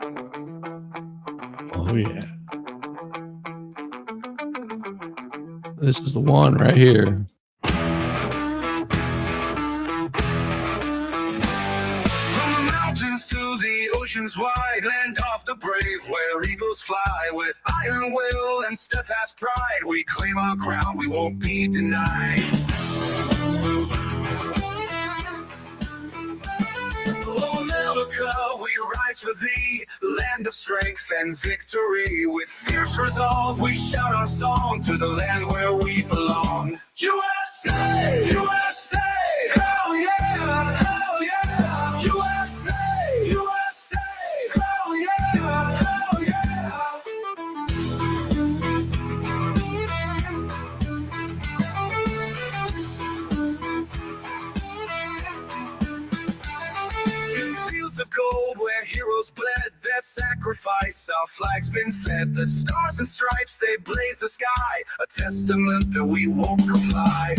Oh, yeah. This is the one right here. To the ocean's wide, land of the brave, where eagles fly with iron will and steadfast pride. We claim our ground, we won't be denied. Oh, America, we rise for thee, land of strength and victory. With fierce resolve, we shout our song to the land where we belong. USA! USA! Hell yeah! Hell yeah! USA! USA! Hell yeah! Hell yeah! In fields of gold where heroes bled their sacrifice, our flag's been fed. The stars and stripes, they blaze the sky, a testament that we won't comply.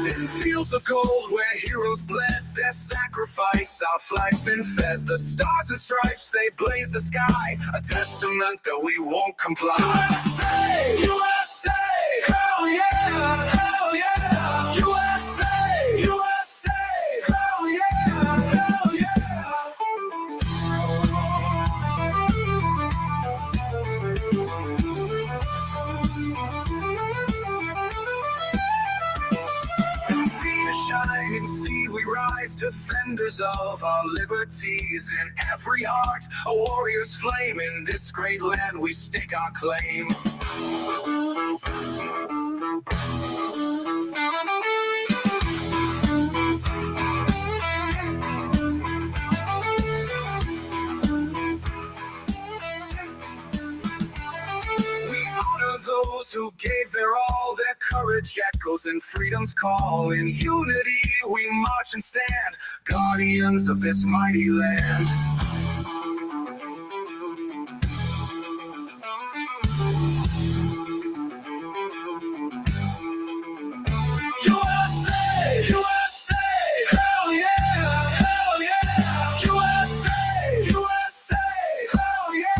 In fields of gold where heroes bled their sacrifice, our flag's been fed. The stars and stripes, they blaze the sky, a testament that we won't comply. USA! USA! Hell yeah! Hell yeah! USA! USA! Hell yeah! Hell yeah! Shining sea we rise, defenders of our liberties. In every heart, a warrior's flame. In this great land, we stake our claim. Those who gave their all, their courage echoes in freedom's call. In unity we march and stand, guardians of this mighty land. USA! USA! Hell yeah! Hell yeah! USA! USA! Hell yeah!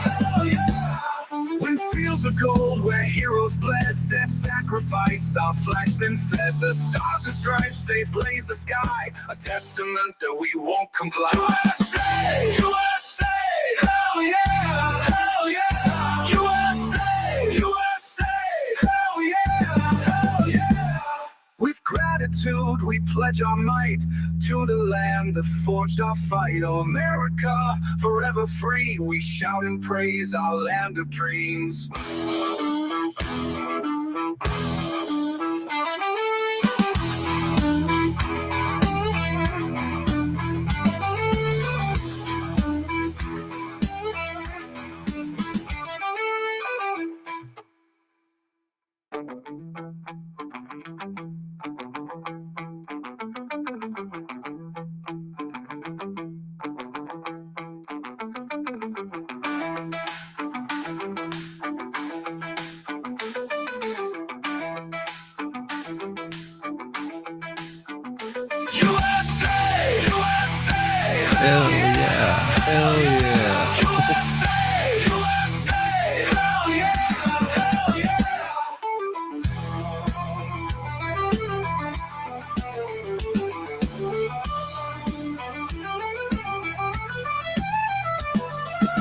Hell yeah! When fields of gold where heroes bled their sacrifice, our flag's been fed. The stars and stripes, they blaze the sky, a testament that we won't comply. USA! USA! Hell yeah! Hell yeah! USA! USA! Hell yeah! Hell yeah! With gratitude we pledge our might to the land that forged our fight. Oh, America, forever free, we shout and praise our land of dreams. USA! USA! Hell yeah. Hell yeah. USA! USA! Hell yeah! Hell yeah!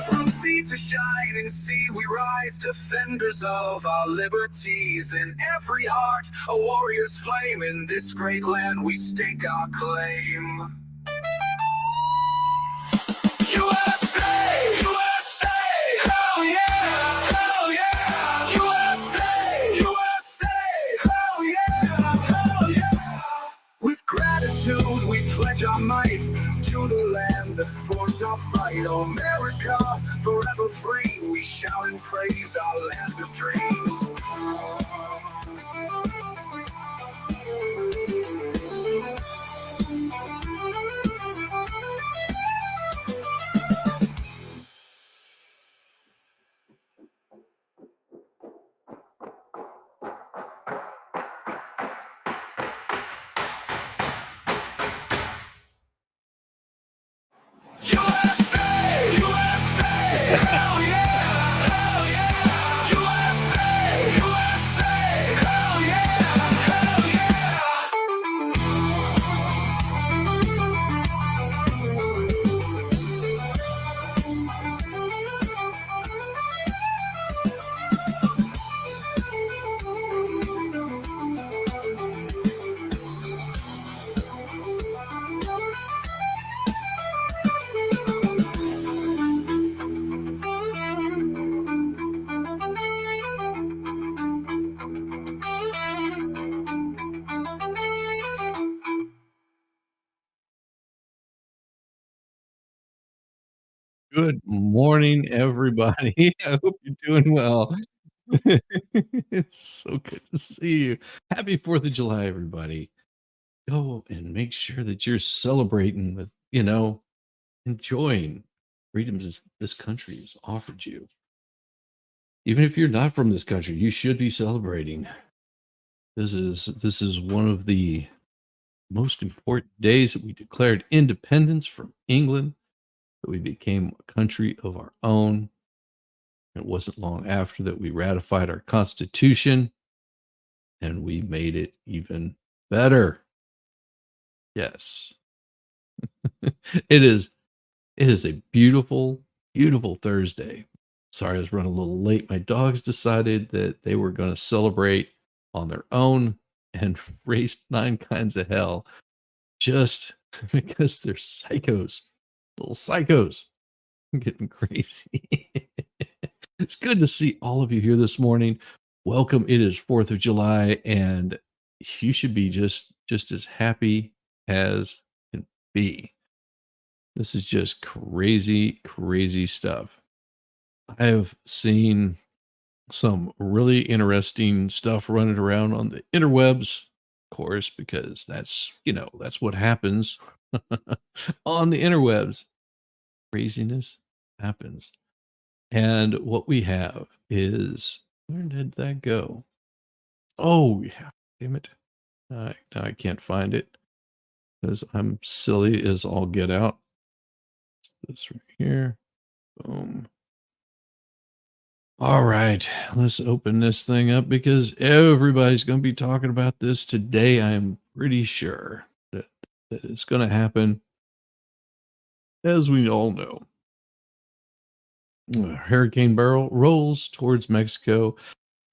From sea to shining sea we rise, defenders of our liberties. In every heart, a warrior's flame. In this great land we stake our claim. USA! USA! Hell yeah! Hell yeah! USA! USA! Hell yeah! Hell yeah! With gratitude we pledge our might to the land that forged our fight. Oh, America, forever free, we shout and praise our land of dreams. Good morning, everybody. I hope you're doing well. It's so good to see you. Happy 4th of July, everybody. Go and make sure that you're celebrating with, enjoying freedoms this country has offered you. Even if you're not from this country, you should be celebrating. This is one of the most important days that we declared independence from England, that we became a country of our own. It wasn't long after that we ratified our Constitution and we made it even better. Yes. It is it is a beautiful, beautiful Thursday. Sorry I was running a little late. My dogs decided that they were going to celebrate on their own and raised nine kinds of hell just because they're psychos, little psychos. Getting crazy. It's good to see all of you here this morning. Welcome. It is 4th of July, and you should be just as happy as can be. This is just crazy, crazy stuff. I have seen some really interesting stuff running around on the interwebs, of course, because that's what happens on the interwebs. Craziness happens. And what we have is, where did that go? Oh, yeah. Damn it. Now I can't find it because I'm silly as all get out. This right here. Boom. All right. Let's open this thing up because everybody's going to be talking about this today. I'm pretty sure that it's going to happen, as we all know. Hurricane Beryl rolls towards Mexico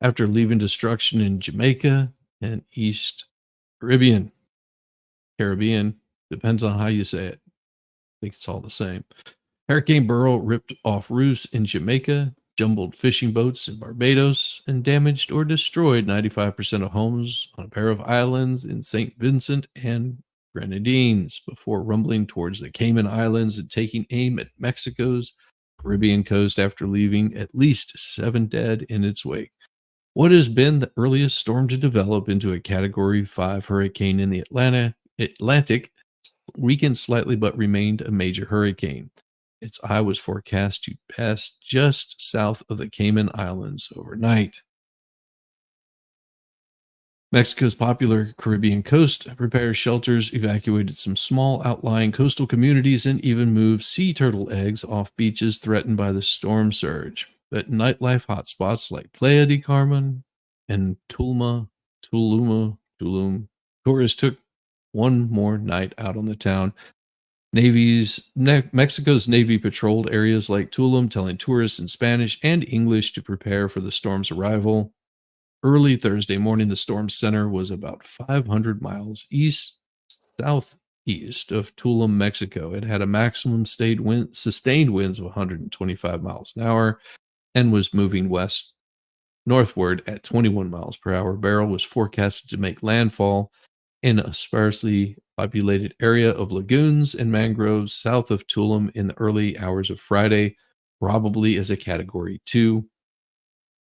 after leaving destruction in Jamaica and East Caribbean, depends on how you say it. I think it's all the same. Hurricane Beryl ripped off roofs in Jamaica, jumbled fishing boats in Barbados, and damaged or destroyed 95% of homes on a pair of islands in St. Vincent and Grenadines before rumbling towards the Cayman Islands and taking aim at Mexico's Caribbean coast after leaving at least 7 dead in its wake. What has been the earliest storm to develop into a Category 5 hurricane in the Atlantic weakened slightly but remained a major hurricane. Its eye was forecast to pass just south of the Cayman Islands overnight. Mexico's popular Caribbean coast prepared shelters, evacuated some small outlying coastal communities, and even moved sea turtle eggs off beaches threatened by the storm surge. But nightlife hotspots like Playa del Carmen and Tulum, tourists took one more night out on the town. Mexico's Navy patrolled areas like Tulum, telling tourists in Spanish and English to prepare for the storm's arrival. Early Thursday morning, the storm center was about 500 miles southeast of Tulum, Mexico. It had a maximum sustained winds of 125 miles an hour and was moving northward at 21 miles per hour. Beryl was forecasted to make landfall in a sparsely populated area of lagoons and mangroves south of Tulum in the early hours of Friday, probably as a Category 2.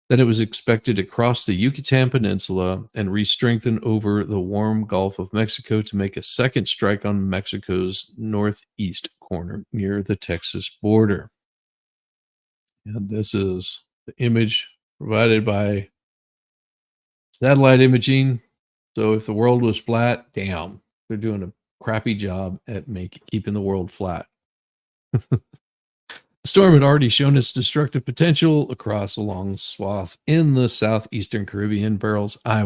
Then it was expected to cross the Yucatan Peninsula and re-strengthen over the warm Gulf of Mexico to make a second strike on Mexico's northeast corner near the Texas border. And this is the image provided by satellite imaging. So if the world was flat, damn, they're doing a crappy job at keeping the world flat. The storm had already shown its destructive potential across a long swath in the southeastern Caribbean. Beryl's eye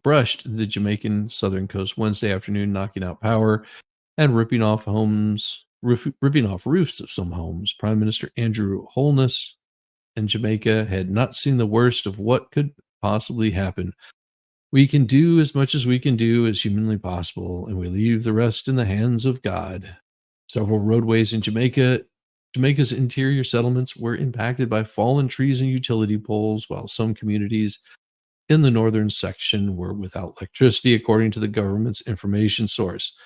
brushed the Jamaican southern coast Wednesday afternoon, knocking out power and ripping off roofs of some homes. Prime Minister Andrew Holness in Jamaica had not seen the worst of what could possibly happen. We can do as much as we can do as humanly possible, and we leave the rest in the hands of God. Several roadways in Jamaica's interior settlements were impacted by fallen trees and utility poles, while some communities in the northern section were without electricity, according to the government's information source.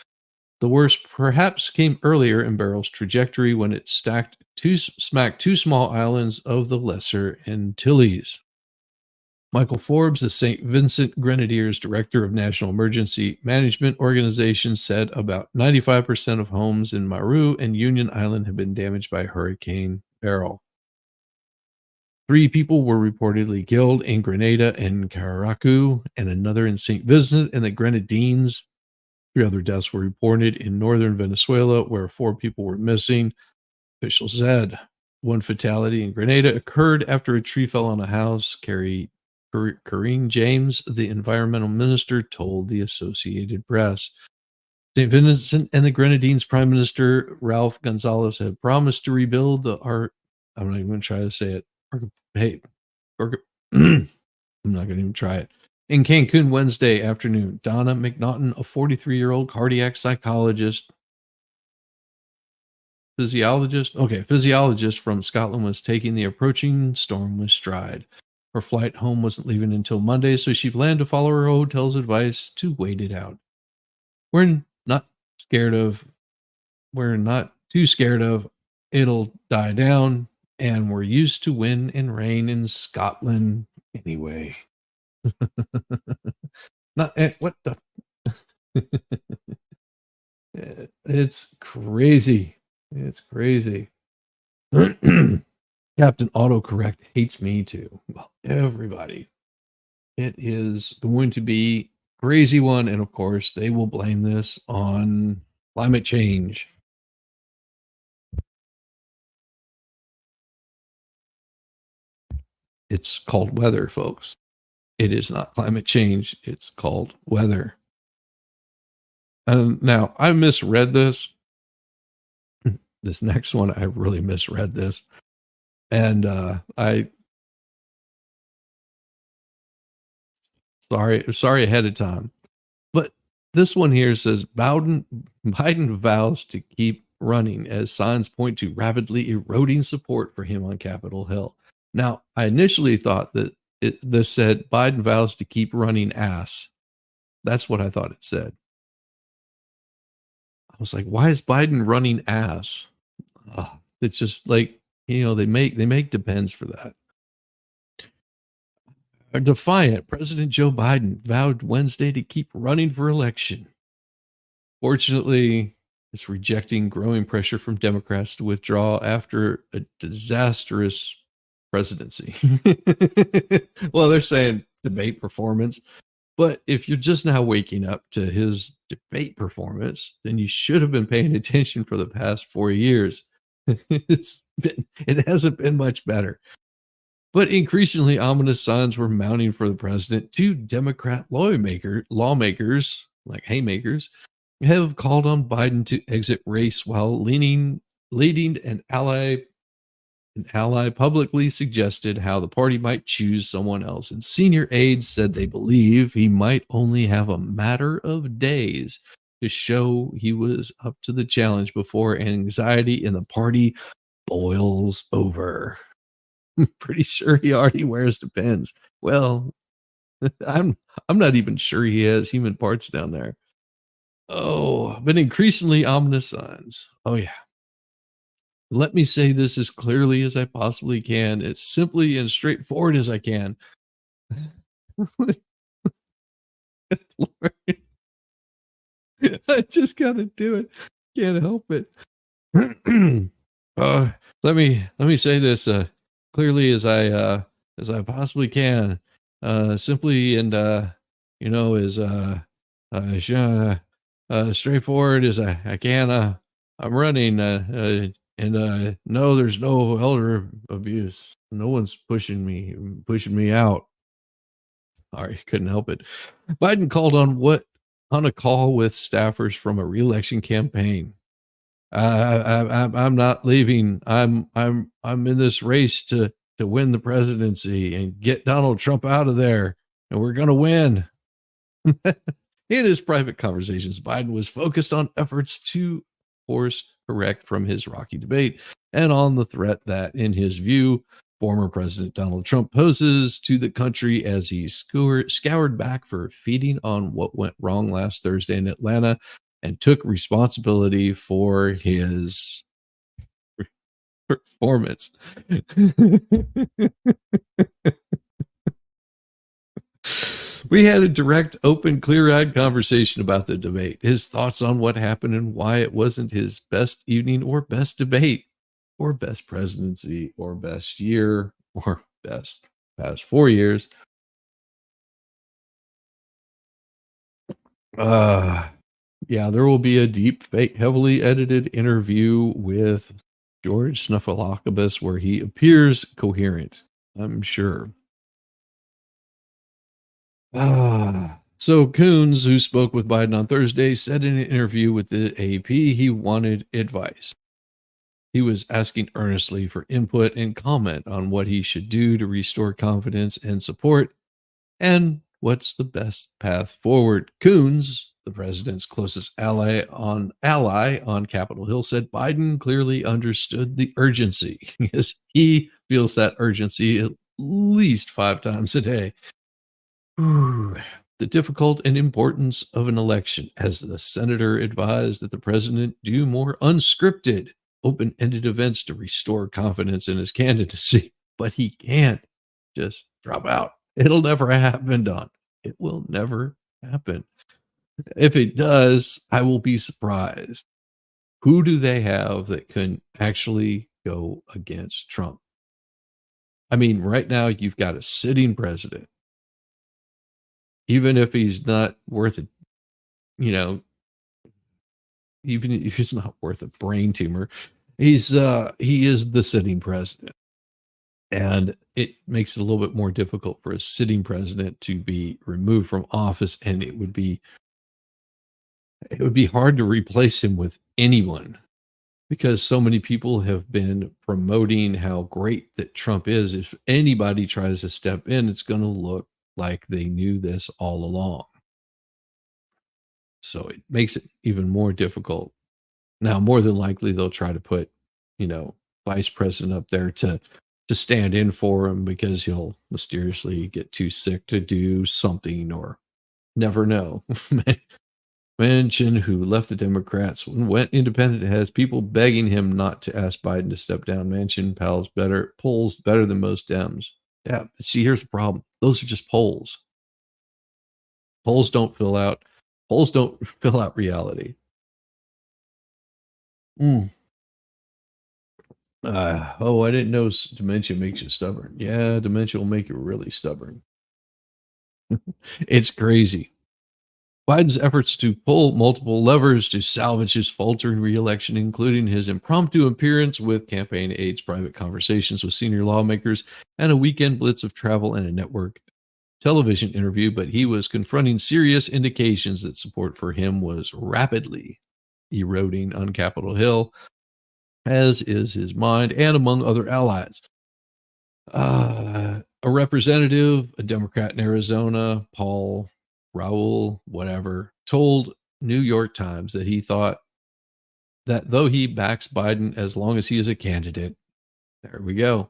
The worst perhaps came earlier in Beryl's trajectory when it stacked smacked two small islands of the Lesser Antilles. Michael Forbes, the St. Vincent Grenadiers Director of National Emergency Management Organization, said about 95% of homes in Maru and Union Island have been damaged by Hurricane Beryl. 3 people were reportedly killed in Grenada and Caracu, and another in St. Vincent and the Grenadines. 3 other deaths were reported in northern Venezuela, where 4 people were missing. Officials said one fatality in Grenada occurred after a tree fell on a house. Karine James, the environmental minister, told the Associated Press. St. Vincent and the Grenadines Prime Minister Ralph Gonzalez had promised to rebuild the art. I'm not even going to try to say it. Hey, I'm not going to even try it. In Cancun Wednesday afternoon, Donna McNaughton, a 43-year-old cardiac physiologist from Scotland, was taking the approaching storm with stride. Her flight home wasn't leaving until Monday, so she planned to follow her hotel's advice to wait it out. We're not too scared of it'll die down, and we're used to wind and rain in Scotland anyway. What the it's crazy. It's crazy. Captain Autocorrect hates me too. Well, everybody. It is going to be a crazy one, and of course, they will blame this on climate change. It's called weather, folks. It is not climate change. It's called weather. And now I misread this. This next one, I really misread this. And sorry ahead of time. But this one here says Biden vows to keep running as signs point to rapidly eroding support for him on Capitol Hill. Now, I initially thought that this said Biden vows to keep running ass. That's what I thought it said. I was like, why is Biden running ass? It's just like, they make depends for that. Defiant, President Joe Biden vowed Wednesday to keep running for election. Fortunately, it's rejecting growing pressure from Democrats to withdraw after a disastrous presidency. Well, they're saying debate performance, but if you're just now waking up to his debate performance, then you should have been paying attention for the past 4 years. It hasn't been much better. But increasingly ominous signs were mounting for the president. 2 Democrat lawmakers, like haymakers, have called on Biden to exit race while leading an ally publicly suggested how the party might choose someone else. And senior aides said they believe he might only have a matter of days to show he was up to the challenge before anxiety in the party boils over. I'm pretty sure he already wears Depends. Well, I'm not even sure he has human parts down there. Oh, but increasingly ominous signs. Oh yeah. Let me say this as clearly as I possibly can, as simply and straightforward as I can. I just gotta do it. Can't help it. Let me say this clearly as I possibly can, simply and as straightforward as I can. I'm running, and no, there's no elder abuse. No one's pushing me out. Sorry, couldn't help it. Biden called on a call with staffers from a reelection campaign. I'm not leaving. I'm in this race to win the presidency and get Donald Trump out of there, and we're gonna win. In his private conversations, Biden was focused on efforts to course correct from his rocky debate and on the threat that, in his view, former President Donald Trump poses to the country as he scoured back for feeding on what went wrong last Thursday in Atlanta and took responsibility for his performance. We had a direct, open, clear-eyed conversation about the debate, his thoughts on what happened and why it wasn't his best evening or best debate or best presidency or best year or best past 4 years. Uh, yeah, there will be a deep fake, heavily edited interview with George Snuffleupagus where he appears coherent, I'm sure. So Coons, who spoke with Biden on Thursday, said in an interview with the AP he wanted advice. He was asking earnestly for input and comment on what he should do to restore confidence and support, and what's the best path forward. Coons, the president's closest ally on Capitol Hill, said Biden clearly understood the urgency. Yes, he feels that urgency at least 5 times a day. Ooh, the difficult and importance of an election, as the senator advised that the president do more unscripted, open ended events to restore confidence in his candidacy. But he can't just drop out. It'll never happen, Don. It will never happen. If it does, I will be surprised. Who do they have that can actually go against Trump? I mean, right now, you've got a sitting president. Even if he's not worth it, you know, even if he's not worth a brain tumor, he is the sitting president. And it makes it a little bit more difficult for a sitting president to be removed from office, and it would be hard to replace him with anyone because so many people have been promoting how great that Trump is. If anybody tries to step in, it's going to look like they knew this all along. So it makes it even more difficult. Now, more than likely, they'll try to put, vice president up there to stand in for him because he'll mysteriously get too sick to do something or never know. Manchin, who left the Democrats and went independent, has people begging him not to ask Biden to step down. Manchin polls better than most Dems. Yeah, but see, here's the problem. Those are just polls. Polls don't fill out. Polls don't fill out reality. Mm. I didn't know dementia makes you stubborn. Yeah, dementia will make you really stubborn. It's crazy. Biden's efforts to pull multiple levers to salvage his faltering reelection, including his impromptu appearance with campaign aides, private conversations with senior lawmakers, and a weekend blitz of travel and a network television interview, but he was confronting serious indications that support for him was rapidly eroding on Capitol Hill, as is his mind and among other allies. A representative, a Democrat in Arizona, Paul Raul, whatever, told New York Times that he thought that though he backs Biden as long as he is a candidate, there we go.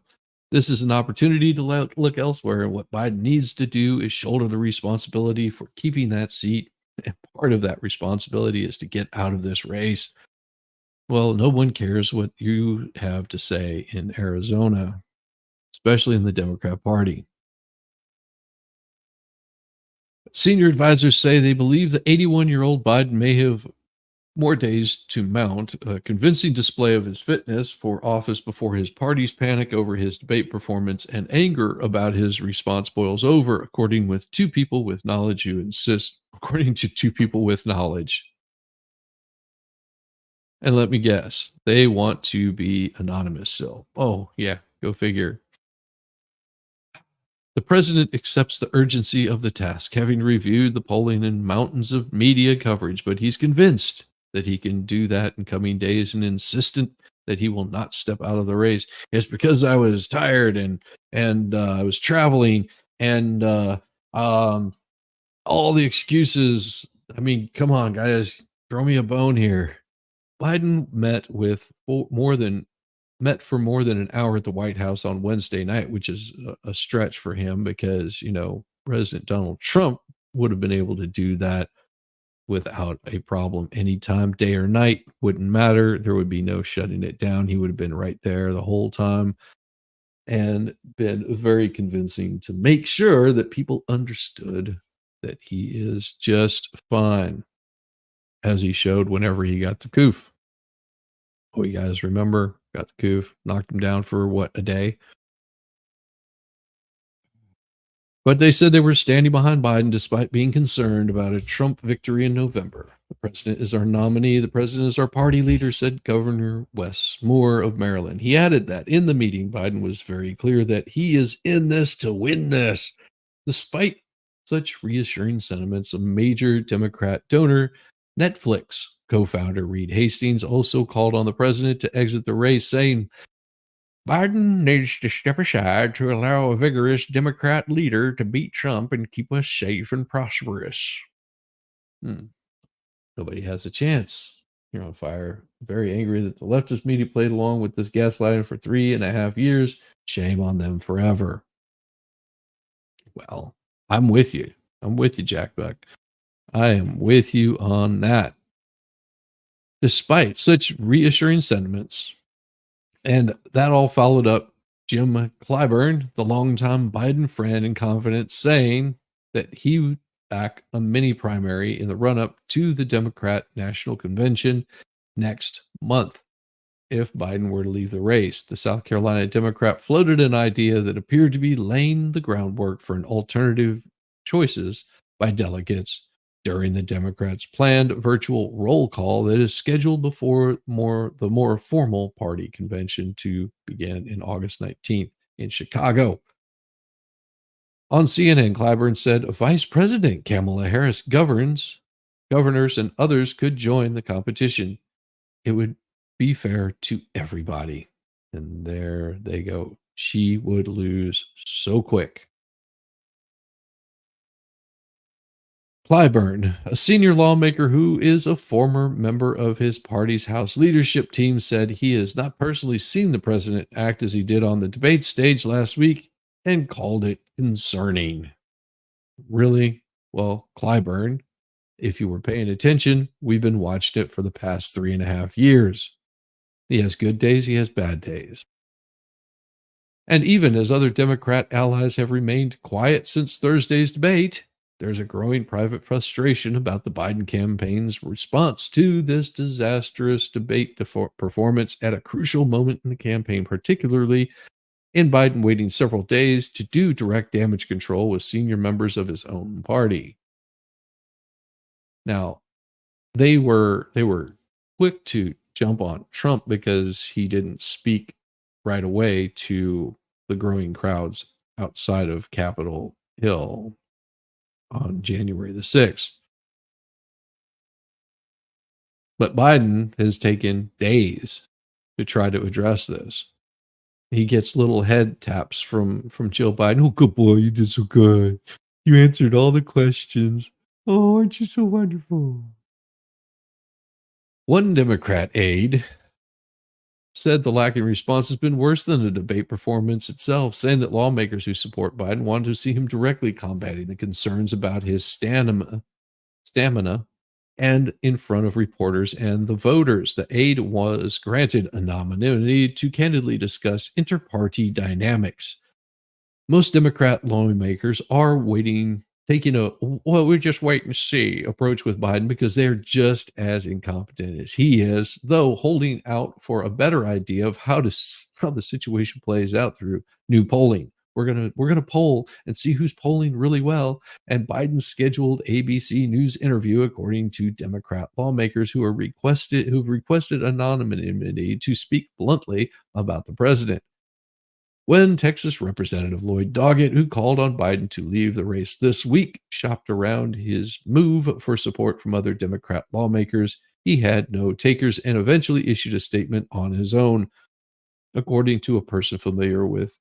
This is an opportunity to look elsewhere. And what Biden needs to do is shoulder the responsibility for keeping that seat. And part of that responsibility is to get out of this race. Well, no one cares what you have to say in Arizona, especially in the Democrat Party. Senior advisors say they believe the 81-year-old Biden may have more days to mount a convincing display of his fitness for office before his party's panic over his debate performance and anger about his response boils over, according to two people with knowledge. And let me guess, they want to be anonymous still. Oh, yeah, go figure. The president accepts the urgency of the task, having reviewed the polling and mountains of media coverage, but he's convinced that he can do that in coming days and insistent that he will not step out of the race. It's because I was tired and I was traveling and all the excuses. I mean, come on, guys, throw me a bone here. Biden met for more than an hour at the White House on Wednesday night, which is a stretch for him because, President Donald Trump would have been able to do that without a problem anytime, day or night, wouldn't matter. There would be no shutting it down. He would have been right there the whole time and been very convincing to make sure that people understood that he is just fine, as he showed whenever he got the coof. Oh, you guys remember? Got the coof, knocked him down for what, a day? But they said they were standing behind Biden despite being concerned about a Trump victory in November. The president is our nominee. The president is our party leader, said Governor Wes Moore of Maryland. He added that in the meeting, Biden was very clear that he is in this to win this. Despite such reassuring sentiments, a major Democrat donor, Netflix co founder Reed Hastings, also called on the president to exit the race, saying, Biden needs to step aside to allow a vigorous Democrat leader to beat Trump and keep us safe and prosperous. Hmm. Nobody has a chance. You're on fire. Very angry that the leftist media played along with this gaslighting for 3.5 years. Shame on them forever. Well, I'm with you. I'm with you, Jack Buck. I am with you on that. Despite such reassuring sentiments, and that all followed up Jim Clyburn, the longtime Biden friend and confidant, saying that he would back a mini primary in the run up to the Democrat National Convention next month if Biden were to leave the race. The South Carolina Democrat floated an idea that appeared to be laying the groundwork for an alternative choices by delegates during the Democrats' planned virtual roll call that is scheduled before the more formal party convention to begin in August 19th in Chicago. On CNN, Clyburn said Vice President Kamala Harris governors and others could join the competition. It would be fair to everybody. And there they go. She would lose so quick. Clyburn, a senior lawmaker who is a former member of his party's House leadership team, said he has not personally seen the president act as he did on the debate stage last week and called it concerning. Really? Well, Clyburn, if you were paying attention, we've been watching it for the past 3.5 years. He has good days, he has bad days. And even as other Democrat allies have remained quiet since Thursday's debate, there's a growing private frustration about the Biden campaign's response to this disastrous debate performance at a crucial moment in the campaign, particularly in Biden waiting several days to do direct damage control with senior members of his own party. Now, they were quick to jump on Trump because he didn't speak right away to the growing crowds outside of Capitol Hill on January the 6th. But Biden has taken days to try to address this. He gets little head taps from Jill Biden. Oh, good boy, you did so good. You answered all the questions. Oh, aren't you so wonderful? One Democrat aide said the lack in response has been worse than the debate performance itself, saying that lawmakers who support Biden wanted to see him directly combating the concerns about his stamina and in front of reporters and the voters. The aide was granted anonymity to candidly discuss inter-party dynamics. Most Democrat lawmakers are taking a, well, we're just wait and see approach with Biden because they're just as incompetent as he is, though holding out for a better idea of how the situation plays out through new polling. We're gonna poll and see who's polling really well. And Biden's scheduled ABC News interview, according to Democrat lawmakers who've requested anonymity to speak bluntly about the president. When Texas Representative Lloyd Doggett, who called on Biden to leave the race this week, shopped around his move for support from other Democrat lawmakers, he had no takers and eventually issued a statement on his own. According to a person familiar with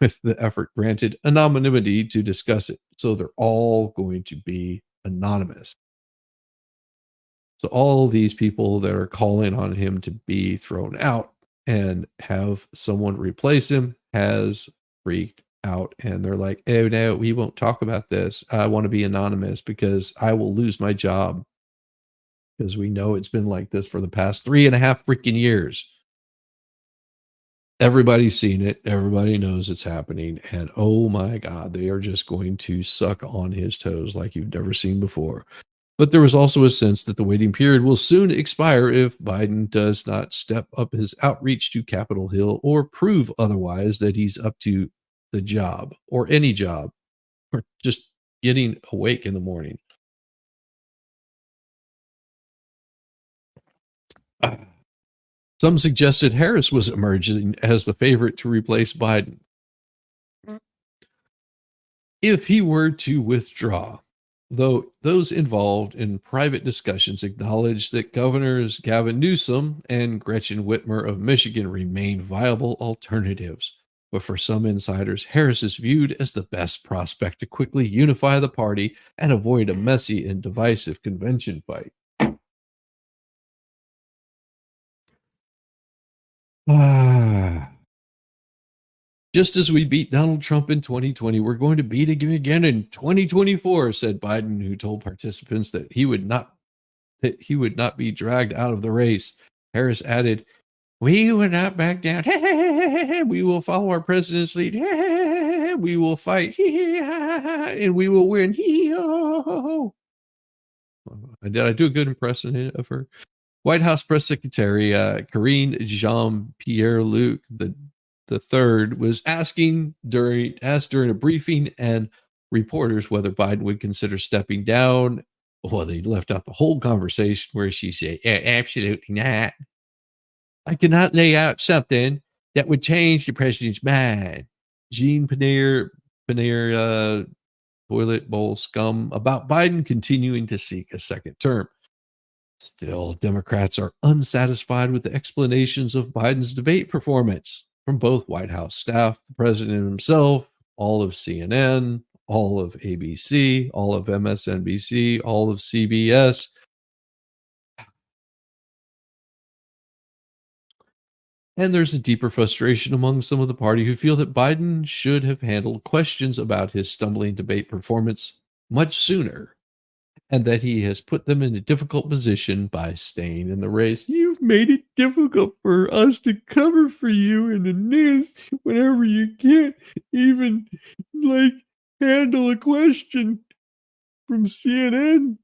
the effort, granted anonymity to discuss it. So they're all going to be anonymous. So all these people that are calling on him to be thrown out and have someone replace him has freaked out. And they're like, oh, no, we won't talk about this. I want to be anonymous because I will lose my job. because we know it's been like this for the past 3.5 freaking years. Everybody's seen it. Everybody knows it's happening. And oh my God, they are just going to suck on his toes like you've never seen before. But there was also a sense that the waiting period will soon expire if Biden does not step up his outreach to Capitol Hill or prove otherwise that he's up to the job or any job or just getting awake in the morning. Some suggested Harris was emerging as the favorite to replace Biden. If he were to withdraw, though those involved in private discussions acknowledged that Governors Gavin Newsom and Gretchen Whitmer of Michigan remain viable alternatives. But for some insiders, Harris is viewed as the best prospect to quickly unify the party and avoid a messy and divisive convention fight. Just as we beat Donald Trump in 2020, we're going to beat him again in 2024, said Biden, who told participants that he would not be dragged out of the race. Harris added, "We will not back down. We will follow our president's lead. We will fight, and we will win." Did I do a good impression of her? White House Press Secretary Karine Jean-Pierre Luc the third was asked during a briefing and reporters whether Biden would consider stepping down. Well, they left out the whole conversation where she said, absolutely not. I cannot lay out something that would change the president's mind. Jean Pannier, toilet bowl scum about Biden continuing to seek a second term. Still, Democrats are unsatisfied with the explanations of Biden's debate performance from both White House staff, the president himself, all of CNN, all of ABC, all of MSNBC, all of CBS. And there's a deeper frustration among some of the party who feel that Biden should have handled questions about his stumbling debate performance much sooner, and that he has put them in a difficult position by staying in the race. You've made it difficult for us to cover for you in the news whenever you can't even handle a question from CNN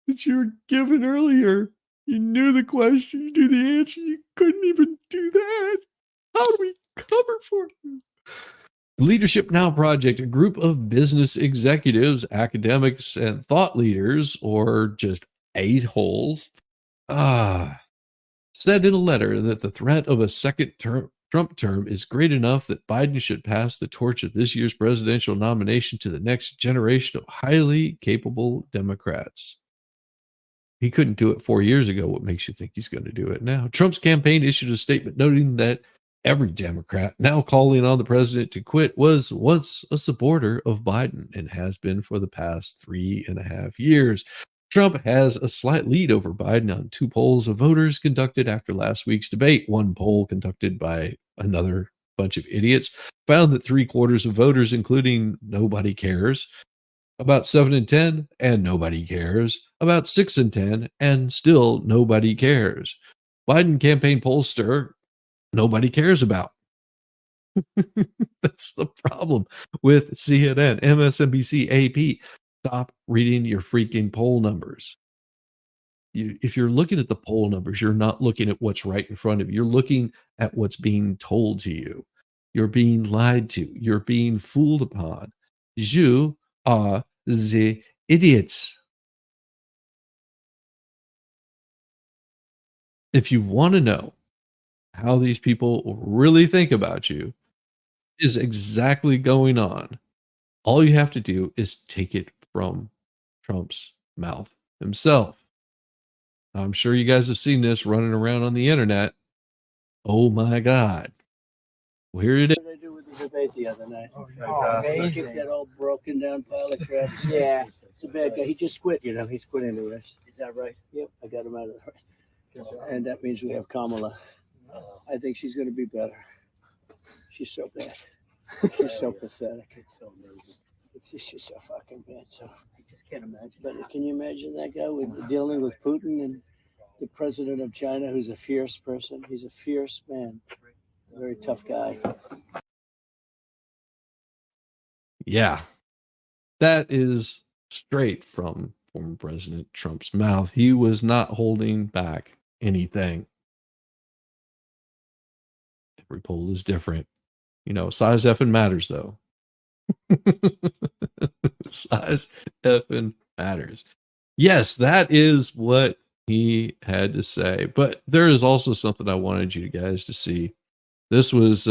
that you were given earlier. You knew the question, you knew the answer, you couldn't even do that. How do we cover for you? The Leadership Now Project, a group of business executives, academics, and thought leaders, or just a-holes, said in a letter that the threat of a second Trump term is great enough that Biden should pass the torch of this year's presidential nomination to the next generation of highly capable Democrats. He couldn't do it 4 years ago. What makes you think he's going to do it now? Trump's campaign issued a statement noting that every Democrat now calling on the president to quit was once a supporter of Biden and has been for the past 3.5 years. Trump has a slight lead over Biden on 2 polls of voters conducted after last week's debate. One poll conducted by another bunch of idiots found that 3/4 of voters, including nobody cares, about 7 in 10, and nobody cares, about 6 in 10, and still nobody cares. Biden campaign pollster, nobody cares about. That's the problem with CNN, MSNBC, AP. Stop reading your freaking poll numbers. If you're looking at the poll numbers, you're not looking at what's right in front of you. You're looking at what's being told to you. You're being lied to. You're being fooled upon. You are the idiots. If you want to know how these people really think about you, is exactly going on. All you have to do is take it from Trump's mouth himself. I'm sure you guys have seen this running around on the internet. Oh my God. Well, here it is. What did I do with the debate the other night? Amazing. That old broken down pile of crap. Yeah. It's a bad guy. He just quit, he's quitting the race. Is that right? Yep, I got him out of the race. And that means we have Kamala. I think she's going to be better. She's so bad. She's so pathetic. It's so amazing. It's just a fucking man. So I just can't imagine. But can you imagine that guy dealing with Putin and the president of China, who's a fierce person? He's a fierce man, a very tough guy. Yeah, that is straight from former President Trump's mouth. He was not holding back anything. Every poll is different. Size effing matters, though. Size effing matters. Yes, that is what he had to say. But there is also something I wanted you guys to see. This was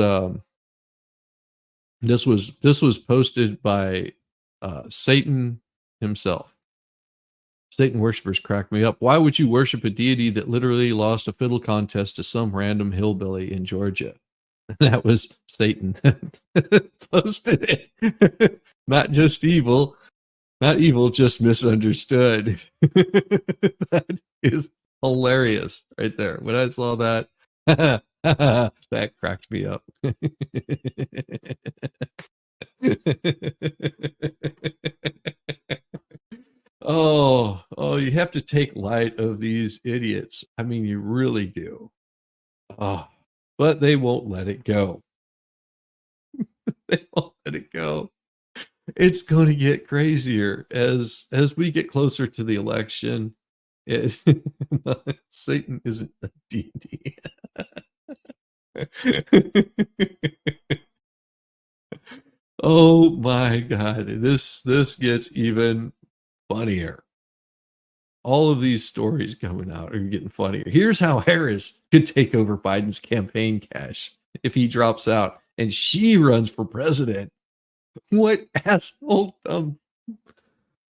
posted by Satan himself. Satan worshippers crack me up. Why would you worship a deity that literally lost a fiddle contest to some random hillbilly in Georgia? That was Satan that posted it. Not just evil, just misunderstood. That is hilarious right there. When I saw that, that cracked me up. Oh, you have to take light of these idiots. I mean, you really do. Oh, but they won't let it go. They won't let it go. It's going to get crazier as we get closer to the election. Satan isn't a deity. Oh my God, this gets even funnier. All of these stories coming out are getting funnier. Here's how Harris could take over Biden's campaign cash if he drops out and she runs for president. What asshole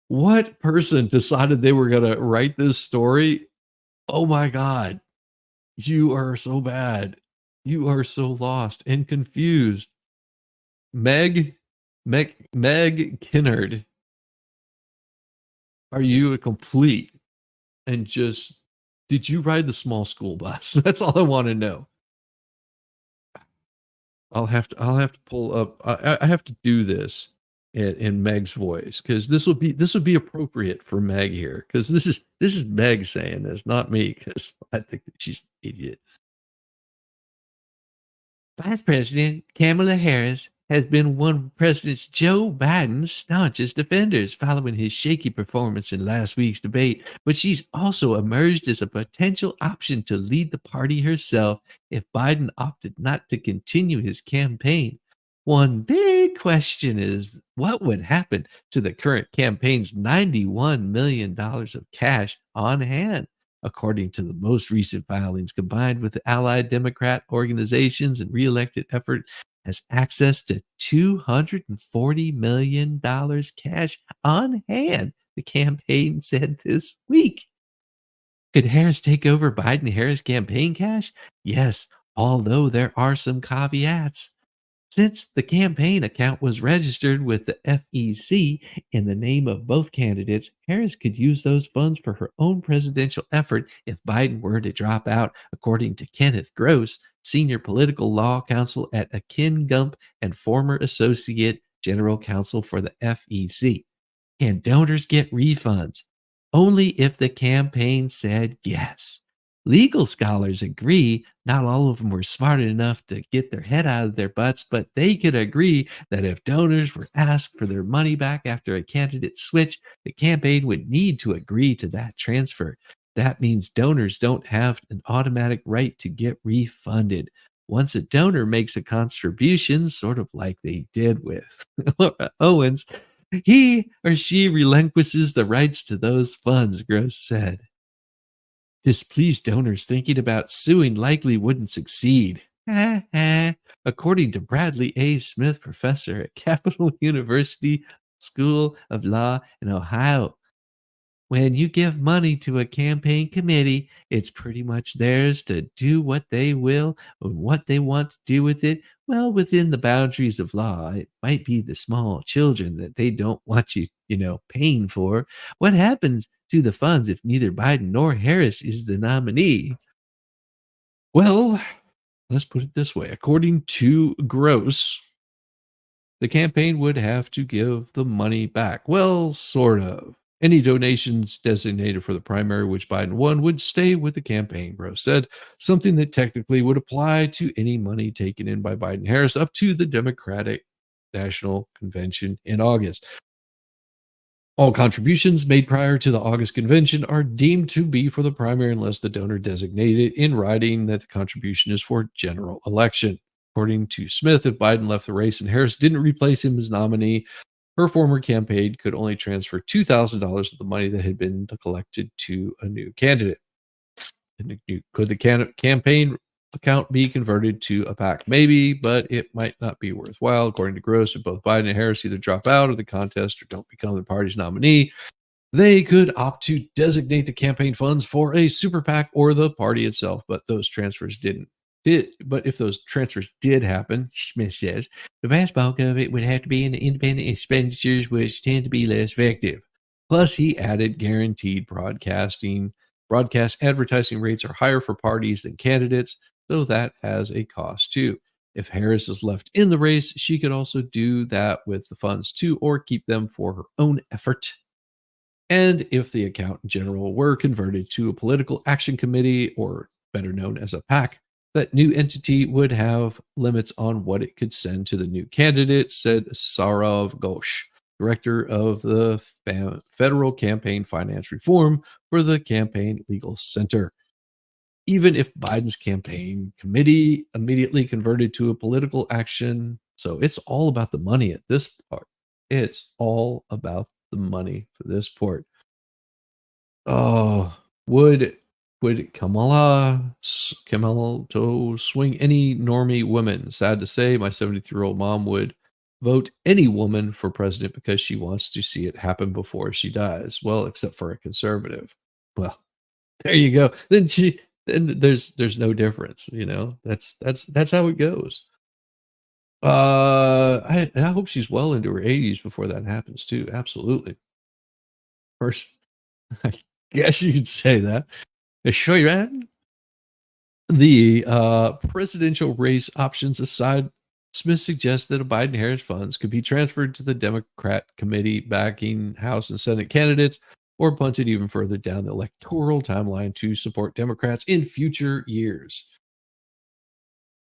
what person decided they were going to write this story? Oh my God. You are so bad. You are so lost and confused. Meg Kinnard, are you a complete and just, did you ride the small school bus? That's all I want to know. I'll have to pull up. I have to do this in Meg's voice because this would be appropriate for Meg here because this is Meg saying this, not me, because I think that she's an idiot. Vice President Kamala Harris has been one of President Joe Biden's staunchest defenders following his shaky performance in last week's debate, but she's also emerged as a potential option to lead the party herself if Biden opted not to continue his campaign. One big question is what would happen to the current campaign's $91 million of cash on hand? According to the most recent filings, combined with the allied Democrat organizations and reelected effort, has access to $240 million cash on hand, the campaign said this week. Could Harris take over Biden-Harris campaign cash? Yes, although there are some caveats. Since the campaign account was registered with the FEC in the name of both candidates, Harris could use those funds for her own presidential effort if Biden were to drop out, according to Kenneth Gross, senior political law counsel at Akin Gump and former associate general counsel for the FEC. Can donors get refunds? Only if the campaign said yes. Legal scholars agree not all of them were smart enough to get their head out of their butts, but they could agree that if donors were asked for their money back after a candidate switch, the campaign would need to agree to that transfer. That means donors don't have an automatic right to get refunded. Once a donor makes a contribution, sort of like they did with Laura Owens, he or she relinquishes the rights to those funds, Gross said. Displeased donors thinking about suing likely wouldn't succeed. According to Bradley A. Smith, professor at Capital University School of Law in Ohio. When you give money to a campaign committee, it's pretty much theirs to do what they will and what they want to do with it, well, within the boundaries of law. It might be the small children that they don't want you, paying for. What happens to the funds if neither Biden nor Harris is the nominee? Well, let's put it this way. According to Gross, the campaign would have to give the money back. Well, sort of. Any donations designated for the primary which Biden won would stay with the campaign, Rose said, something that technically would apply to any money taken in by Biden Harris up to the Democratic National Convention in August. All contributions made prior to the August convention are deemed to be for the primary unless the donor designated in writing that the contribution is for general election. According to Smith, if Biden left the race and Harris didn't replace him as nominee, her former campaign could only transfer $2,000 of the money that had been collected to a new candidate. Could the campaign account be converted to a PAC? Maybe, but it might not be worthwhile. According to Gross, if both Biden and Harris either drop out of the contest or don't become the party's nominee, they could opt to designate the campaign funds for a super PAC or the party itself, but those transfers didn't. But if those transfers did happen, Smith says, the vast bulk of it would have to be in the independent expenditures, which tend to be less effective. Plus, he added guaranteed broadcast advertising rates are higher for parties than candidates, though that has a cost too. If Harris is left in the race, she could also do that with the funds too, or keep them for her own effort. And if the account in general were converted to a political action committee, or better known as a PAC, that new entity would have limits on what it could send to the new candidate, said Saurav Ghosh, director of the Federal Campaign Finance Reform for the Campaign Legal Center. Even if Biden's campaign committee immediately converted to a political action, so it's all about the money at this part. It's all about the money for this part. Oh, would Kamala to swing any normie women? Sad to say, my 73-year-old mom would vote any woman for president because she wants to see it happen before she dies. Well, except for a conservative. Well, there you go. Then there's no difference, That's how it goes. I hope she's well into her 80s before that happens too. Absolutely. First, I guess you could say that. Sure, man. The presidential race options aside, Smith suggests that a Biden-Harris funds could be transferred to the Democrat committee backing House and Senate candidates, or punted even further down the electoral timeline to support Democrats in future years.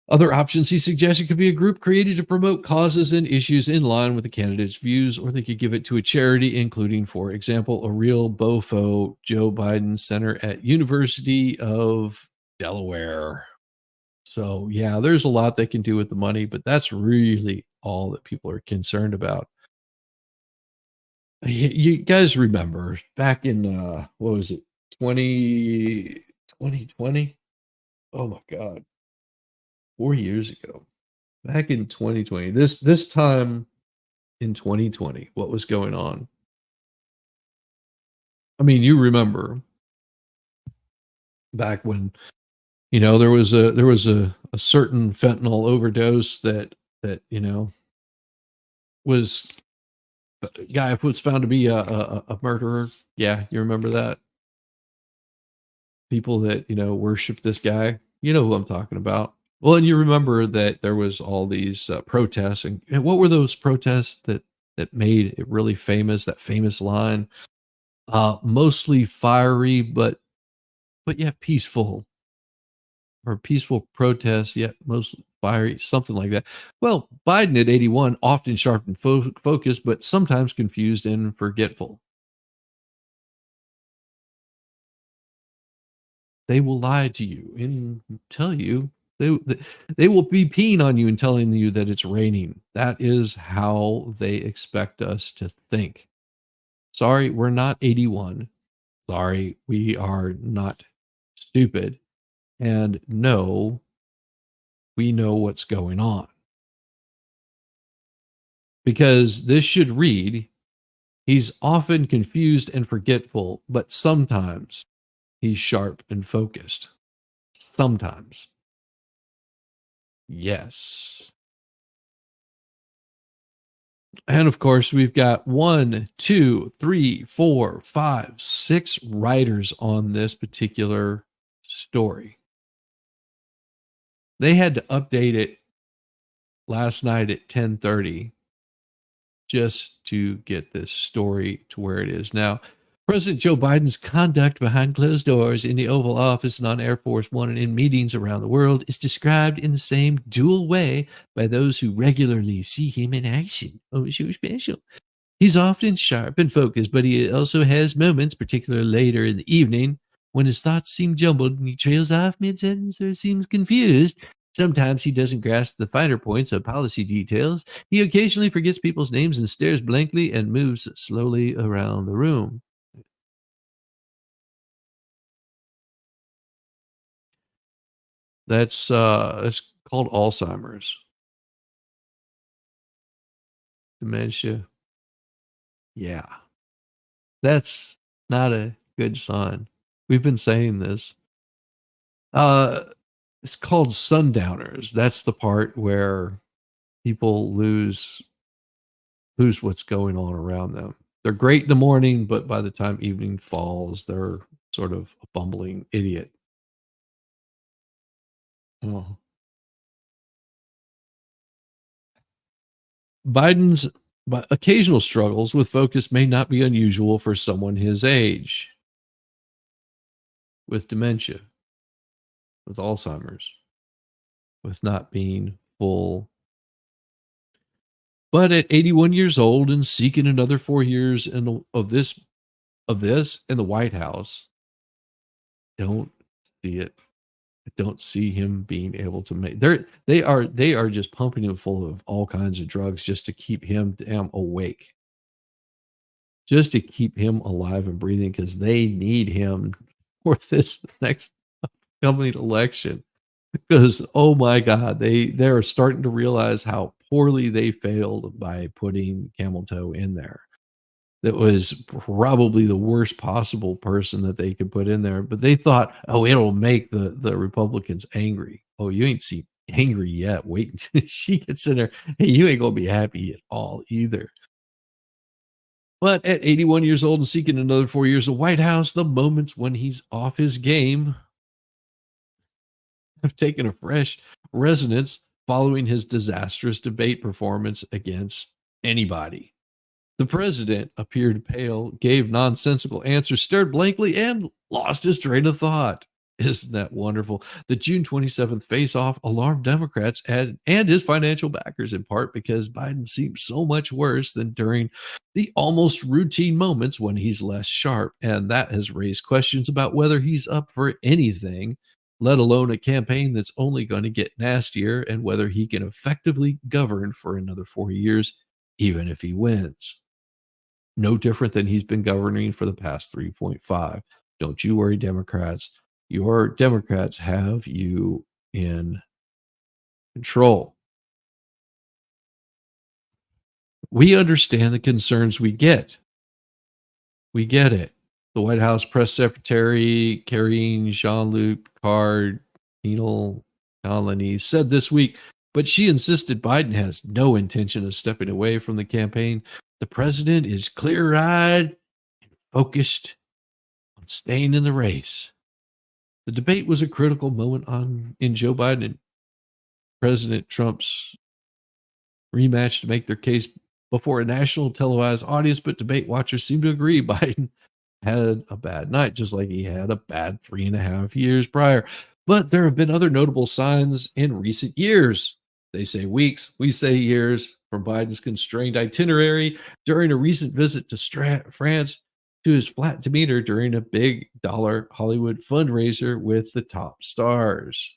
Other options he suggested could be a group created to promote causes and issues in line with the candidate's views, or they could give it to a charity, including, for example, a real bofo Joe Biden Center at University of Delaware. So, yeah, there's a lot they can do with the money, but that's really all that people are concerned about. You guys remember back in, what was it, 2020? Oh, my God. 4 years ago, back in 2020, this time in 2020, what was going on? I mean, you remember back when, there was a certain fentanyl overdose that was guy was found to be a murderer. Yeah, you remember that? People that, worship this guy. You know who I'm talking about. Well, and you remember that there was all these protests, and what were those protests that made it really famous? That famous line, mostly fiery, but yet peaceful, or peaceful protests, yet mostly fiery, something like that. Well, Biden at 81, often sharp and focused, but sometimes confused and forgetful. They will lie to you and tell you they will be peeing on you and telling you that it's raining. That is how they expect us to think. Sorry, we're not 81. Sorry, we are not stupid. And no, we know what's going on. Because this should read, he's often confused and forgetful, but sometimes he's sharp and focused. Sometimes. Yes. And of course, we've got 1, 2, 3, 4, 5, 6 writers on this particular story. They had to update it last night at 10:30 just to get this story to where it is now. President Joe Biden's conduct behind closed doors in the Oval Office and on Air Force One and in meetings around the world is described in the same dual way by those who regularly see him in action. Oh, so special. He's often sharp and focused, but he also has moments, particularly later in the evening, when his thoughts seem jumbled and he trails off mid sentence or seems confused. Sometimes he doesn't grasp the finer points of policy details. He occasionally forgets people's names and stares blankly and moves slowly around the room. That's called Alzheimer's, dementia. Yeah, that's not a good sign. We've been saying this. Uh, it's called sundowners. That's the part where people lose what's going on around them. They're great in the morning, but by the time evening falls, they're sort of a bumbling idiot. Oh. Biden's occasional struggles with focus may not be unusual for someone his age with dementia, with Alzheimer's, with not being full. But at 81 years old and seeking another 4 years of this in the White House, don't see it. I don't see him being able to make they are just pumping him full of all kinds of drugs just to keep him damn awake, just to keep him alive and breathing because they need him for this next coming election. Because oh my God, they're starting to realize how poorly they failed by putting Camel Toe in there. That was probably the worst possible person that they could put in there, but they thought, "Oh, it'll make the Republicans angry." Oh, you ain't seen angry yet. Wait until she gets in there. Hey, you ain't gonna be happy at all either. But at 81 years old and seeking another 4 years of White House, the moments when he's off his game have taken a fresh resonance following his disastrous debate performance against anybody. The president appeared pale, gave nonsensical answers, stared blankly, and lost his train of thought. Isn't that wonderful? The June 27th face off alarmed Democrats and his financial backers, in part because Biden seems so much worse than during the almost routine moments when he's less sharp. And that has raised questions about whether he's up for anything, let alone a campaign that's only going to get nastier, and whether he can effectively govern for another 4 years, even if he wins. No different than he's been governing for the past 3.5. Don't you worry, Democrats. Your Democrats have you in control. We understand the concerns we get. We get it. The White House press secretary, Karine Jean-Luc Picard, Neil Colony, said this week, but she insisted Biden has no intention of stepping away from the campaign. The president is clear-eyed and focused on staying in the race. The debate was a critical moment in Joe Biden and President Trump's rematch to make their case before a national televised audience, but debate watchers seem to agree Biden had a bad night, just like he had a bad 3.5 years prior. But there have been other notable signs in recent years. They say weeks, we say years, from Biden's constrained itinerary during a recent visit to France, to his flat demeanor during a big dollar Hollywood fundraiser with the top stars.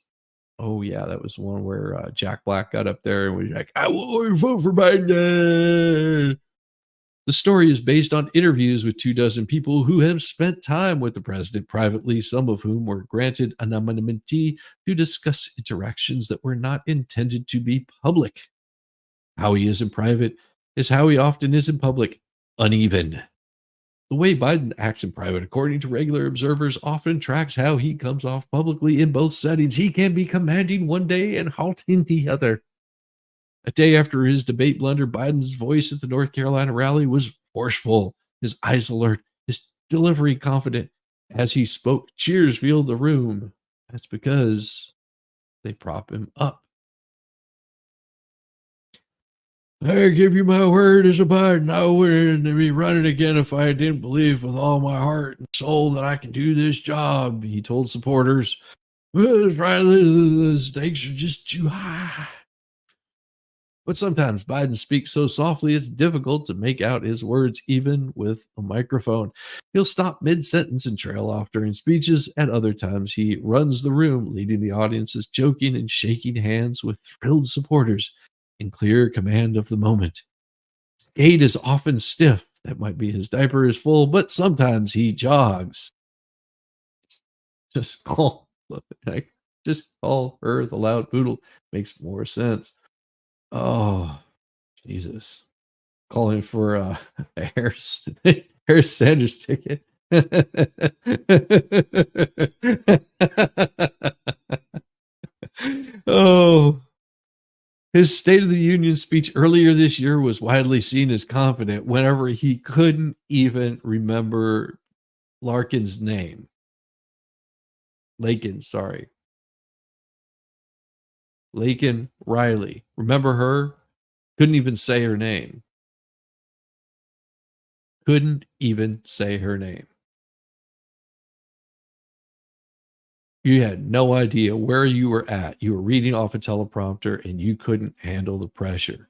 Oh yeah, that was one where Jack Black got up there and was like, "I will vote for Biden." The story is based on interviews with 24 people who have spent time with the president privately, some of whom were granted anonymity to discuss interactions that were not intended to be public. How he is in private is how he often is in public, uneven. The way Biden acts in private, according to regular observers, often tracks how he comes off publicly in both settings. He can be commanding one day and halting the other. A day after his debate blunder, Biden's voice at the North Carolina rally was forceful, his eyes alert, his delivery confident. As he spoke, cheers filled the room. That's because they prop him up. I give you my word as a Biden, I wouldn't be running again if I didn't believe with all my heart and soul that I can do this job, he told supporters. Well, Riley, the stakes are just too high. But sometimes Biden speaks so softly it's difficult to make out his words, even with a microphone. He'll stop mid sentence and trail off during speeches. At other times, he runs the room, leading the audiences, joking and shaking hands with thrilled supporters in clear command of the moment. His gait is often stiff. That might be his diaper is full, but sometimes he jogs. Just call, like, just call her the loud poodle. Makes more sense. Oh, Jesus. Calling for a Harris Sanders ticket. Oh, his State of the Union speech earlier this year was widely seen as confident whenever he couldn't even remember Larkin's name. Lakin, sorry. Lakin Riley. Remember her? Couldn't even say her name. Couldn't even say her name. You had no idea where you were at. You were reading off a teleprompter and you couldn't handle the pressure.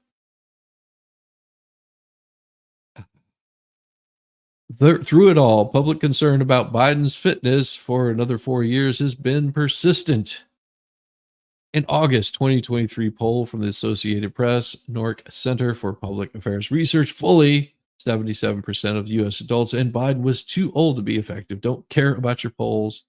Through it all, public concern about Biden's fitness for another 4 years has been persistent. An August 2023 poll from the Associated Press, Nork Center for Public Affairs Research, fully 77% of U.S. adults and Biden was too old to be effective. Don't care about your polls.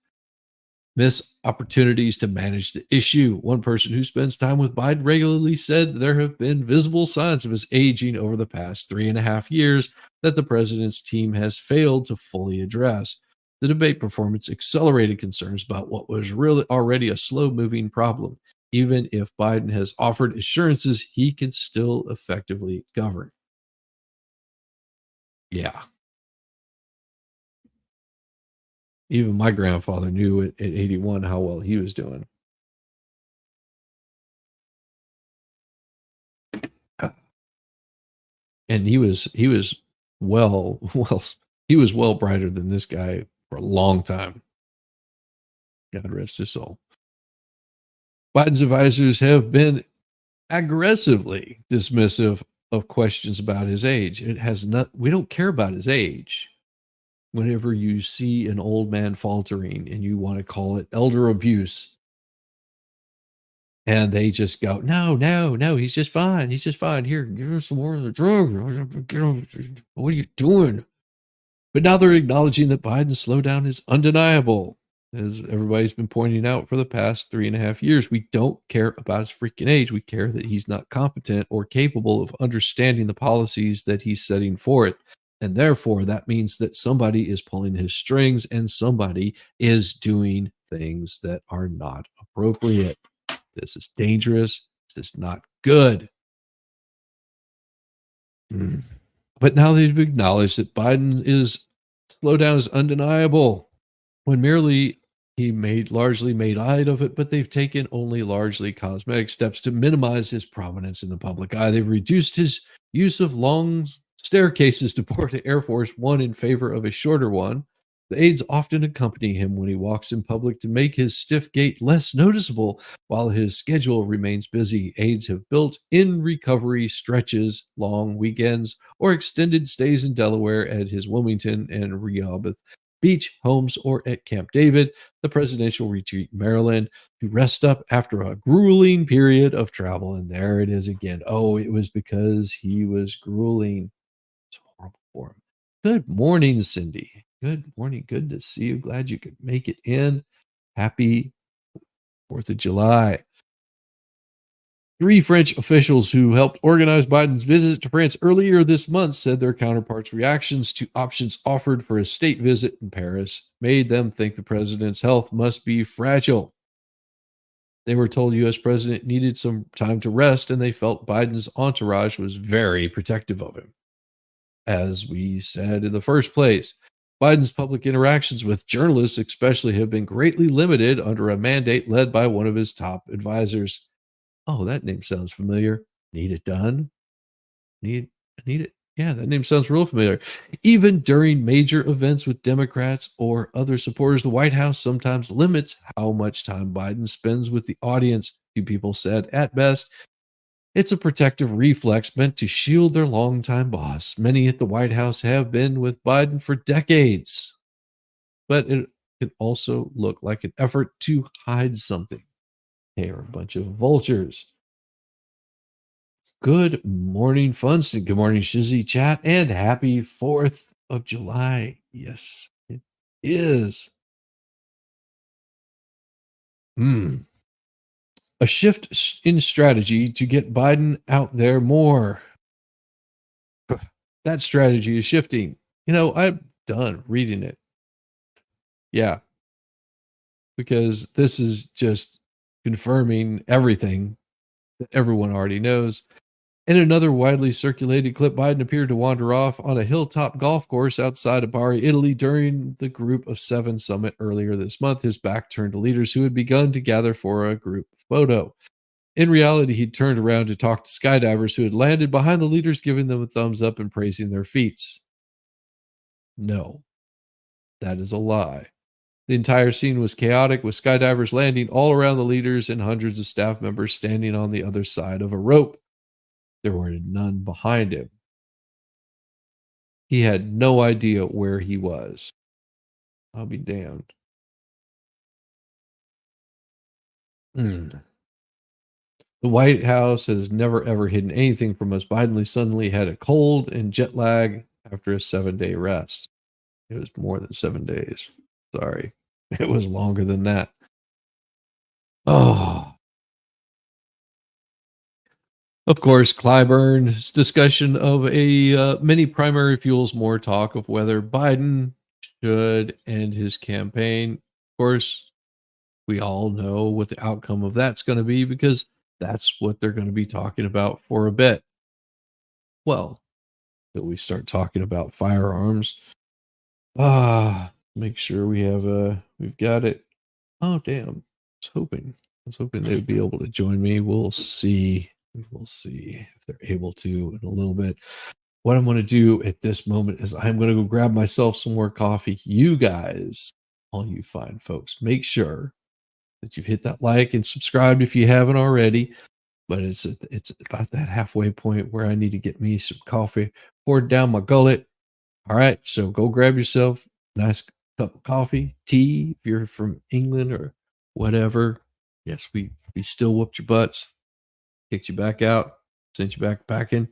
Miss opportunities to manage the issue. One person who spends time with Biden regularly said there have been visible signs of his aging over the past 3.5 years that the president's team has failed to fully address. The debate performance accelerated concerns about what was really already a slow moving problem, even if Biden has offered assurances he can still effectively govern. Yeah. Even my grandfather knew at 81 how well he was doing. And he was well, he was well brighter than this guy for a long time. God rest his soul. Biden's advisors have been aggressively dismissive of questions about his age. We don't care about his age. Whenever you see an old man faltering and you want to call it elder abuse, and they just go, no, no, no, he's just fine. He's just fine. Here, give him some more of the drug. What are you doing? But now they're acknowledging that Biden's slowdown is undeniable, as everybody's been pointing out for the past 3.5 years. We don't care about his freaking age. We care that he's not competent or capable of understanding the policies that he's setting forth. And therefore, that means that somebody is pulling his strings and somebody is doing things that are not appropriate. This is dangerous. This is not good. But now they've acknowledged that Biden's slowdown is undeniable when merely he largely made light of it, but they've taken only largely cosmetic steps to minimize his prominence in the public eye. They've reduced his use of long staircases to board the Air Force One in favor of a shorter one. The aides often accompany him when he walks in public to make his stiff gait less noticeable while his schedule remains busy. Aides have built in recovery stretches, long weekends, or extended stays in Delaware at his Wilmington and Rehoboth Beach homes or at Camp David, the presidential retreat in Maryland, to rest up after a grueling period of travel. And there it is again. Oh, it was because he was grueling. It's horrible for him. Good morning, Cindy. Good morning. Good to see you. Glad you could make it in. Happy 4th of July. 3 French officials who helped organize Biden's visit to France earlier this month said their counterparts' reactions to options offered for a state visit in Paris made them think the president's health must be fragile. They were told U.S. president needed some time to rest, and they felt Biden's entourage was very protective of him. As we said in the first place, Biden's public interactions with journalists especially have been greatly limited under a mandate led by one of his top advisors. Oh, that name sounds familiar. Need it done? Need it. Yeah, that name sounds real familiar. Even during major events with Democrats or other supporters, the White House sometimes limits how much time Biden spends with the audience. Few people said, at best, it's a protective reflex meant to shield their longtime boss. Many at the White House have been with Biden for decades, but it can also look like an effort to hide something. They are a bunch of vultures. Good morning, Funston. Good morning, Shizzy Chat, and happy 4th of July. Yes, it is. A shift in strategy to get Biden out there more. That strategy is shifting. I'm done reading it. Yeah, because this is just confirming everything that everyone already knows. In another widely circulated clip, Biden appeared to wander off on a hilltop golf course outside of Bari, Italy during the Group of Seven summit earlier this month, his back turned to leaders who had begun to gather for a group photo. In reality, he'd turned around to talk to skydivers who had landed behind the leaders, giving them a thumbs up and praising their feats. No, that is a lie. The entire scene was chaotic, with skydivers landing all around the leaders and hundreds of staff members standing on the other side of a rope. There were none behind him. He had no idea where he was. I'll be damned. The White House has never, ever hidden anything from us. Biden suddenly had a cold and jet lag after a 7-day rest. It was more than 7 days. Sorry. It was longer than that. Oh. Of course, Clyburn's discussion of many primary fuels more talk of whether Biden should end his campaign. Of course, we all know what the outcome of that's going to be, because that's what they're going to be talking about for a bit. Well, till we start talking about firearms. Make sure we've got it. Oh, damn. I was hoping they'd be able to join me. We'll see. We will see if they're able to in a little bit. What I'm going to do at this moment is I'm going to go grab myself some more coffee. You guys, all you fine folks, make sure that you've hit that like and subscribed if you haven't already. But it's about that halfway point where I need to get me some coffee poured down my gullet. All right, so go grab yourself a nice cup of coffee, tea, if you're from England or whatever. Yes, we still whooped your butts, kicked you back out, sent you back packing,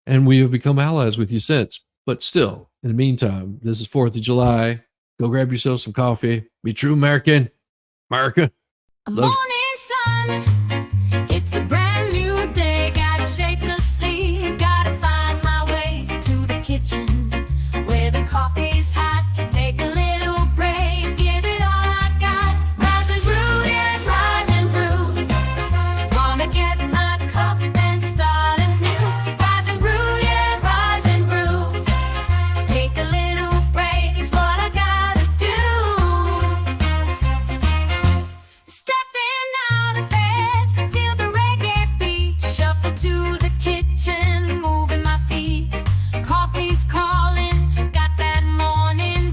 and we have become allies with you since. But still, in the meantime, this is 4th of July. Go grab yourself some coffee. Be true American. America. Morning sun, it's a brand new day. Gotta shake the sleep, gotta find my way to the kitchen where the coffee's hot. Take a little break, give it all I got. Rise and brew, yeah, rise and brew. Wanna get my cup and start anew. Rise and brew, yeah, rise and brew. Take a little break is what I gotta do. Stepping out of bed, feel the reggae beat. Shuffle to the kitchen, moving my feet. Coffee's calling, got that morning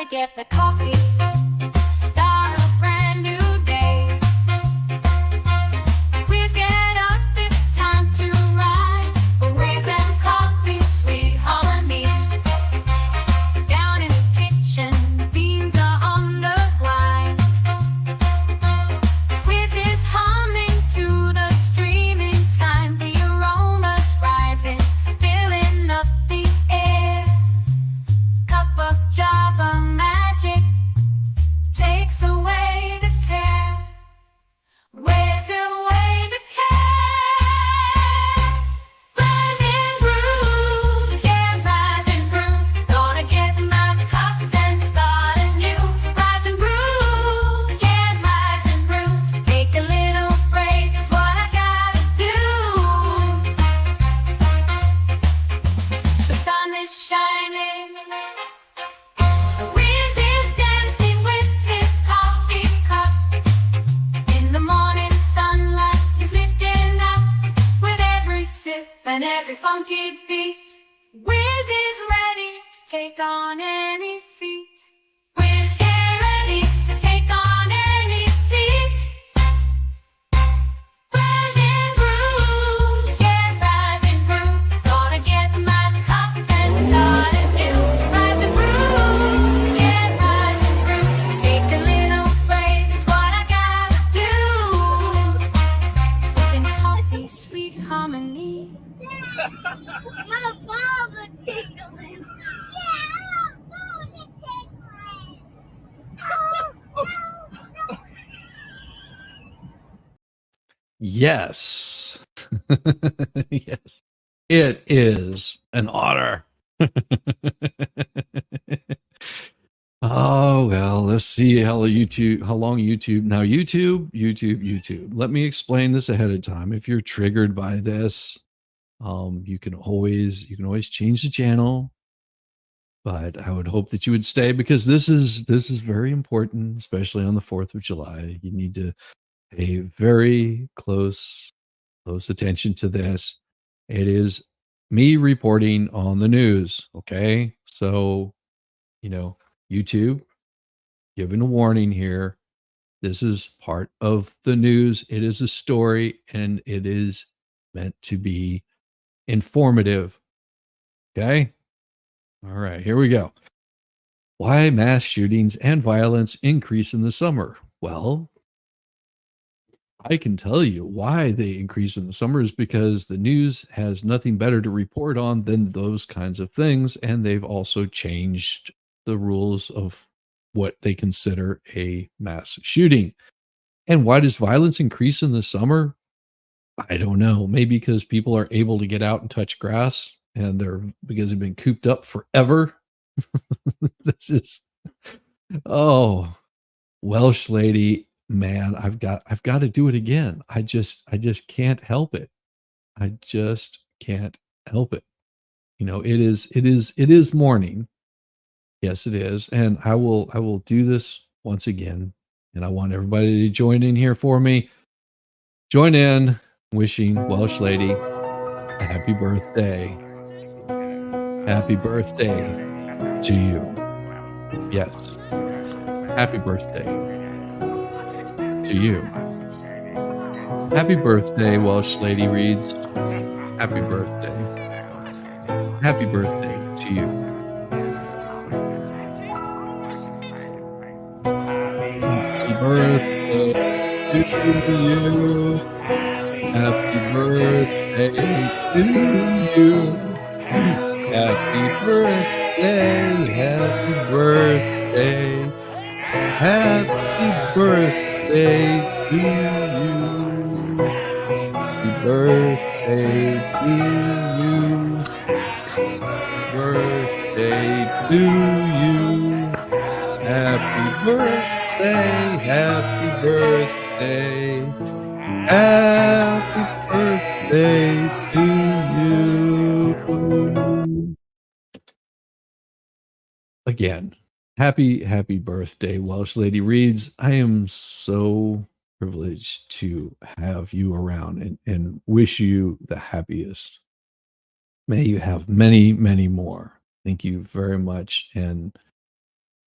gotta get the coffee. Start a brand new day. Whiz, get up, it's time to ride. Whiz and Coffee, sweet harmony. Down in the kitchen, beans are on the grind. Whiz is humming to the streaming time. The aromas rising, filling up the air. Cup of Java magic takes away the care. Whiz away the care. Rise and brew, yeah, rise and brew. Gonna get my cup and start anew. Rise and brew, yeah, rise and brew. Take a little break is what I gotta do. The sun is shining, so Whiz is dancing with his coffee cup. In the morning sunlight, he's lifting up with every sip and every funky beat. Whiz is ready to take on any feat. Whiz, get ready to take on any feat. Rise and brew, yeah, rise and brew. Gonna get my cup and start anew. Rise and brew, yeah, rise and brew. Take a little break is what I gotta do. Whiz and Coffee, sweet harmony. My balls are tingling. Yeah, my balls are tingling. Oh, no. Yes. Yes. It is an honor. Oh, well, let's see how long YouTube. Now, YouTube. Let me explain this ahead of time. If you're triggered by this, you can always change the channel. But I would hope that you would stay, because this is very important, especially on the 4th of July. You need to pay very close attention to this. It is me reporting on the news. Okay. So, YouTube, giving a warning here. This is part of the news. It is a story, and it is meant to be informative. Okay. All right, here we go. Why mass shootings and violence increase in the summer? Well, I can tell you why they increase in the summer is because the news has nothing better to report on than those kinds of things. And they've also changed the rules of what they consider a mass shooting. And why does violence increase in the summer? I don't know. Maybe because people are able to get out and touch grass, and because they've been cooped up forever. This is, oh, Welsh lady, man, I've got to do it again. I just can't help it. I just can't help it. It is morning. Yes, it is. And I will do this once again. And I want everybody to join in here for me. Join in wishing Welsh lady a happy birthday. Happy birthday to you. Yes. Happy birthday to you. Happy birthday, Welsh lady reads. Happy birthday. Happy birthday to you. Happy birthday to you. Happy birthday to you. Happy birthday, happy birthday, happy birthday to you. Happy birthday to you. Happy birthday to you. Happy birthday, happy birthday, happy birthday to you. Again, happy birthday, Welsh lady reads. I am so privileged to have you around and wish you the happiest. May you have many, many more. Thank you very much. And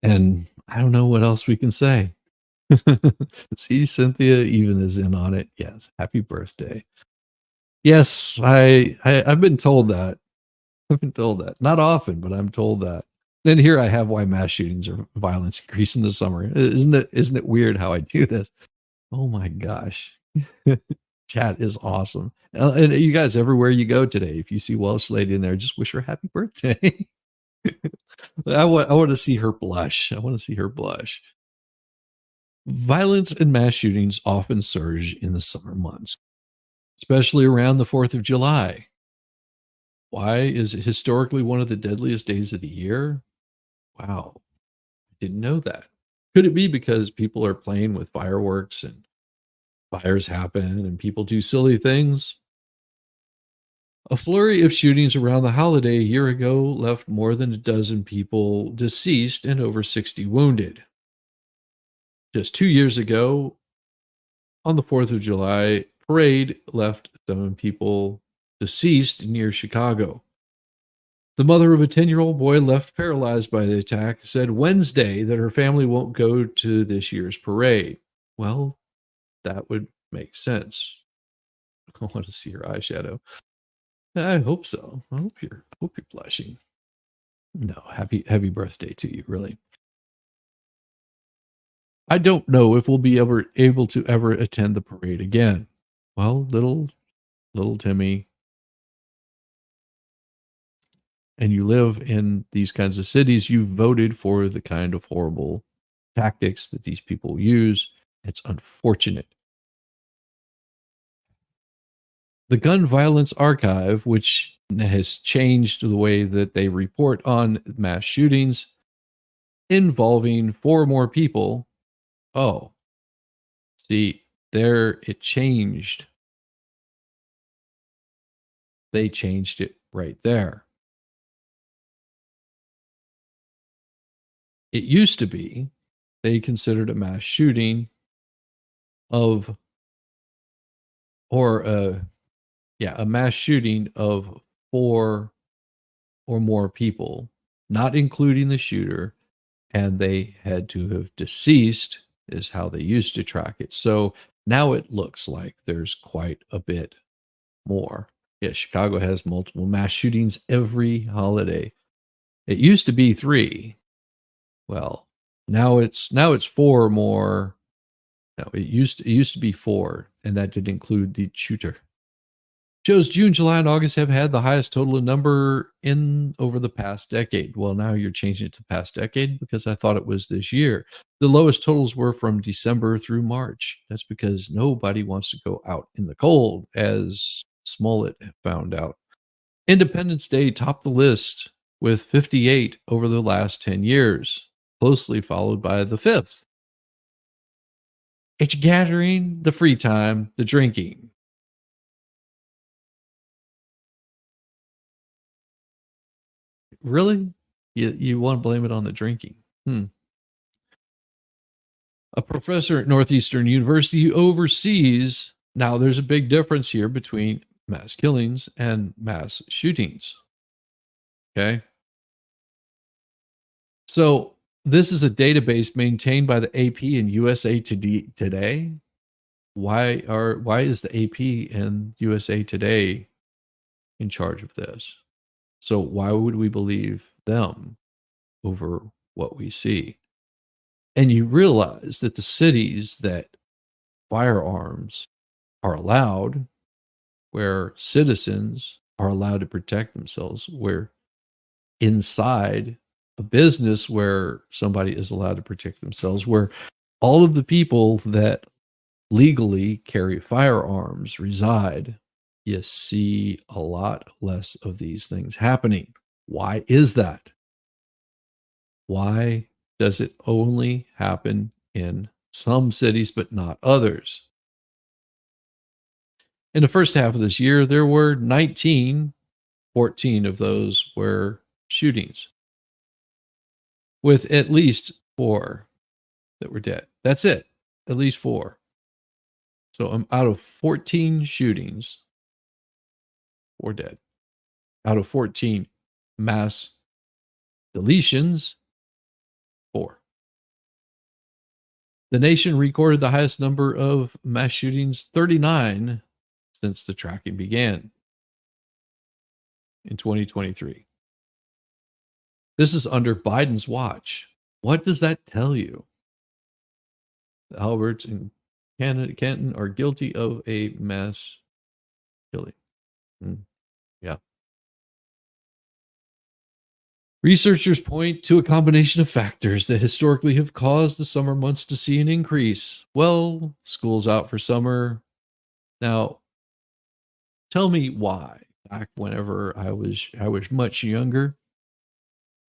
And I don't know what else we can say. See, Cynthia even is in on it. Yes, happy birthday. Yes, I've been told that. I've been told that. Not often, but I'm told that. Then here I have why mass shootings or violence increase in the summer. Isn't it weird how I do this? Oh my gosh. Chat is awesome. And you guys, everywhere you go today, if you see Welsh lady in there, just wish her happy birthday. I want to see her blush. I want to see her blush. Violence and mass shootings often surge in the summer months, especially around the 4th of July. Why is it historically one of the deadliest days of the year? Wow, I didn't know that. Could it be because people are playing with fireworks and fires happen and people do silly things? A flurry of shootings around the holiday a year ago left more than a dozen people deceased and over 60 wounded. Just 2 years ago, on the 4th of July, parade left 7 people deceased near Chicago. The mother of a 10-year-old boy left paralyzed by the attack said Wednesday that her family won't go to this year's parade. Well, that would make sense. I want to see her eyeshadow. I hope so. I hope you're blushing. No, happy birthday to you, really. I don't know if we'll be able to ever attend the parade again. Well, little Timmy, and you live in these kinds of cities, you voted for the kind of horrible tactics that these people use. It's unfortunate. The Gun Violence Archive, which has changed the way that they report on mass shootings involving 4 more people. Oh, see, there it changed. They changed it right there. It used to be they considered a mass shooting of, or a mass shooting of 4 or more people, not including the shooter, and they had to have deceased, is how they used to track it. So now it looks like there's quite a bit more. Yeah, Chicago has multiple mass shootings every holiday. It used to be 3. Well, now it's 4 or more. No, it used to be 4, and that did include the shooter. Shows June, July, and August have had the highest total number in over the past decade. Well, now you're changing it to past decade because I thought it was this year. The lowest totals were from December through March. That's because nobody wants to go out in the cold, as Smollett found out. Independence Day topped the list with 58 over the last 10 years, closely followed by the 5th. It's gathering, the free time, the drinking. Really? You want to blame it on the drinking? A professor at Northeastern University who oversees, now there's a big difference here between mass killings and mass shootings. Okay. So this is a database maintained by the AP and USA Today. Why is the AP and USA Today in charge of this? So why would we believe them over what we see? And you realize that the cities that firearms are allowed, where citizens are allowed to protect themselves, where inside a business where somebody is allowed to protect themselves, where all of the people that legally carry firearms reside, you see a lot less of these things happening. Why is that? Why does it only happen in some cities but not others? In the first half of this year, there were 14 of those were shootings, with at least 4 that were dead. That's it, at least 4. So out of 14 shootings, 4 dead. Out of 14 mass deletions, 4. The nation recorded the highest number of mass shootings, 39, since the tracking began in 2023. This is under Biden's watch. What does that tell you? The Alberts in Canton are guilty of a mass killing. Yeah. Researchers point to a combination of factors that historically have caused the summer months to see an increase. Well, school's out for summer. Now, tell me why. Back whenever I was much younger,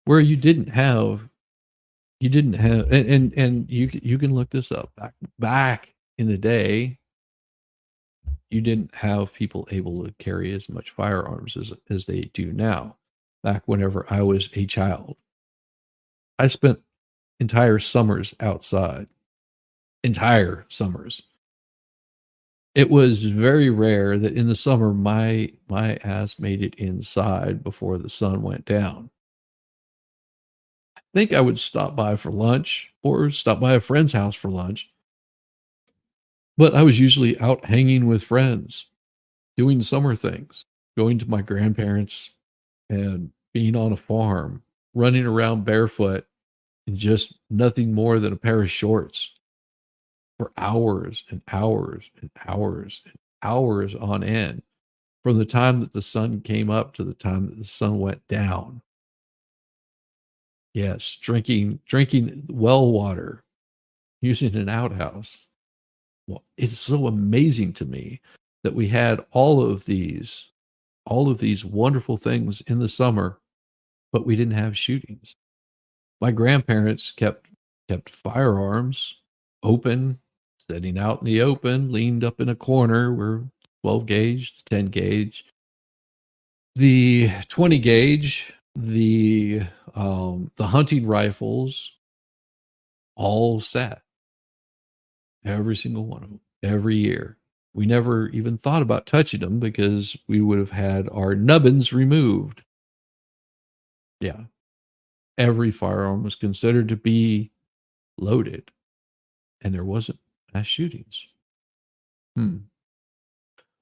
where you didn't have and you can look this up. Back in the day, you didn't have people able to carry as much firearms as they do now. Back whenever I was a child, I spent entire summers outside. Entire summers. It was very rare that in the summer my ass made it inside before the sun went down. I think I would stop by for lunch or stop by a friend's house for lunch. But I was usually out hanging with friends, doing summer things, going to my grandparents and being on a farm, running around barefoot in just nothing more than a pair of shorts for hours and hours and hours and hours on end, from the time that the sun came up to the time that the sun went down. Yes, drinking well water, using an outhouse. Well, it's so amazing to me that we had all of these wonderful things in the summer, but we didn't have shootings. My grandparents kept firearms open, sitting out in the open, leaned up in a corner. We're 12 gauge, 10 gauge, the 20 gauge, the hunting rifles, all sat. Every single one of them, every year. We never even thought about touching them because we would have had our nubbins removed. Yeah. Every firearm was considered to be loaded, and there wasn't mass shootings.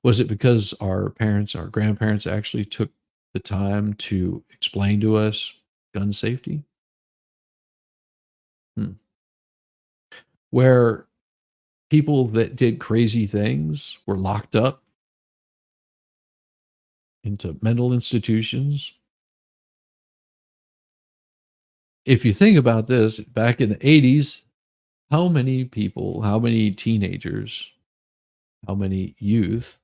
Was it because our parents, our grandparents actually took the time to explain to us gun safety? Where people that did crazy things were locked up into mental institutions. If you think about this, back in the 80s, how many people, how many teenagers, how many youth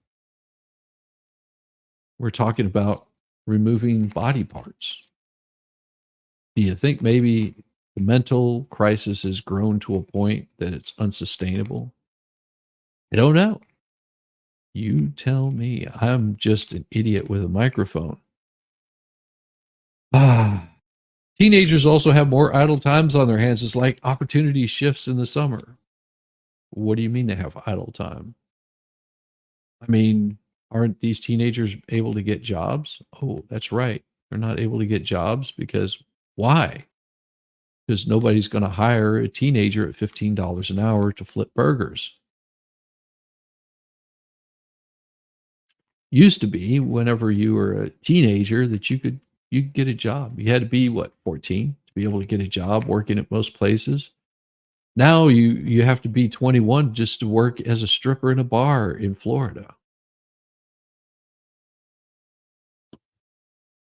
were talking about removing body parts? Do you think maybe the mental crisis has grown to a point that it's unsustainable? I don't know. You tell me. I'm just an idiot with a microphone. Teenagers also have more idle times on their hands. It's like opportunity shifts in the summer. What do you mean they have idle time? I mean, aren't these teenagers able to get jobs? Oh, that's right. They're not able to get jobs because why? Because nobody's going to hire a teenager at $15 an hour to flip burgers. Used to be whenever you were a teenager that you could get a job. You had to be 14 to be able to get a job working at most places. Now you have to be 21 just to work as a stripper in a bar in Florida.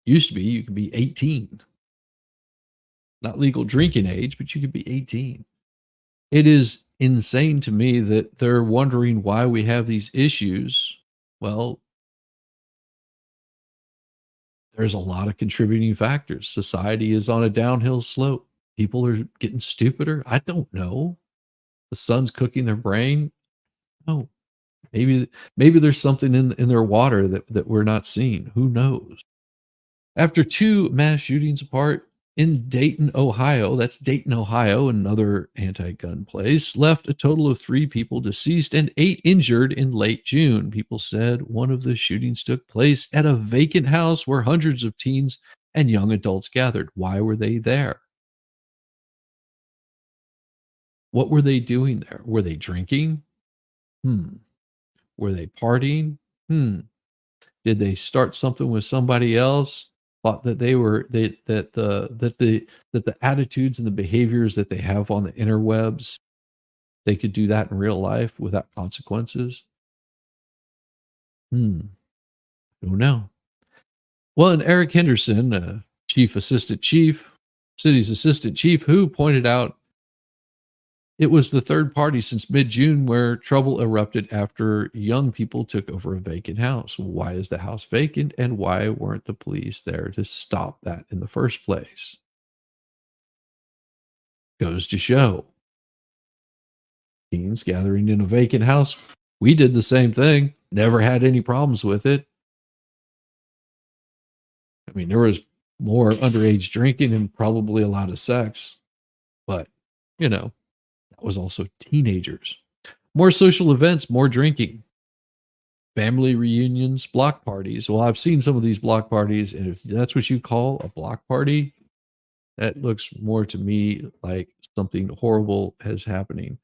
Used to be you could be 18. Not legal drinking age, but you could be 18. It is insane to me that they're wondering why we have these issues. Well, there's a lot of contributing factors. Society is on a downhill slope. People are getting stupider. I don't know. The sun's cooking their brain. No. Maybe there's something in their water that we're not seeing. Who knows? After 2 mass shootings apart in Dayton, Ohio, that's Dayton, Ohio, another anti-gun place, left a total of 3 people deceased and 8 injured in late June. People said one of the shootings took place at a vacant house where hundreds of teens and young adults gathered. Why were they there? What were they doing there? Were they drinking? Were they partying? Did they start something with somebody else? Thought that the attitudes and the behaviors that they have on the interwebs, they could do that in real life without consequences? Don't know. Well, and Eric Henderson, city's assistant chief, who pointed out it was the third party since mid-June where trouble erupted after young people took over a vacant house. Why is the house vacant, and why weren't the police there to stop that in the first place? Goes to show. Teens gathering in a vacant house. We did the same thing. Never had any problems with it. I mean, there was more underage drinking and probably a lot of sex, but that was also teenagers. More social events, more drinking, family reunions, block parties. Well, I've seen some of these block parties, and if that's what you call a block party, that looks more to me like something horrible is happening.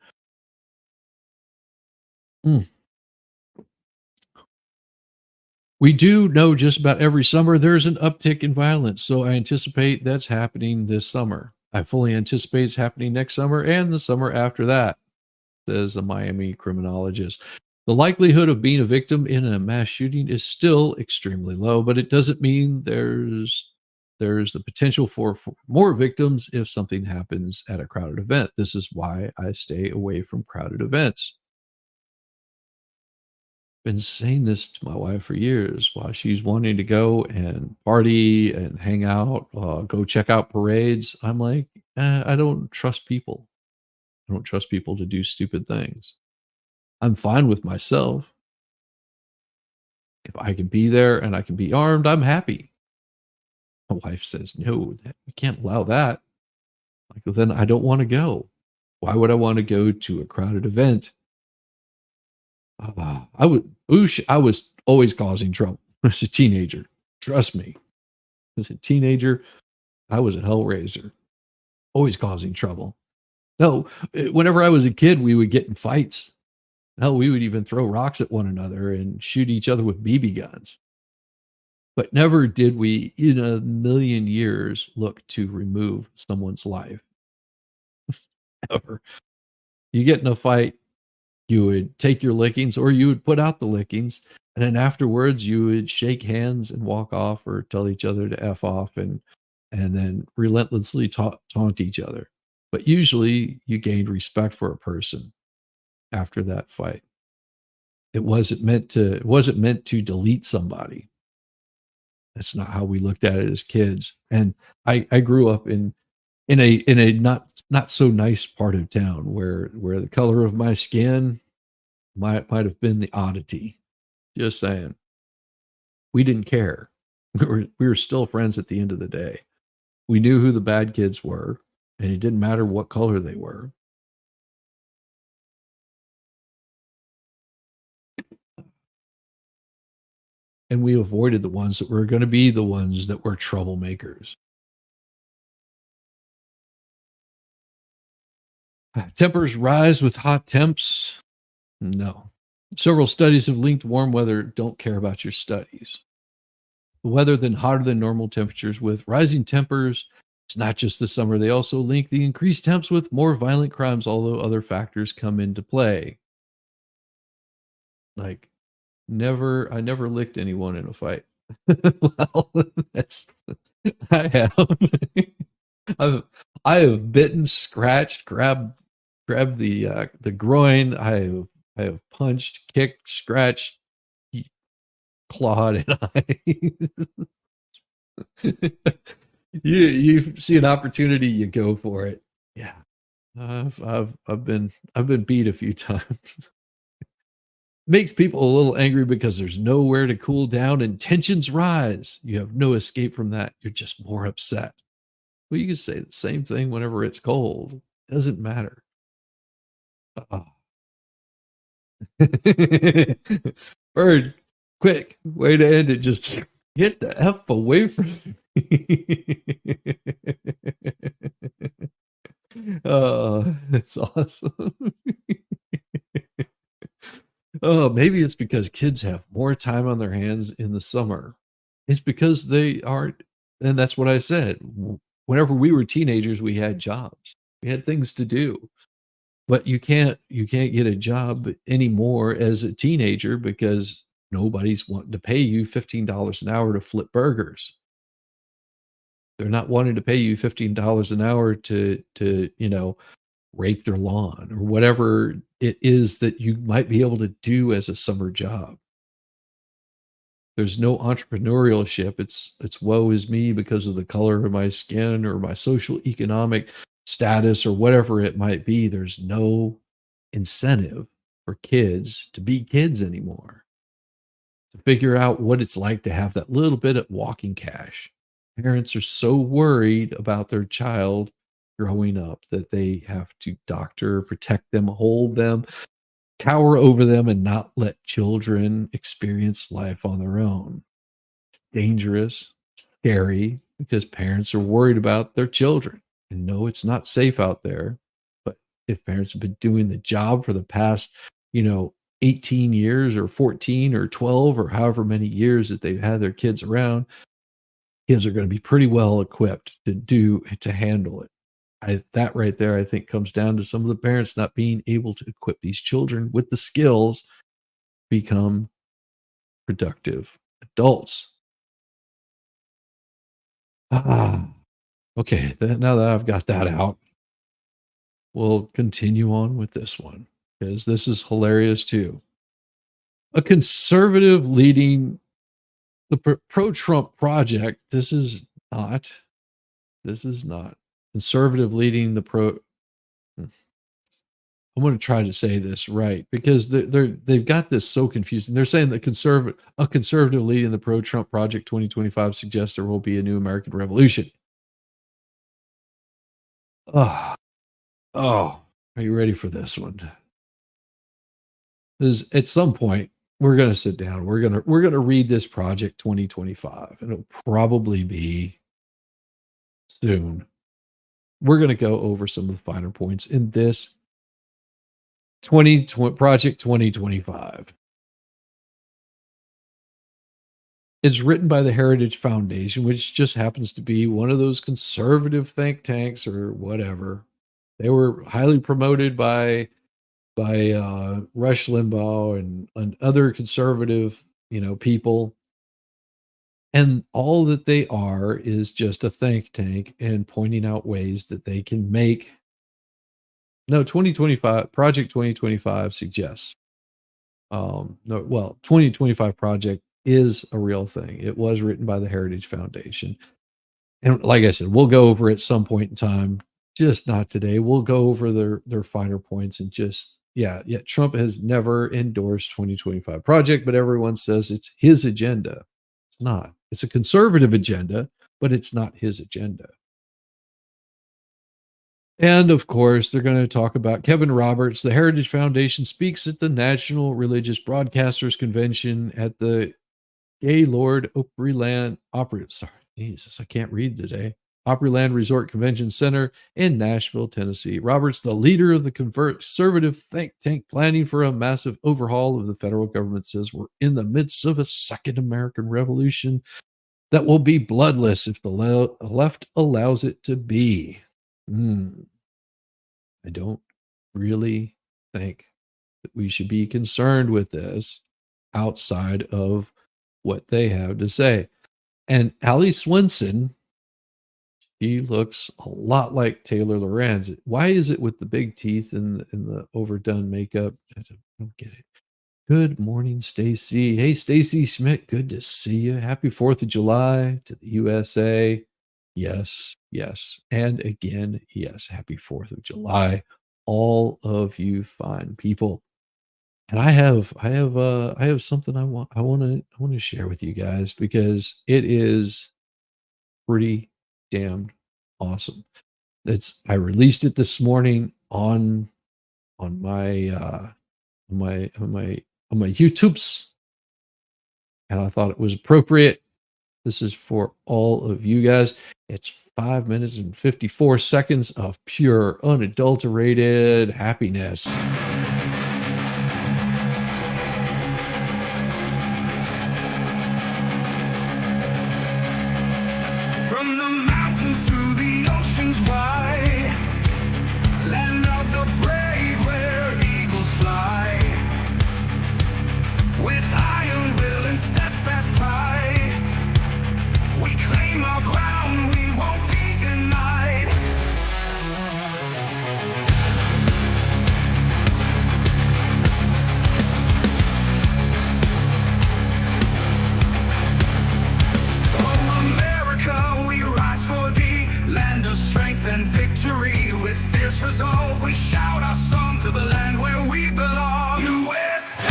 We do know just about every summer there's an uptick in violence, so I anticipate that's happening this summer. I fully anticipate it's happening next summer and the summer after that, says a Miami criminologist. The likelihood of being a victim in a mass shooting is still extremely low, but it doesn't mean there's the potential for more victims if something happens at a crowded event. This is why I stay away from crowded events. Been saying this to my wife for years while she's wanting to go and party and hang out, go check out parades. I'm like, I don't trust people. I don't trust people to do stupid things. I'm fine with myself. If I can be there and I can be armed, I'm happy. My wife says, no, we can't allow that. Like, then I don't want to go. Why would I want to go to a crowded event? I was always causing trouble as a teenager. Trust me. As a teenager, I was a hellraiser, always causing trouble. No, whenever I was a kid, we would get in fights. Hell, we would even throw rocks at one another and shoot each other with BB guns. But never did we, in a million years, look to remove someone's life. Ever. You get in a fight, you would take your lickings or you would put out the lickings. And then afterwards, you would shake hands and walk off or tell each other to F off and then relentlessly taunt each other. But usually you gained respect for a person after that fight. It wasn't meant to delete somebody. That's not how we looked at it as kids. And I grew up in a not so nice part of town where the color of my skin might have been the oddity. Just saying. We didn't care. We were still friends at the end of the day. We knew who the bad kids were, and it didn't matter what color they were. And we avoided the ones that were going to be the ones that were troublemakers. Tempers rise with hot temps? No. Several studies have linked warm weather. Don't care about your studies. The weather than hotter than normal temperatures with rising tempers. It's not just the summer. They also link the increased temps with more violent crimes, although other factors come into play. Like, I never licked anyone in a fight. Well, I have. I have bitten, scratched, grabbed the groin. I have punched, kicked, scratched, clawed, and you see an opportunity, you go for it. Yeah, I've been beat a few times. Makes people a little angry because there's nowhere to cool down and tensions rise. You have no escape from that. You're just more upset. Well, you can say the same thing whenever it's cold. Doesn't matter. Bird, quick, way to end it. Just get the F away from me. It's awesome. Oh, maybe it's because kids have more time on their hands in the summer. It's because they aren't, and that's what I said. Whenever we were teenagers, we had jobs. We had things to do. But you can't get a job anymore as a teenager because nobody's wanting to pay you $15 an hour to flip burgers. They're not wanting to pay you $15 an hour to rake their lawn or whatever it is that you might be able to do as a summer job. There's no entrepreneurship. It's woe is me because of the color of my skin or my social economic status or whatever it might be. There's no incentive for kids to be kids anymore, to figure out what it's like to have that little bit of walking cash. Parents are so worried about their child growing up that they have to doctor, protect them, hold them, cower over them, and not let children experience life on their own. Dangerous, scary, because parents are worried about their children and know it's not safe out there. But if parents have been doing the job for the past, 18 years or 14 or 12 or however many years that they've had their kids around, kids are going to be pretty well equipped to handle it. That right there, I think, comes down to some of the parents not being able to equip these children with the skills to become productive adults. Ah, okay. Now that I've got that out, we'll continue on with this one because this is hilarious too. A conservative leading the pro Trump project. This is not. This is not conservative leading the pro. I'm going to try to say this right because they've got this so confusing. They're saying that a conservative leading the pro-Trump Project 2025 suggests there will be a new American revolution. Oh, oh, are you ready for this one? Because at some point we're going to sit down. We're going to read this Project 2025, and it'll probably be soon. We're going to go over some of the finer points in this Project 2025. It's written by the Heritage Foundation, which just happens to be one of those conservative think tanks or whatever. They were highly promoted by Rush Limbaugh and other conservative, people. And all that they are is just a think tank and pointing out ways that they can make. No, 2025 Project 2025 suggests. No, well, 2025 Project is a real thing. It was written by the Heritage Foundation. And like I said, we'll go over at some point in time, just not today. We'll go over their finer points and just, yeah, Trump has never endorsed 2025 Project, but everyone says it's his agenda. It's not. It's a conservative agenda, but it's not his agenda. And of course, they're going to talk about Kevin Roberts. The Heritage Foundation speaks at the National Religious Broadcasters Convention at the Gaylord Opryland Opry. Sorry, Jesus, I can't read today. Opryland Resort Convention Center in Nashville, Tennessee. Roberts, the leader of the conservative think tank planning for a massive overhaul of the federal government, says we're in the midst of a second American Revolution that will be bloodless if the left allows it to be. I don't really think that we should be concerned with this outside of what they have to say. And Allie Swenson, she looks a lot like Taylor Lorenz. Why is it with the big teeth and the overdone makeup? I don't get it. Good morning, Stacy. Hey, Stacy Schmidt, good to see you. Happy 4th of July to the USA. Yes, yes. And again, yes, happy 4th of July. All of you fine people. And I have something I want to share with you guys because it is pretty damn awesome. I released it this morning on my YouTubes, and I thought it was appropriate. This is for all of you guys. It's 5 minutes and 54 seconds of pure, unadulterated happiness. From the mountains to the oceans wide, land of the brave where eagles fly. With iron will and steadfast pride, we claim our ground, we won't be denied. Oh, America, we rise for thee, land of strength and victory. With fierce resolve, we shout our song to the land where we belong. USA,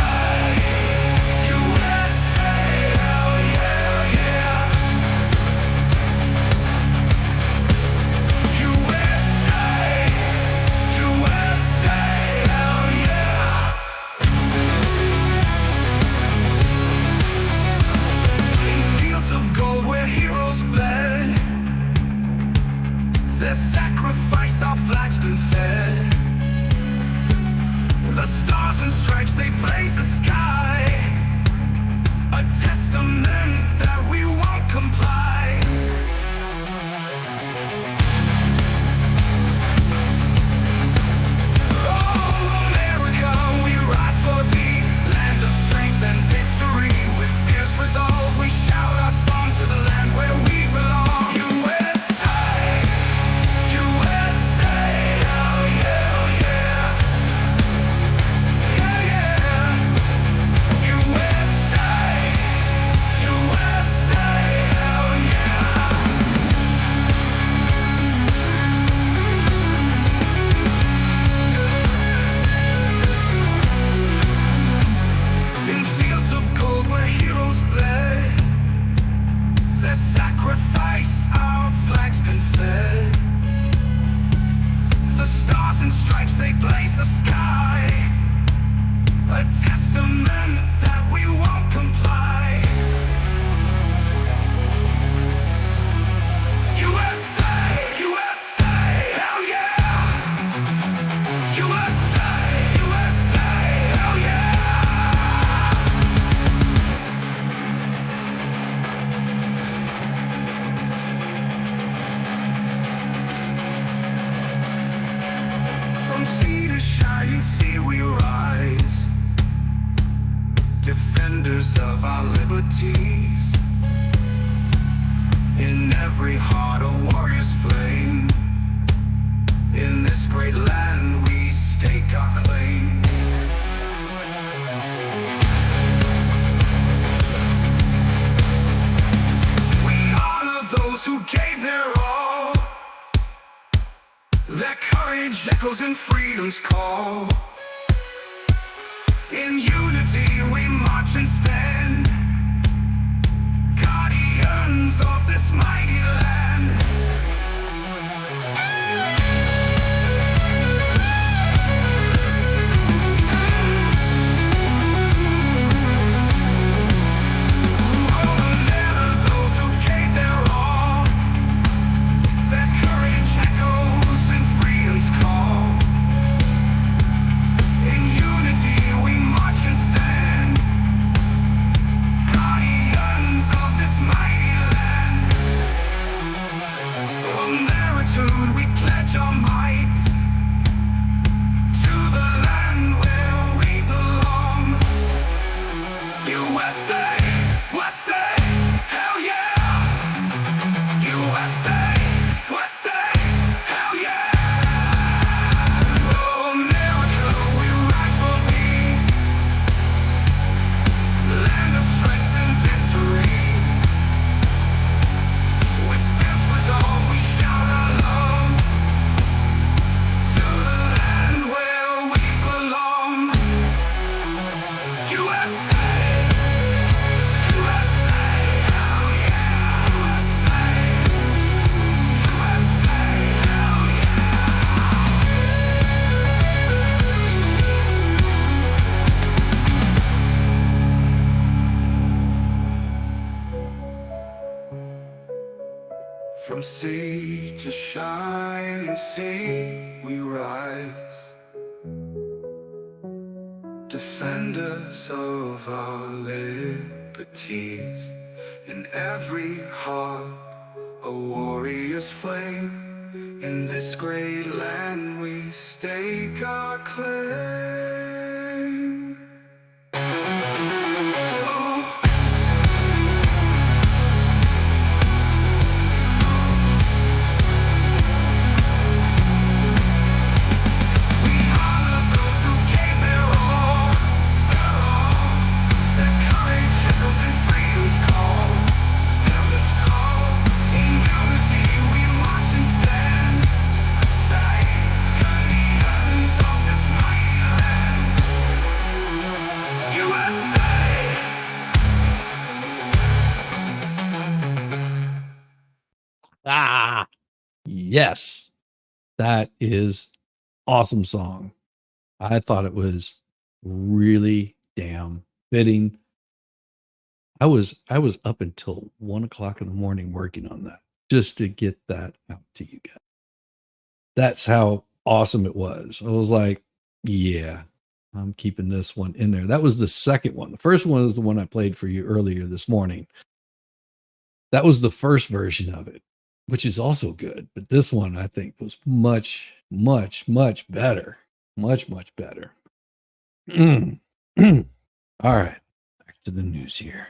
USA, hell yeah, yeah. USA, USA, hell yeah. In fields of gold where heroes bled, their sacrifice our flag's been fed. The stars and stripes they blaze the sky, a testament that we won't comply. Oh, America, we rise for thee, land of strength and victory. With fierce resolve, we shout our song to the land where we belong. USA, USA, hell yeah, yeah. Yeah, yeah. USA, USA, hell yeah. In fields of gold where heroes bled, their sacrifice our flag's been fed. The stars and stripes they blaze the sky, a testament that we won't comply. USA, USA, hell yeah. USA, USA, hell yeah. From sea to shining sea we rise, defenders of our liberties. In every heart a warrior's flame, in this great land we stake our claim. We honor those who gave their all, their courage echoes in freedom's call. In unity we march and stand, guardians of this mighty land. Oh, never those who gave their all, their courage echoes in freedom's call. In unity we march and stand, guardians of this mighty land. On Meritude we pledge our might to the land where we belong. USA, USA, hell yeah. USA, USA, hell yeah. Oh, America, we rise for thee, land of strength and victory. With fierce resolve we shout our love sea to shining sea we rise, defenders of our liberties. In every heart a warrior's flame. In this great land we stake our claim. Ah, yes. That is awesome song. I thought it was really damn fitting. I was up until 1 o'clock in the morning working on that just to get that out to you guys. That's how awesome it was. I was like, yeah, I'm keeping this one in there. That was the second one. The first one is the one I played for you earlier this morning. That was the first version of it, which is also good. But this one I think was much, much, much better. Much, much better. All right, back to the news here.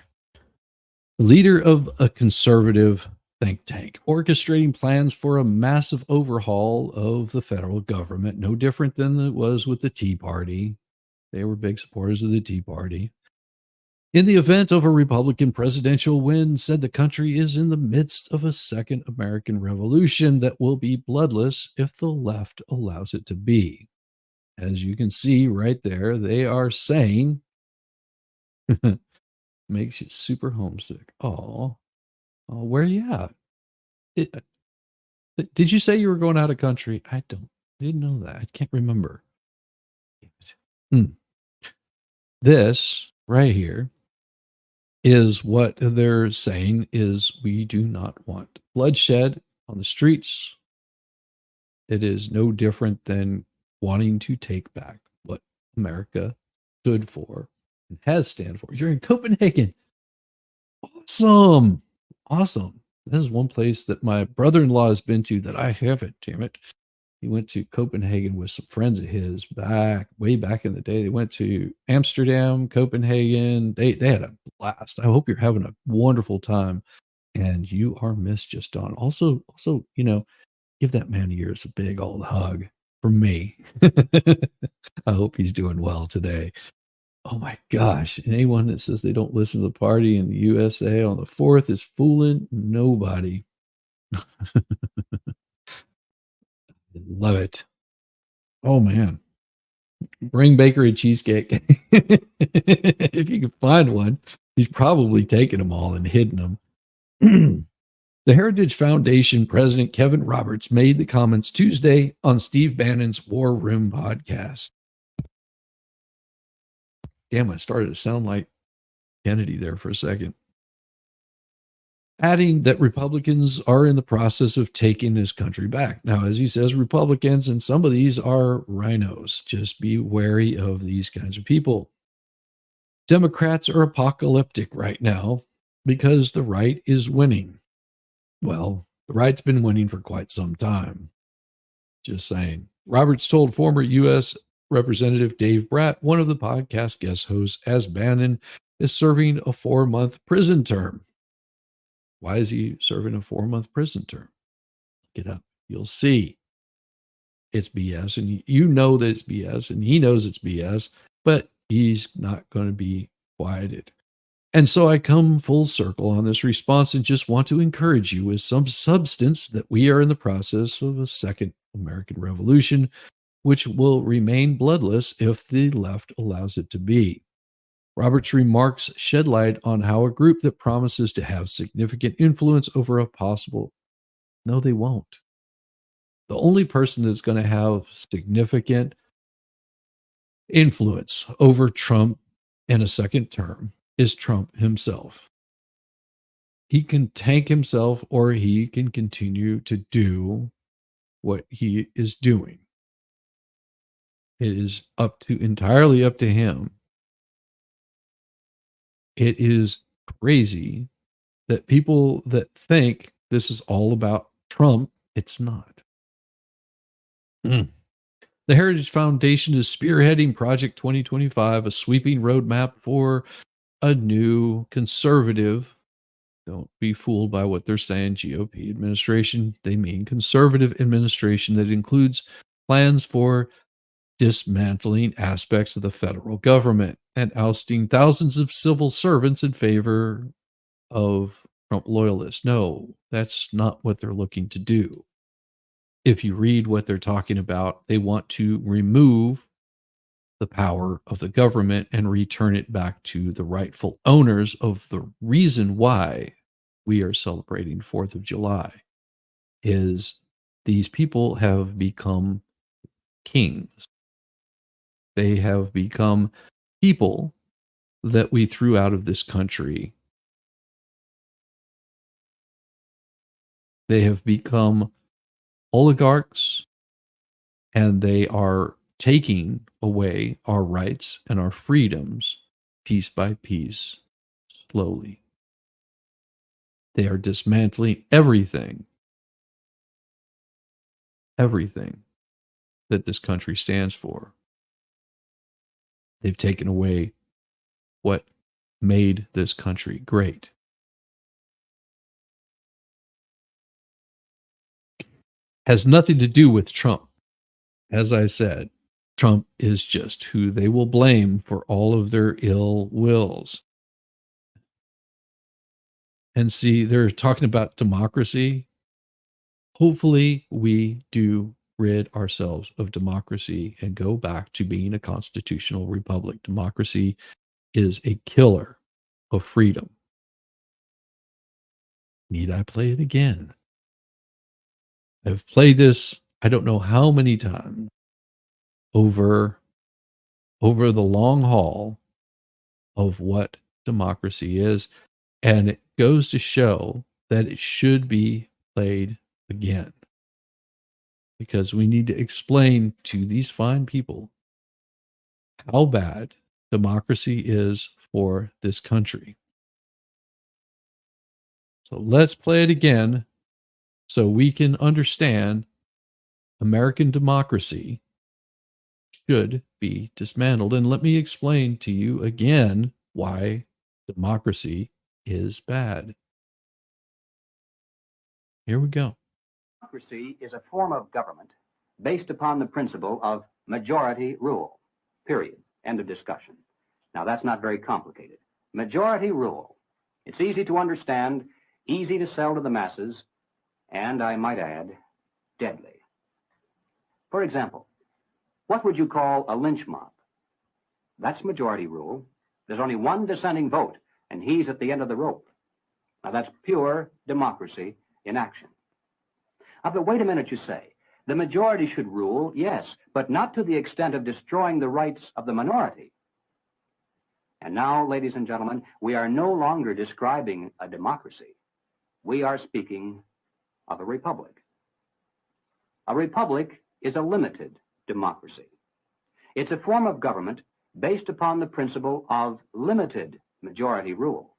The leader of a conservative think tank orchestrating plans for a massive overhaul of the federal government, no different than it was with the Tea Party. They were big supporters of the Tea Party. In the event of a Republican presidential win, said the country is in the midst of a second American Revolution that will be bloodless if the left allows it to be. As you can see right there, they are saying, makes you super homesick. Oh, where are you at? Did you say you were going out of country? I didn't know that. I can't remember. This right here is what they're saying is we do not want bloodshed on the streets. It is no different than wanting to take back what America stood for and has stand for. You're in Copenhagen. Awesome. Awesome. This is one place that my brother-in-law has been to that I haven't, damn it. He went to Copenhagen with some friends of his way back in the day. They went to Amsterdam, Copenhagen. They had a blast. I hope you're having a wonderful time and you are missed just Don. Also, give that man of yours a big old hug from me. I hope he's doing well today. Oh my gosh. And anyone that says they don't listen to the party in the USA on the 4th is fooling nobody. Love it. Oh man. Bring Baker a cheesecake. If you can find one, he's probably taken them all and hidden them. The Heritage Foundation president Kevin Roberts made the comments Tuesday on Steve Bannon's War Room podcast. Damn, I started to sound like Kennedy there for a second. Adding that Republicans are in the process of taking this country back. Now, as he says, Republicans, and some of these are rhinos. Just be wary of these kinds of people. Democrats are apocalyptic right now because the right is winning. Well, the right's been winning for quite some time. Just saying. Roberts told former U.S. Representative Dave Bratt, one of the podcast guest hosts, as Bannon is serving a 4-month prison term. Why is he serving a 4-month prison term? Look it up. You'll see. It's BS. And you know that it's BS. And he knows it's BS. But he's not going to be quieted. And so I come full circle on this response and just want to encourage you with some substance that we are in the process of a second American Revolution, which will remain bloodless if the left allows it to be. Roberts' remarks shed light on how a group that promises to have significant influence over a possible... No, they won't. The only person that's going to have significant influence over Trump in a second term is Trump himself. He can tank himself or he can continue to do what he is doing. It is entirely up to him. It is crazy that people that think this is all about Trump, it's not. The Heritage Foundation is spearheading Project 2025, a sweeping roadmap for a new conservative. Don't be fooled by what they're saying, GOP administration. They mean conservative administration that includes plans for dismantling aspects of the federal government and ousting thousands of civil servants in favor of Trump loyalists. No, that's not what they're looking to do. If you read what they're talking about, they want to remove the power of the government and return it back to the rightful owners of the reason why we are celebrating 4th of July is these people have become kings. They have become people that we threw out of this country. They have become oligarchs, and they are taking away our rights and our freedoms piece by piece, slowly. They are dismantling everything that this country stands for. They've taken away what made this country great. Has nothing to do with Trump. As I said, Trump is just who they will blame for all of their ill wills. And see, they're talking about democracy. Hopefully, we do rid ourselves of democracy and go back to being a constitutional republic. Democracy is a killer of freedom. Need I play it again? I've played this, I don't know how many times, over the long haul of what democracy is. And it goes to show that it should be played again. Because we need to explain to these fine people how bad democracy is for this country. So let's play it again so we can understand American democracy should be dismantled. And let me explain to you again why democracy is bad. Here we go. Democracy is a form of government based upon the principle of majority rule, period. End of discussion. Now, that's not very complicated. Majority rule. It's easy to understand, easy to sell to the masses, and I might add, deadly. For example, what would you call a lynch mob? That's majority rule. There's only one dissenting vote, and he's at the end of the rope. Now, that's pure democracy in action. But wait a minute, you say. The majority should rule, yes, but not to the extent of destroying the rights of the minority. And now, ladies and gentlemen, we are no longer describing a democracy. We are speaking of a republic. A republic is a limited democracy. It's a form of government based upon the principle of limited majority rule.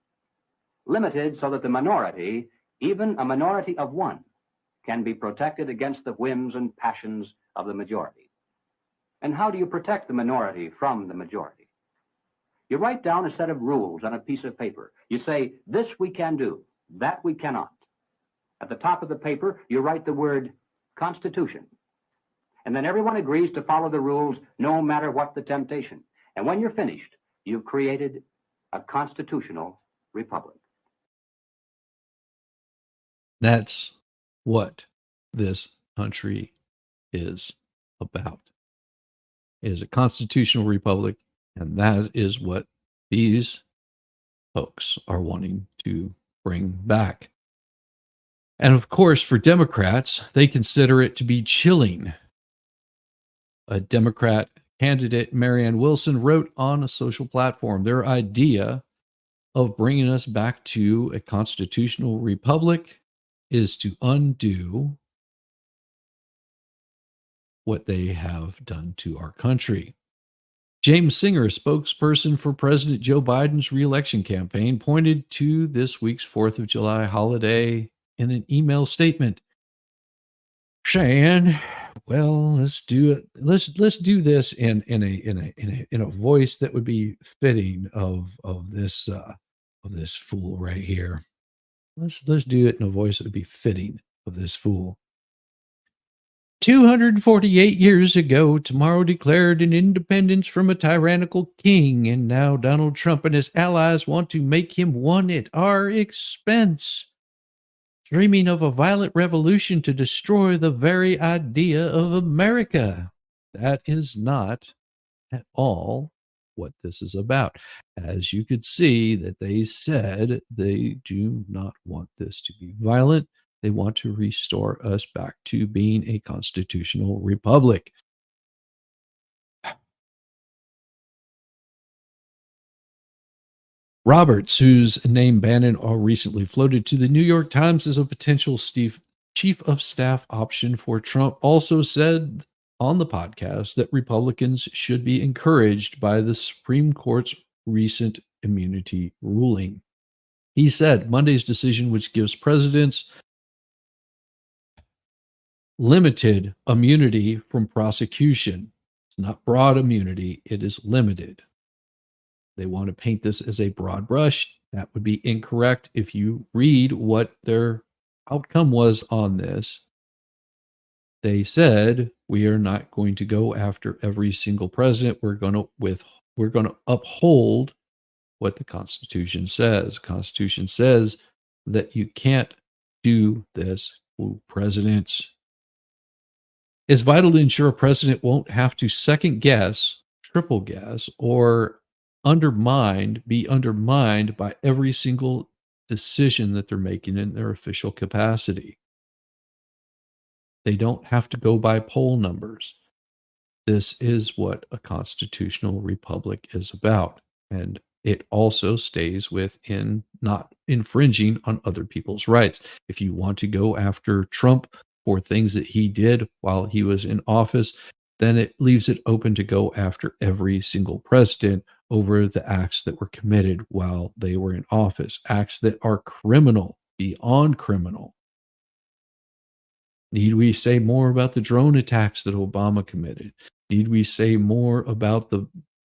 Limited so that the minority, even a minority of one, can be protected against the whims and passions of the majority. And how do you protect the minority from the majority? You write down a set of rules on a piece of paper. You say, this we can do, that we cannot. At the top of the paper, you write the word Constitution. And then everyone agrees to follow the rules no matter what the temptation. And when you're finished, you've created a constitutional republic. That's what this country is about. It is a constitutional republic, and that is what these folks are wanting to bring back. And of course, for Democrats, they consider it to be chilling. A Democrat candidate, Marianne Wilson, wrote on a social platform, their idea of bringing us back to a constitutional republic is to undo what they have done to our country. James Singer, a spokesperson for President Joe Biden's reelection campaign, pointed to this week's 4th of July holiday in an email statement saying, well, let's do it. Let's do this in a voice that would be fitting of this fool right here. Let's do it in a voice that would be fitting of this fool. 248 years ago, tomorrow declared an independence from a tyrannical king, and now Donald Trump and his allies want to make him one at our expense, dreaming of a violent revolution to destroy the very idea of America. That is not at all what this is about. As you could see, that they said they do not want this to be violent. They want to restore us back to being a constitutional republic. Roberts, whose name Bannon recently floated to the New York Times as a potential chief of staff option for Trump, also said on the podcast that Republicans should be encouraged by the Supreme Court's recent immunity ruling. He said Monday's decision, which gives presidents limited immunity from prosecution, it's not broad immunity, it is limited. They want to paint this as a broad brush. That would be incorrect. If you read what their outcome was on this, they said, we are not going to go after every single president. We're going to uphold what the Constitution says. The Constitution says that you can't do this to presidents. It's vital to ensure a president won't have to second guess, triple guess, or be undermined by every single decision that they're making in their official capacity. They don't have to go by poll numbers. This is what a constitutional republic is about. And it also stays within not infringing on other people's rights. If you want to go after Trump for things that he did while he was in office, then it leaves it open to go after every single president over the acts that were committed while they were in office, acts that are criminal, beyond criminal. Need we say more about the drone attacks that Obama committed? Need we say more about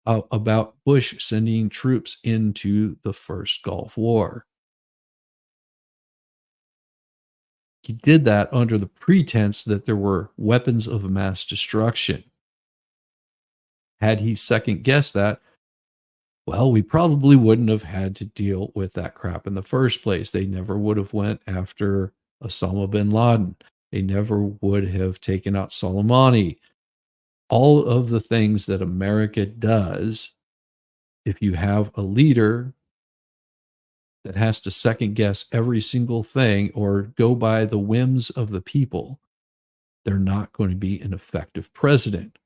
about Bush sending troops into the first Gulf War? He did that under the pretense that there were weapons of mass destruction. Had he second guessed that, well, we probably wouldn't have had to deal with that crap in the first place. They never would have went after Osama bin Laden. They never would have taken out Soleimani. All of the things that America does, if you have a leader that has to second guess every single thing or go by the whims of the people, they're not going to be an effective president.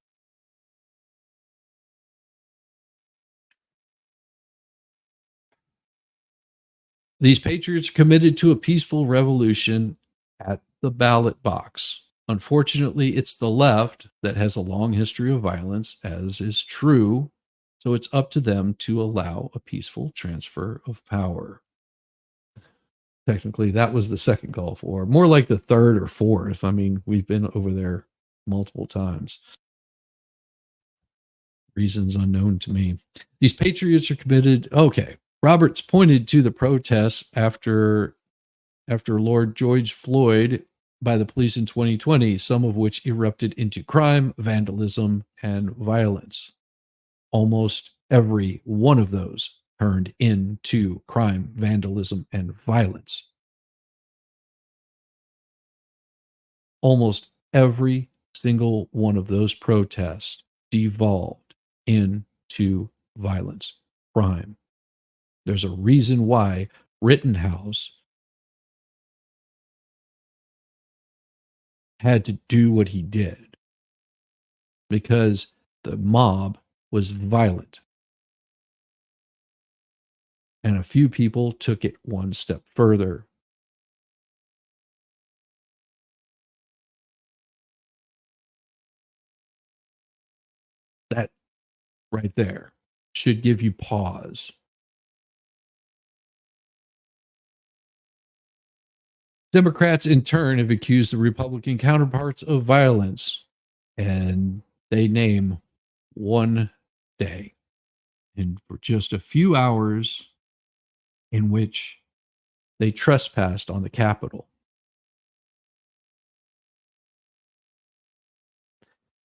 These patriots are committed to a peaceful revolution at the ballot box. Unfortunately, it's the left that has a long history of violence, as is true. So it's up to them to allow a peaceful transfer of power. Technically, that was the second Gulf War, more like the third or fourth. I mean, we've been over there multiple times. Reasons unknown to me. These patriots are committed. Okay. Roberts pointed to the protests after Lord George Floyd by the police in 2020, some of which erupted into crime, vandalism, and violence. Almost every one of those turned into crime, vandalism, and violence. Almost every single one of those protests devolved into violence, crime. There's a reason why Rittenhouse had to do what he did, because the mob was violent. And a few people took it one step further. That right there should give you pause. Democrats, in turn, have accused the Republican counterparts of violence, and they name one day in for just a few hours in which they trespassed on the Capitol,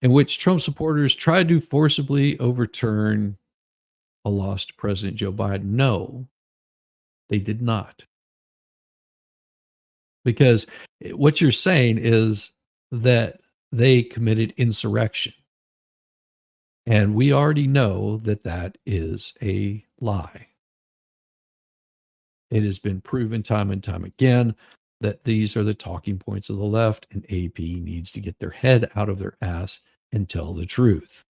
in which Trump supporters tried to forcibly overturn a lost President Joe Biden. No, they did not. Because what you're saying is that they committed insurrection. And we already know that that is a lie. It has been proven time and time again that these are the talking points of the left, and AP needs to get their head out of their ass and tell the truth.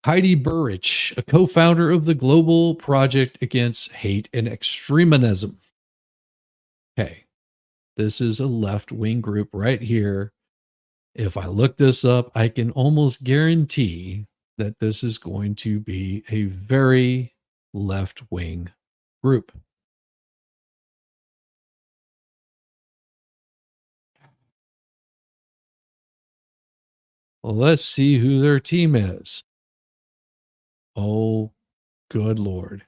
Heidi Burrich, a co-founder of the Global Project Against Hate and Extremism. Okay, this is a left-wing group right here. If I look this up, I can almost guarantee that this is going to be a very left-wing group. Well, let's see who their team is. Oh, good Lord.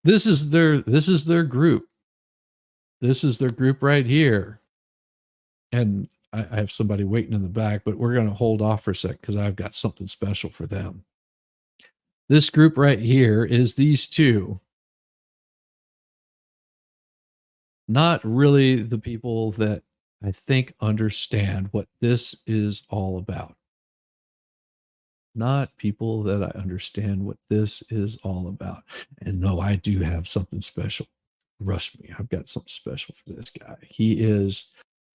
This is their group. This is their group right here. And I have somebody waiting in the back, but we're going to hold off for a sec because I've got something special for them. This group right here is these two. Not really the people that I think understand what this is all about. Not people that I understand what this is all about. And no, I do have something special. Rush me. I've got something special for this guy. He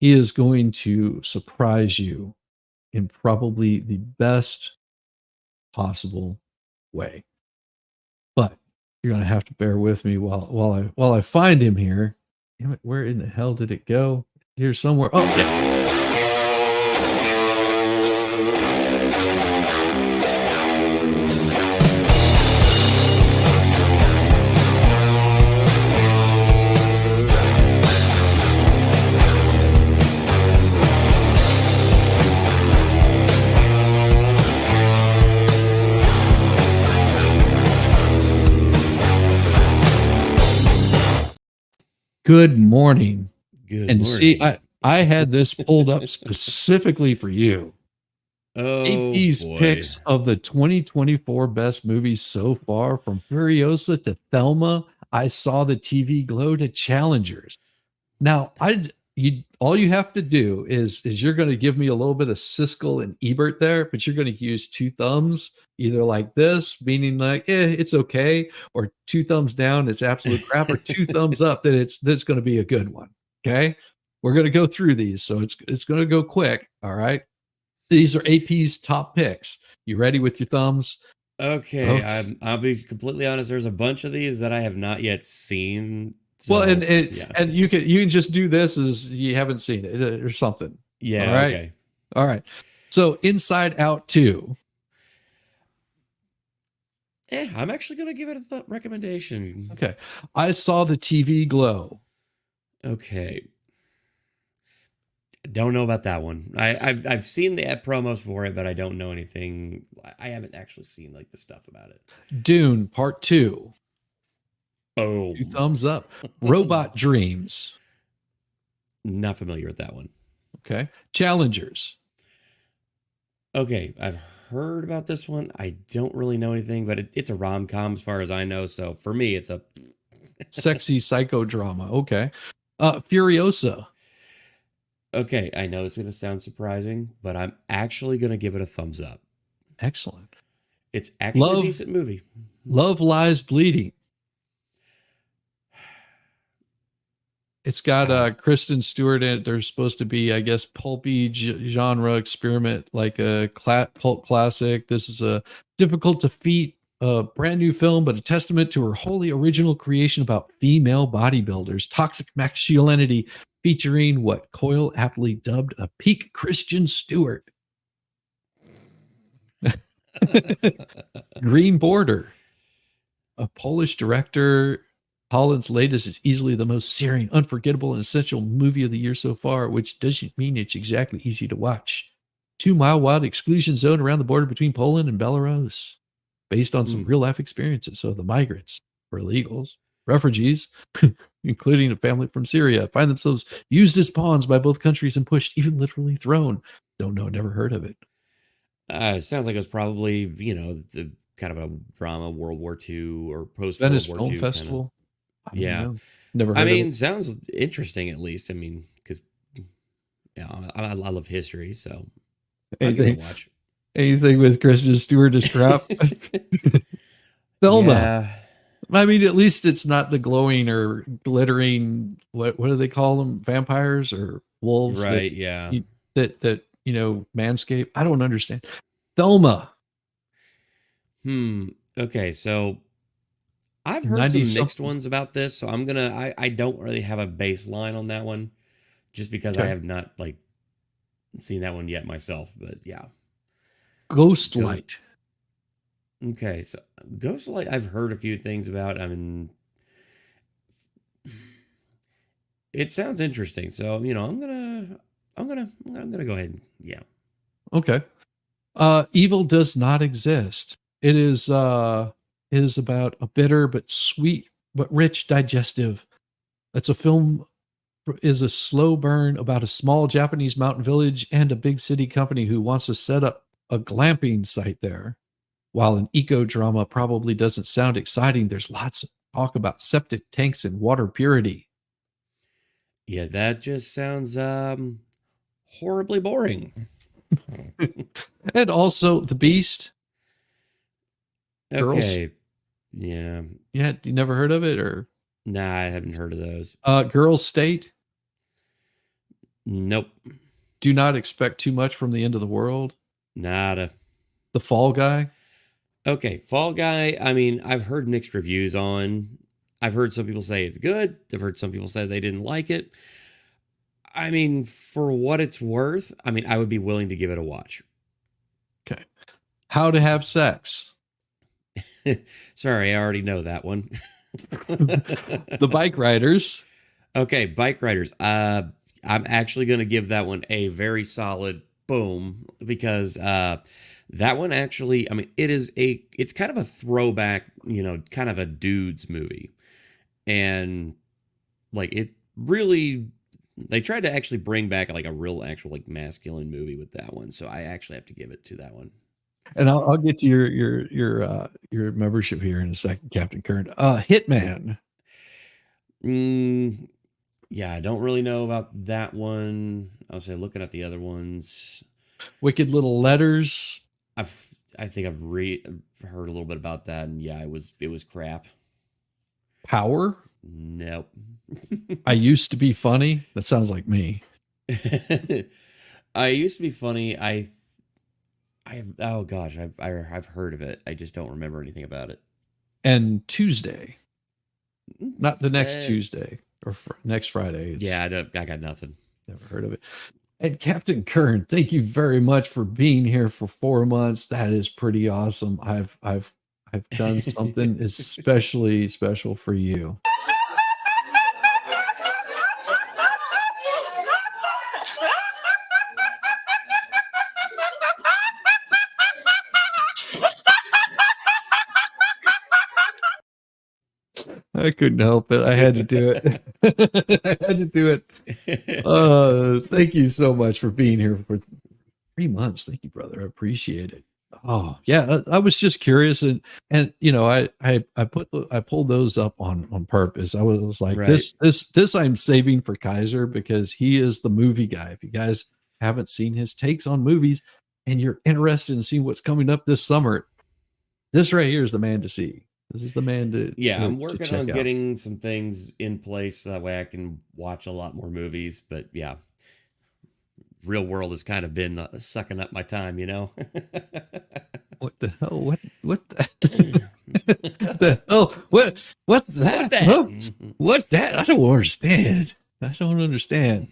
is going to surprise you in probably the best possible way. But you're going to have to bear with me while I find him here. Damn it, where in the hell did it go? Here somewhere. Oh, yeah. Good morning. Good And morning. see, I had this pulled up specifically for you. Oh, AP's boy. picks of the 2024 best movies so far, from Furiosa to Thelma, I Saw the TV Glow to Challengers. Now, all you have to do is you're going to give me a little bit of Siskel and Ebert there, but you're going to use two thumbs, either like this, meaning like, it's okay, or two thumbs down, it's absolute crap, or two thumbs up, that's going to be a good one. Okay. We're going to go through these. So it's going to go quick. All right. These are AP's top picks. You ready with your thumbs? Okay. I'll be completely honest. There's a bunch of these that I have not yet seen. So, Well, yeah. and you can just do this as you haven't seen it or something. Yeah. All right. Okay. All right. So Inside Out 2. I'm actually going to give it a recommendation. Okay. I Saw the TV Glow. Okay. Don't know about that one. I've seen the ad promos for it, but I don't know anything. I haven't actually seen like the stuff about it. Dune Part 2. Oh, 2 thumbs up. Robot Dreams. not familiar with that one. Okay. Challengers. Okay, I've heard about this one. I don't really know anything, but it's a rom-com as far as I know. So for me, it's a Sexy psychodrama. Okay. Furiosa. okay. I know it's going to sound surprising, but I'm actually going to give it a thumbs up. Excellent. It's actually a decent movie. Love Lies Bleeding. It's got Kristen Stewart in it. There's supposed to be, I guess, pulpy genre experiment, like a pulp classic. This is a difficult to feat, brand new film, but a testament to her wholly original creation about female bodybuilders, toxic masculinity, featuring what Coyle aptly dubbed a peak Christian Stewart. Green Border, a Polish director. Holland's latest is easily the most searing, unforgettable, and essential movie of the year so far, which doesn't mean it's exactly easy to watch. 2 mile wide exclusion zone around the border between Poland and Belarus, based on some real life experiences of the migrants or illegals, refugees, including a family from Syria, find themselves used as pawns by both countries and pushed, even literally thrown. Don't know, never heard of it. Sounds like it was probably, the kind of a drama, World War II or post World Venice War Film II Festival. Kind of, yeah. Never heard of it. Sounds interesting at least. I mean, because I love history, so I'll give it a watch. Anything with Kristen Stewart is crap. Thelma. Yeah. I mean, at least it's not the glowing or glittering. What do they call them? Vampires or wolves? Right. That Manscaped. I don't understand. Thelma. Okay, so I've heard some mixed ones about this, so I'm gonna. I don't really have a baseline on that one, just because I have not seen that one yet myself. But yeah, Ghostlight. Okay, so Ghostlight, I've heard a few things about. I mean, it sounds interesting. So I'm gonna go ahead. And, yeah. Okay. Evil Does Not Exist. It is about a bitter but sweet but rich digestive. It's a film, is a slow burn about a small Japanese mountain village and a big city company who wants to set up a glamping site there. While an eco drama probably doesn't sound exciting, there's lots of talk about septic tanks and water purity. Yeah, that just sounds horribly boring. And also The Beast. Okay. Girls. Yeah. Yeah, you never heard of it? Or nah, I haven't heard of those. Girls State. Nope. Do Not Expect Too Much from the End of the World. Nada. The Fall Guy. Okay, Fall Guy, I mean, I've heard mixed reviews on. I've heard some people say it's good. I've heard some people say they didn't like it. I mean, for what it's worth, I mean, I would be willing to give it a watch. Okay. How to Have Sex. Sorry, I already know that one. The Bike Riders. Okay, Bike Riders. I'm actually going to give that one a very solid boom, because that one actually, I mean, it's kind of a throwback, kind of a dude's movie. And it really, they tried to actually bring back a real actual masculine movie with that one. So I actually have to give it to that one. And I'll get to your membership here in a second, Captain Kern. Hitman. Yeah, I don't really know about that one. I was looking at the other ones. Wicked Little Letters. I think I've heard a little bit about that, and yeah, it was crap. Power. Nope. I Used to Be Funny. That sounds like me. I Used to Be Funny. Oh gosh, I've heard of it. I just don't remember anything about it. And Tuesday, not the next Tuesday or next Friday. Yeah, I got nothing. Never heard of it. And Captain Kern, thank you very much for being here for 4 months. That is pretty awesome. I've done something especially special for you. I couldn't help it. I had to do it. I had to do it. Thank you so much for being here for 3 months. Thank you, brother. I appreciate it. Oh yeah, I was just curious, and I pulled those up on purpose. I was like, right. this I'm saving for Kaiser, because he is the movie guy. If you guys haven't seen his takes on movies and you're interested in seeing what's coming up this summer, this right here is the man to see. This is the man Yeah, I'm to working check on out. getting some things in place so that way I can watch a lot more movies. But yeah, real world has kind of been sucking up my time, you know? What the hell? What the, the hell? What What that? that? Huh? What that? I don't understand. I don't understand.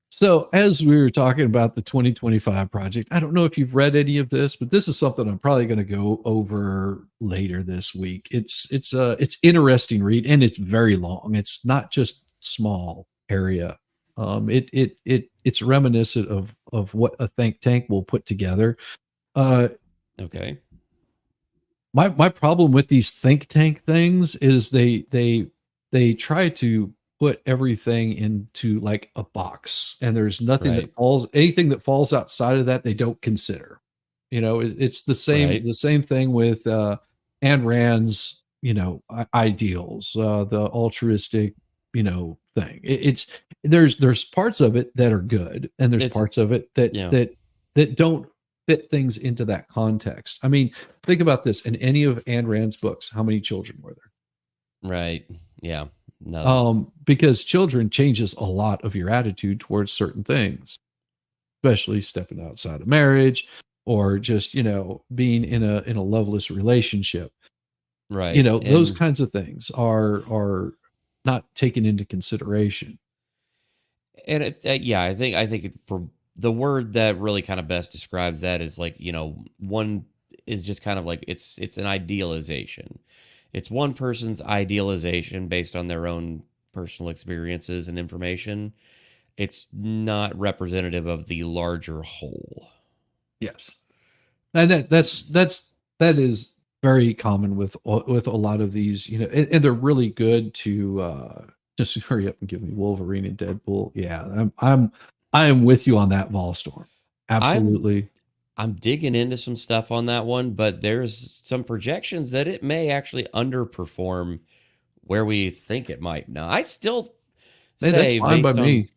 So, as we were talking about the 2025 project, I don't know if you've read any of this, but this is something I'm probably going to go over later this week. It's interesting read, and it's very long. It's not just small area. It's reminiscent of what a think tank will put together. Uh, Okay. my problem with these think tank things is they try to put everything into like a box, and there's nothing Right. that falls anything that falls outside of that they don't consider. It's Right. the same thing with Ayn Rand's ideals, the altruistic thing. It's there's parts of it that are good, and there's It's, parts of it that yeah. that don't fit things into that context. I mean, think about this. In any of Ayn Rand's books, how many children were there? Right. Yeah. None. Because children changes a lot of your attitude towards certain things, especially stepping outside of marriage or just, being in a loveless relationship. Right. Those And kinds of things are not taken into consideration. it's yeah, I think for the word that really kind of best describes that is like, one is just kind of like it's an idealization. It's one person's idealization based on their own personal experiences and information. It's not representative of the larger whole. Yes. And that is very common with a lot of these, and they're really good to just hurry up and give me Wolverine and Deadpool. Yeah, I am with you on that, Volstorm. I'm Absolutely. I'm digging into some stuff on that one, but there's some projections that it may actually underperform where we think it might. Now, Hey, that's say fine by based on me.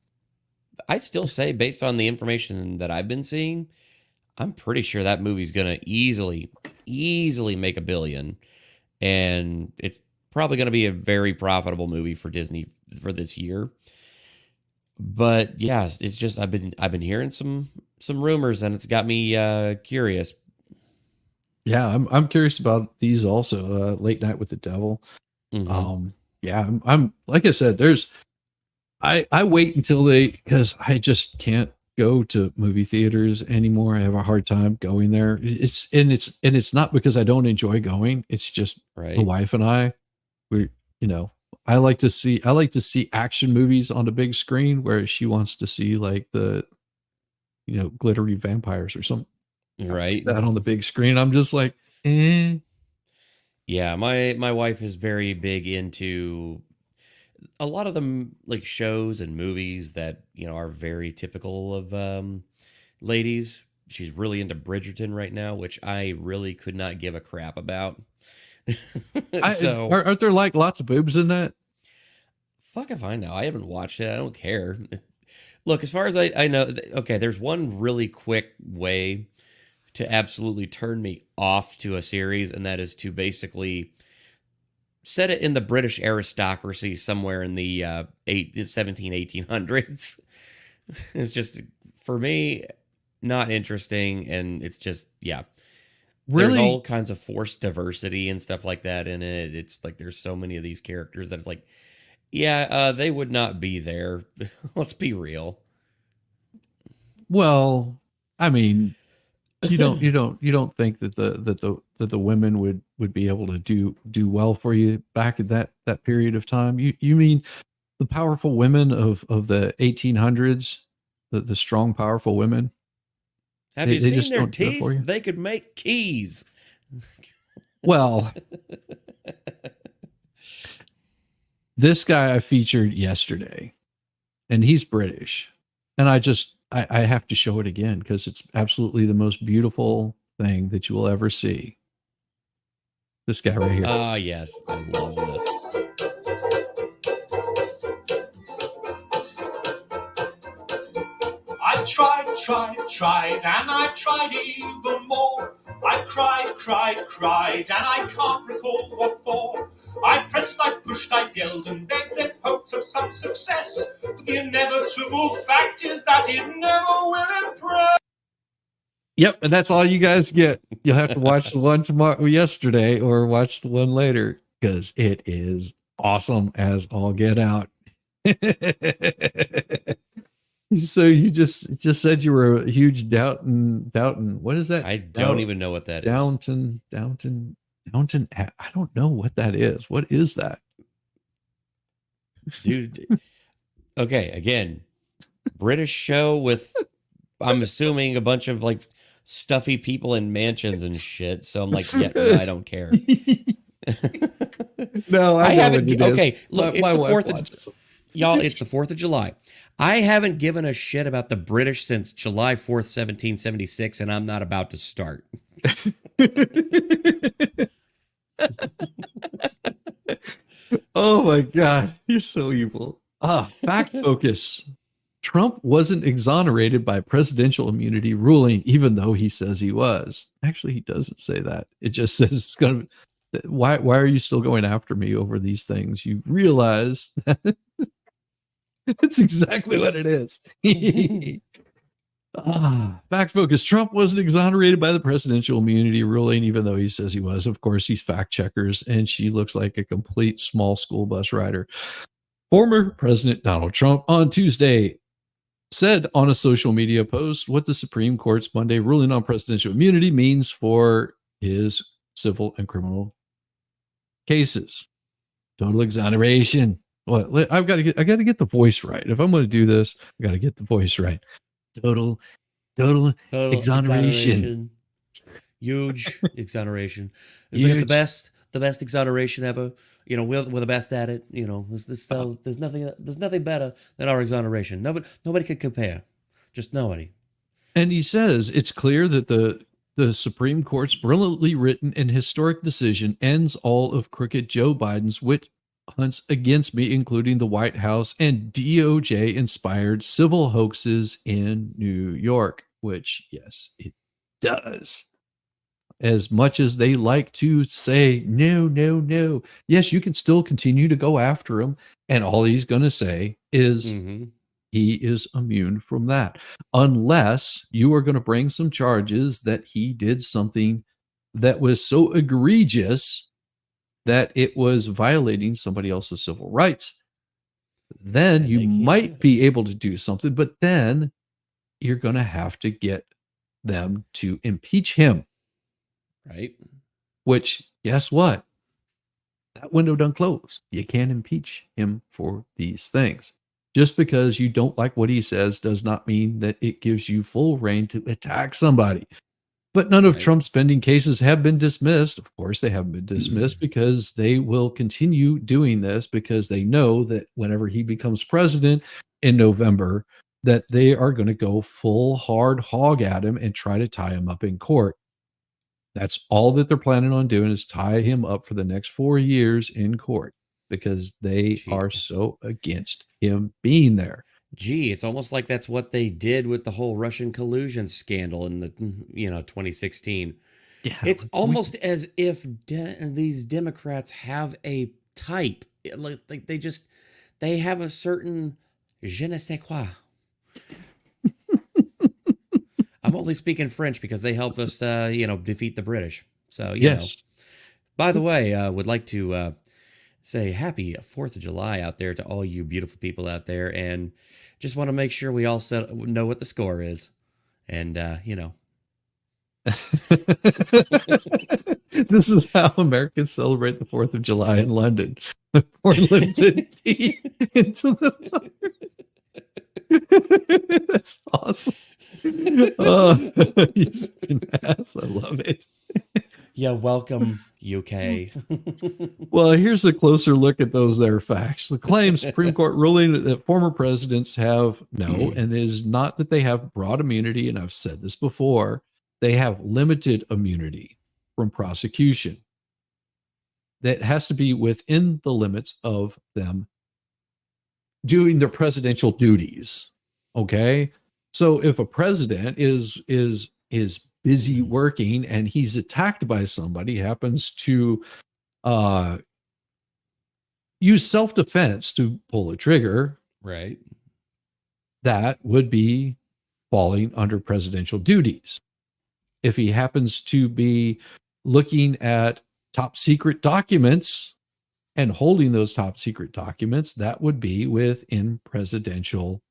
I still say based on the information that I've been seeing, I'm pretty sure that movie's gonna easily make a billion, and it's probably gonna be a very profitable movie for Disney for this year. But yeah, it's just I've been hearing some rumors, and it's got me curious. Yeah, I'm curious about these also. Late Night with the Devil. Hmm. Yeah, I'm like I said, I wait until because I just can't go to movie theaters anymore. I have a hard time going there. It's not because I don't enjoy going. It's just the Right. wife and we you know I like to see action movies on the big screen, where she wants to see like the glittery vampires or something like Right. that on the big screen. I'm just like, eh. Yeah, my wife is very big into a lot of them, like shows and movies that are very typical of ladies. She's really into Bridgerton right now, which I really could not give a crap about. So Aren't there like lots of boobs in that? fuck if I know. I haven't watched it. I don't care. Look, as far as I know, okay, there's one really quick way to absolutely turn me off to a series, and that is to basically set it in the British aristocracy somewhere in the 17, 1800s. It's just, for me, not interesting, and it's just, yeah. There's all Really? kinds of forced diversity and stuff like that in it. It's like there's so many of these characters that it's like, yeah, they would not be there. Let's be real. Well, I mean, you don't think that the women would be able to do well for you back at that period of time? You mean the powerful women of the 1800s, the strong powerful women? Have you They seen just their don't do it for teeth? you? They could make keys. Well, this guy I featured yesterday, and he's British, and I have to show it again because it's absolutely the most beautiful thing that you will ever see. This guy right here. Ah, yes, I love this. I tried, and I tried even more. I cried, and I can't recall what for. I pressed, I pushed, I yelled, and begged in hopes of some success. But the inevitable fact is that it never will impress. Yep, and that's all you guys get. You'll have to watch the one yesterday or watch the one later because it is awesome as all get out. So you just said you were a huge Downton. What is that? I don't even know what that is. Downton. I don't know what that is. What is that? Dude. Okay, again, British show with, I'm assuming, a bunch of like stuffy people in mansions and shit. So I'm like, yeah, no, I don't care. No, I haven't. Okay, look, it's my the wife 4th of watches. y'all. It's the 4th of July. I haven't given a shit about the British since July 4th, 1776, and I'm not about to start. Oh my God, you're so evil. Fact focus. Trump wasn't exonerated by presidential immunity ruling, even though he says he was. Actually, he doesn't say that. It just says it's going to. Why are you still going after me over these things? You realize that's exactly what it is. Fact focus. Trump wasn't exonerated by the presidential immunity ruling, even though he says he was. Of course, he's fact checkers, and she looks like a complete small school bus rider. Former President Donald Trump on Tuesday said on a social media post what the Supreme Court's Monday ruling on presidential immunity means for his civil and criminal cases. Total exoneration. What? I got to get the voice right. If I'm going to do this, I got to get the voice right. Total exoneration. Huge exoneration. Huge. The best exoneration ever. You know, we're the best at it. You know, there's nothing better than our exoneration. Nobody could compare. Just nobody. And he says it's clear that the Supreme Court's brilliantly written and historic decision ends all of crooked Joe Biden's witch hunts against me, including the White House and DOJ inspired civil hoaxes in New York, which, yes, it does. As much as they like to say, no. Yes, you can still continue to go after him. And all he's going to say is he is immune from that. Unless you are going to bring some charges that he did something that was so egregious that it was violating somebody else's civil rights. Then you might be able to do something, but then you're going to have to get them to impeach him. Right. Which, guess what? That window don't close. You can't impeach him for these things. Just because you don't like what he says does not mean that it gives you full reign to attack somebody. But none of Trump's pending cases have been dismissed. Of course, they haven't been dismissed because they will continue doing this because they know that whenever he becomes president in November, that they are going to go full hard hog at him and try to tie him up in court. That's all that they're planning on doing is tie him up for the next 4 years in court because they are so against him being there. Gee, it's almost like that's what they did with the whole Russian collusion scandal in the 2016. Yeah, it's almost as if these Democrats have a type. Like they have a certain je ne sais quoi. I'm only speaking French because they helped us, defeat the British. So, you know. By the way, would like to say happy 4th of July out there to all you beautiful people out there. And just want to make sure we all know what the score is. And, This is how Americans celebrate the 4th of July in London. Pour limited tea into the fire. That's awesome. Oh, you're such an ass. I love it. Yeah, welcome, UK. Well, here's a closer look at those there facts. The claim Supreme Court ruling that former presidents have no, and it is not that they have broad immunity, and I've said this before, they have limited immunity from prosecution. That has to be within the limits of them doing their presidential duties. Okay? So if a president is busy working and he's attacked by somebody, happens to use self-defense to pull a trigger, Right. that would be falling under presidential duties. If he happens to be looking at top secret documents and holding those top secret documents, that would be within presidential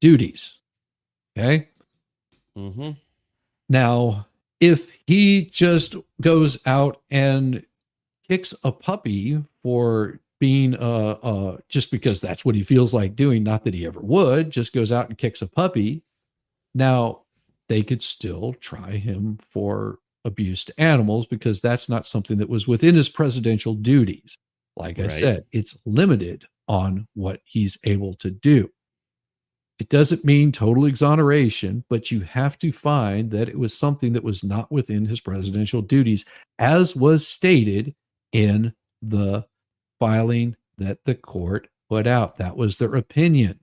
duties. Okay. Mm-hmm. Now, if he just goes out and kicks a puppy for being just because that's what he feels like doing, not that he ever would, just goes out and kicks a puppy, now they could still try him for abuse to animals because that's not something that was within his presidential duties. Like I Right. said, it's limited on what he's able to do. It doesn't mean total exoneration, but you have to find that it was something that was not within his presidential duties, as was stated in the filing that the court put out. That was their opinion.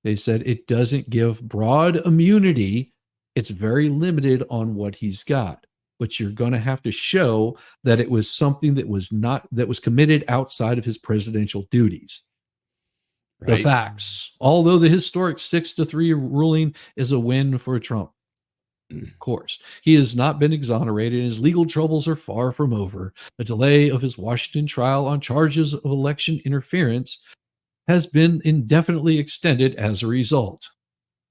They said it doesn't give broad immunity. It's very limited on what he's got, but you're going to have to show that it was something that was committed outside of his presidential duties. The Right. facts. Although the historic 6-3 ruling is a win for Trump, of course, he has not been exonerated and his legal troubles are far from over. A delay of his Washington trial on charges of election interference has been indefinitely extended as a result.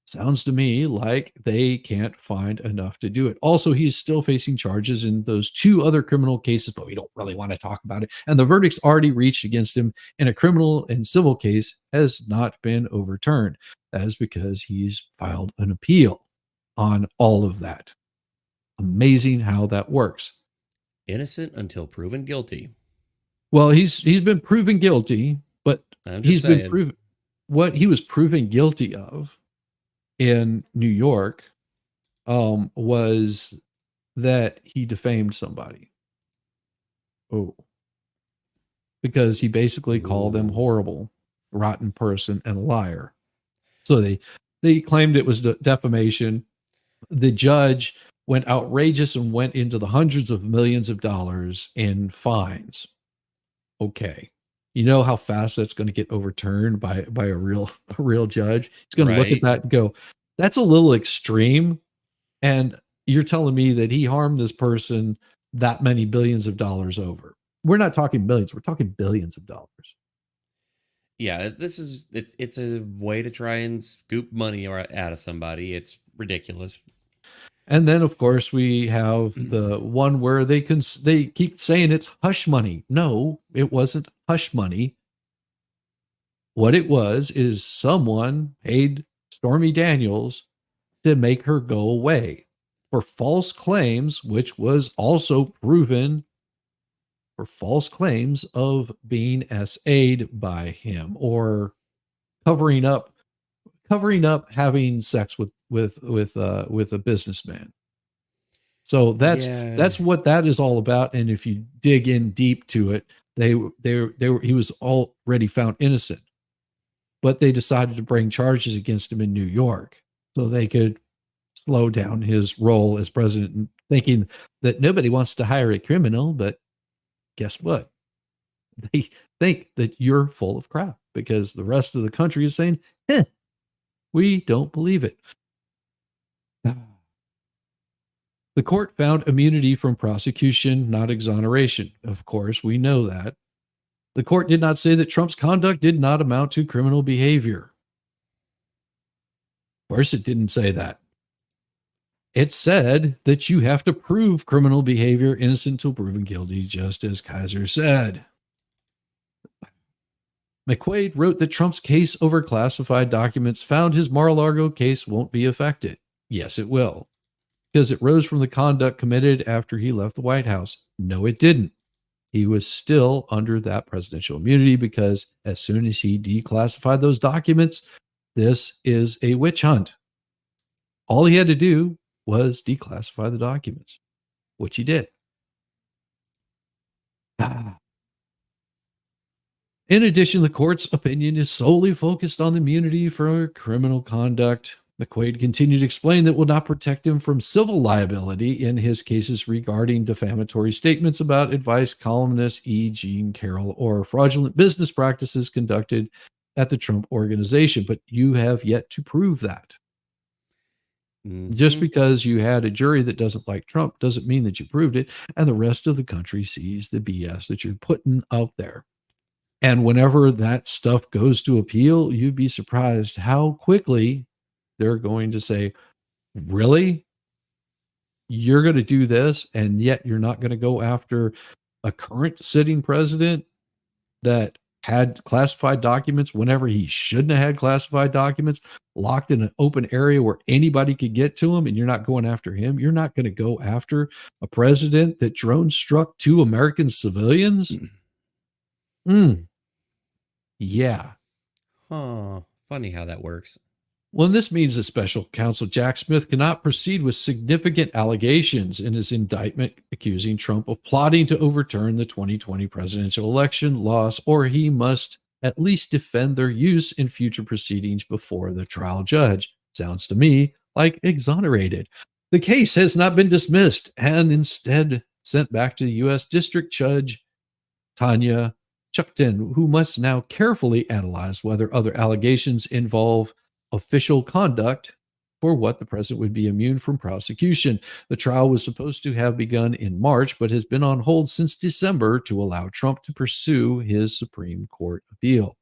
Sounds to me like they can't find enough to do it. Also, he's still facing charges in those 2 other criminal cases, but we don't really want to talk about it. And the verdicts already reached against him in a criminal and civil case has not been overturned. That is because he's filed an appeal on all of that. Amazing how that works. Innocent until proven guilty. Well, he's been proven guilty, but I'm he's just been saying. proven what he was proven guilty of in New York was that he defamed somebody. Oh, because he basically called them Ooh. horrible, rotten person and a liar. So they claimed it was defamation. The judge went outrageous and went into the hundreds of millions of dollars in fines. Okay. You know how fast that's going to get overturned by a real judge? He's going to look at Right. that and go, that's a little extreme. And you're telling me that he harmed this person that many billions of dollars over. We're not talking millions, we're talking billions of dollars. Yeah, it's a way to try and scoop money out of somebody. It's ridiculous. And then, of course, we have the one where they keep saying it's hush money. No, it wasn't hush money. What it was is someone paid Stormy Daniels to make her go away for false claims, which was also proven for false claims of being SA'd by him or covering up having sex with a businessman. So that's what that is all about. And if you dig in deep to it, he was already found innocent, but they decided to bring charges against him in New York so they could slow down his role as president, thinking that nobody wants to hire a criminal. But guess what? They think that you're full of crap because the rest of the country is saying, we don't believe it. The court found immunity from prosecution, not exoneration. Of course, we know that. The court did not say that Trump's conduct did not amount to criminal behavior. Of course, it didn't say that. It said that you have to prove criminal behavior innocent until proven guilty, just as Kaiser said. McQuaid wrote that Trump's case over classified documents found his Mar-a-Lago case won't be affected. Yes, it will. Because it rose from the conduct committed after he left the White House. No, it didn't. He was still under that presidential immunity because as soon as he declassified those documents, this is a witch hunt. All he had to do was declassify the documents, which he did. In addition, the court's opinion is solely focused on the immunity for criminal conduct. McQuaid continued to explain that it will not protect him from civil liability in his cases regarding defamatory statements about advice columnist E. Jean Carroll or fraudulent business practices conducted at the Trump organization. But you have yet to prove that. Just Mhm. because you had a jury that doesn't like Trump doesn't mean that you proved it. And the rest of the country sees the BS that you're putting out there. And whenever that stuff goes to appeal, you'd be surprised how quickly they're going to say, really? You're going to do this, and yet you're not going to go after a current sitting president that had classified documents whenever he shouldn't have had classified documents, locked in an open area where anybody could get to him, and you're not going after him? You're not going to go after a president that drone struck 2 American civilians? Yeah. Huh. Funny how that works. Well, this means that special counsel Jack Smith cannot proceed with significant allegations in his indictment accusing Trump of plotting to overturn the 2020 presidential election loss, or he must at least defend their use in future proceedings before the trial judge. Sounds to me like exonerated. The case has not been dismissed and instead sent back to the U.S. District Judge Tanya Chuckton, who must now carefully analyze whether other allegations involve official conduct for what the president would be immune from prosecution. The trial was supposed to have begun in March, but has been on hold since December to allow Trump to pursue his Supreme Court appeal.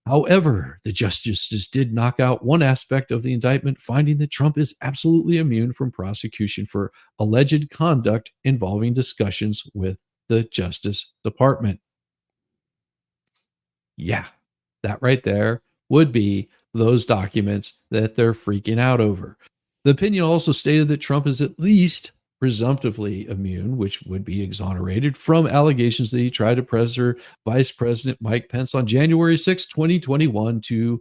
However, the justices did knock out one aspect of the indictment, finding that Trump is absolutely immune from prosecution for alleged conduct involving discussions with the Justice Department. Yeah, that right there would be those documents that they're freaking out over. The opinion also stated that Trump is at least presumptively immune, which would be exonerated from allegations that he tried to pressure Vice President Mike Pence on January 6, 2021 to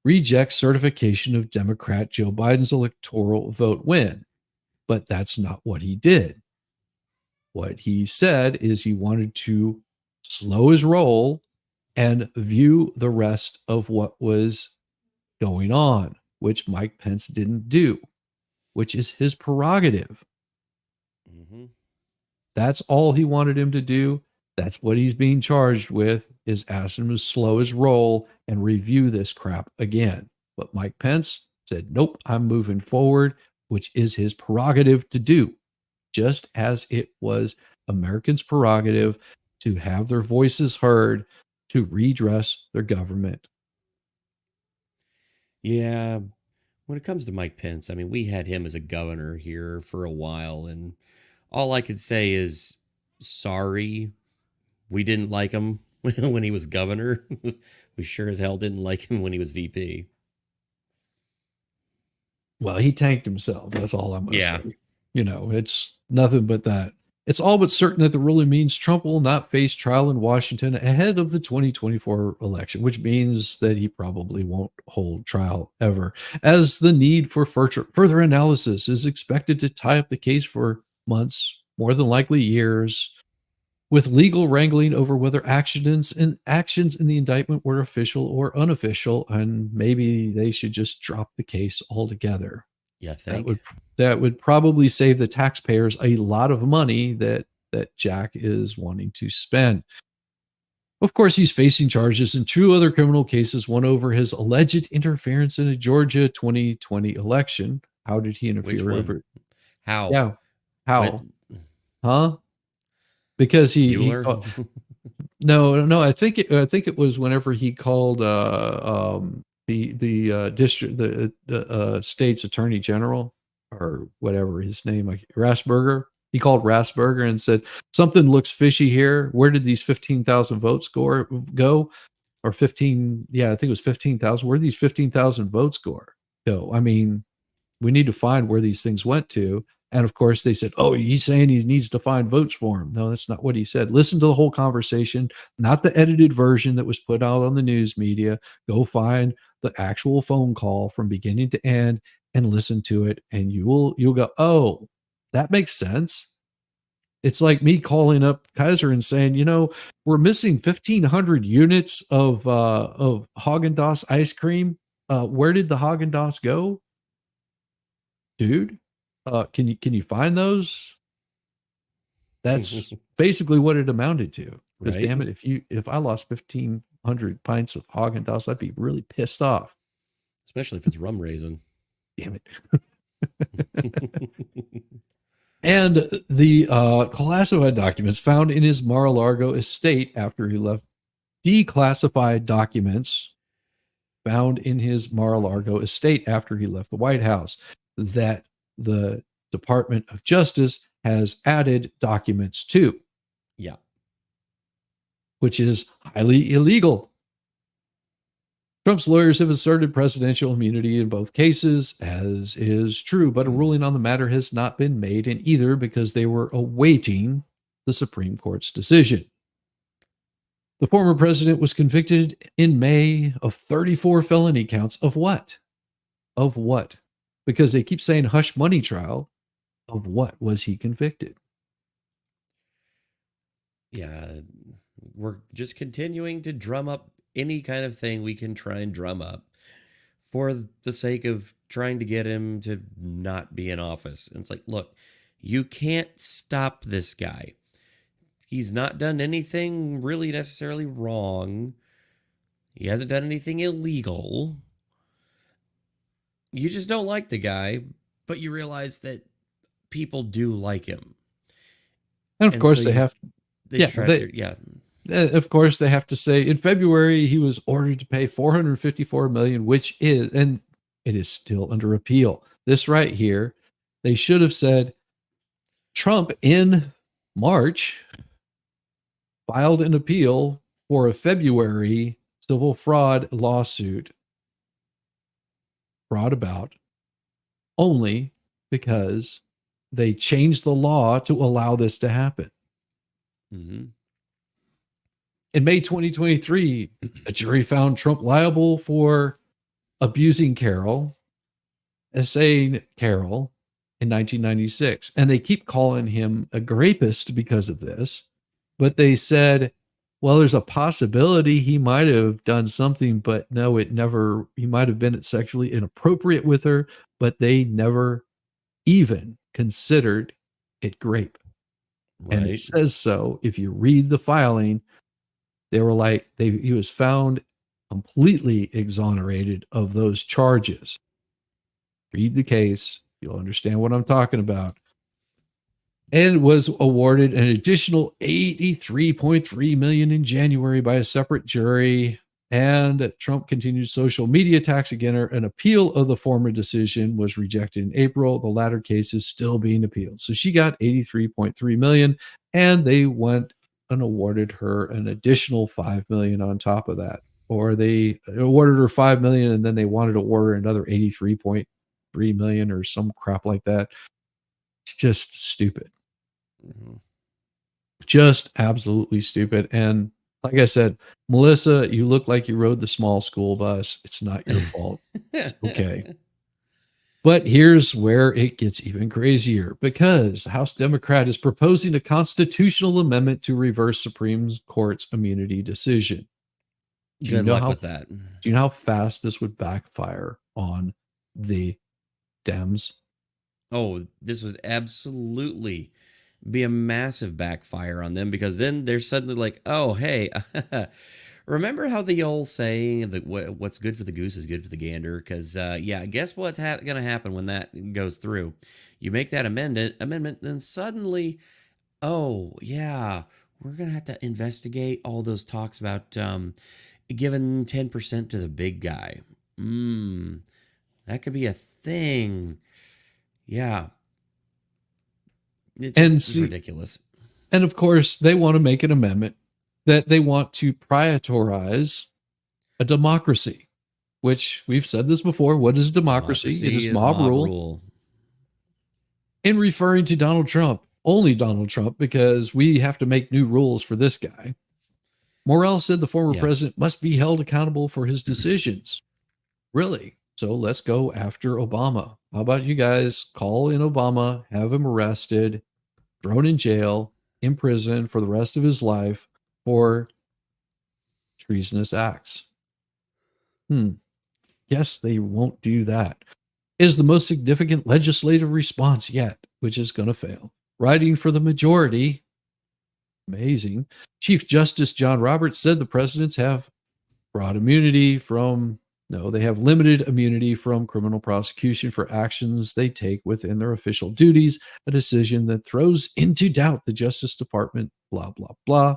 reject certification of Democrat Joe Biden's electoral vote win. But that's not what he did. What he said is he wanted to slow his roll and view the rest of what was going on, which Mike Pence didn't do, which is his prerogative. Mm-hmm. That's all he wanted him to do. That's what he's being charged with, is asking him to slow his roll and review this crap again. But Mike Pence said, nope, I'm moving forward, which is his prerogative to do, just as it was Americans' prerogative to have their voices heard, to redress their government. Yeah. When it comes to Mike Pence, I mean, we had him as a governor here for a while, and all I could say is sorry. We didn't like him when he was governor. We sure as hell didn't like him when he was VP. Well, he tanked himself. That's all I'm going to Yeah. say. You know, it's nothing but that. It's all but certain that the ruling means Trump will not face trial in Washington ahead of the 2024 election, which means that he probably won't hold trial ever, as the need for further analysis is expected to tie up the case for months, more than likely years, with legal wrangling over whether actions in the indictment were official or unofficial, and maybe they should just drop the case altogether. Yeah, think. That would probably save the taxpayers a lot of money that Jack is wanting to spend. Of course, he's facing charges in 2 other criminal cases, one over his alleged interference in a Georgia 2020 election. How did he interfere Which one? over? How? Yeah. How? What- Huh? Because he Bueller? no, I think it was whenever he called the district the state's attorney general, or whatever his name, like Rasberger. He called Rasberger and said, something looks fishy here. Where did these 15,000 votes go? Or 15, yeah, I think it was 15,000. Where did these 15,000 votes go? I mean, we need to find where these things went to. And of course, they said, oh, he's saying he needs to find votes for him. No, that's not what he said. Listen to the whole conversation, not the edited version that was put out on the news media. Go find the actual phone call from beginning to end and listen to it. And you'll go, oh, that makes sense. It's like me calling up Kaiser and saying, you know, we're missing 1,500 units of Haagen-Dazs ice cream. Where did the Haagen-Dazs go? dude, can you find those? That's basically what it amounted to. Because Right. damn it, if I lost 1,500 pints of Haagen-Dazs, I'd be really pissed off. Especially if it's rum raisin. Damn it. And the classified documents found in his Mar-a-Lago estate after he left, declassified documents found in his Mar-a-Lago estate after he left the White House, that the Department of Justice has added documents to, Yeah. which is highly illegal. Trump's lawyers have asserted presidential immunity in both cases, as is true, but a ruling on the matter has not been made in either because they were awaiting the Supreme Court's decision. The former president was convicted in May of 34 felony counts of what? Of what? Because they keep saying hush money trial. Of what was he convicted? Yeah. We're just continuing to drum up any kind of thing we can try and drum up for the sake of trying to get him to not be in office. And it's like, look, you can't stop this guy. He's not done anything really necessarily wrong. He hasn't done anything illegal. You just don't like the guy, but you realize that people do like him. And of course, so they have. Of course, they have to say in February he was ordered to pay $454 million, which is, and it is still under appeal. This right here, they should have said Trump in March filed an appeal for a February civil fraud lawsuit brought about only because they changed the law to allow this to happen. Mm-hmm. In May 2023, a jury found Trump liable for abusing Carol, saying Carol in 1996. And they keep calling him a rapist because of this. But they said, well, there's a possibility he might have done something, but no, he might have been sexually inappropriate with her, but they never even considered it rape. Right. And it says so. If you read the filing, they were like, he was found completely exonerated of those charges. Read the case. You'll understand what I'm talking about. And was awarded an additional $83.3 million in January by a separate jury. And Trump continued social media attacks again. An appeal of the former decision was rejected in April. The latter case is still being appealed. So she got $83.3 million, and they went and awarded her an additional $5 million on top of that. Or they awarded her $5 million, and then they wanted to order another $83.3 million or some crap like that. It's just stupid. Mm-hmm. Just absolutely stupid. And like I said, Melissa, you look like you rode the small school bus. It's not your fault. It's okay. But here's where it gets even crazier, because the House Democrat is proposing a constitutional amendment to reverse Supreme Court's immunity decision. Good luck with that. Do you know how fast this would backfire on the Dems? Oh, this would absolutely be a massive backfire on them, because then they're suddenly like, oh, hey, remember how the old saying that what's good for the goose is good for the gander? Because, guess what's going to happen when that goes through? You make that amendment, then suddenly, oh, yeah, we're going to have to investigate all those talks about giving 10% to the big guy. That could be a thing. Yeah. It's ridiculous. And of course, they want to make an amendment that they want to prioritize a democracy, which we've said this before. What is a democracy? It is mob rule. In referring to Donald Trump, only Donald Trump, because we have to make new rules for this guy. Morrell said the former president must be held accountable for his decisions. Really? So let's go after Obama. How about you guys call in Obama, have him arrested, thrown in jail, in prison for the rest of his life for treasonous acts? Yes, they won't do that. is the most significant legislative response yet, which is going to fail. Writing for the majority, amazing, Chief Justice John Roberts said the presidents have broad immunity from, no, they have limited immunity from criminal prosecution for actions they take within their official duties, a decision that throws into doubt the Justice Department, blah, blah, blah.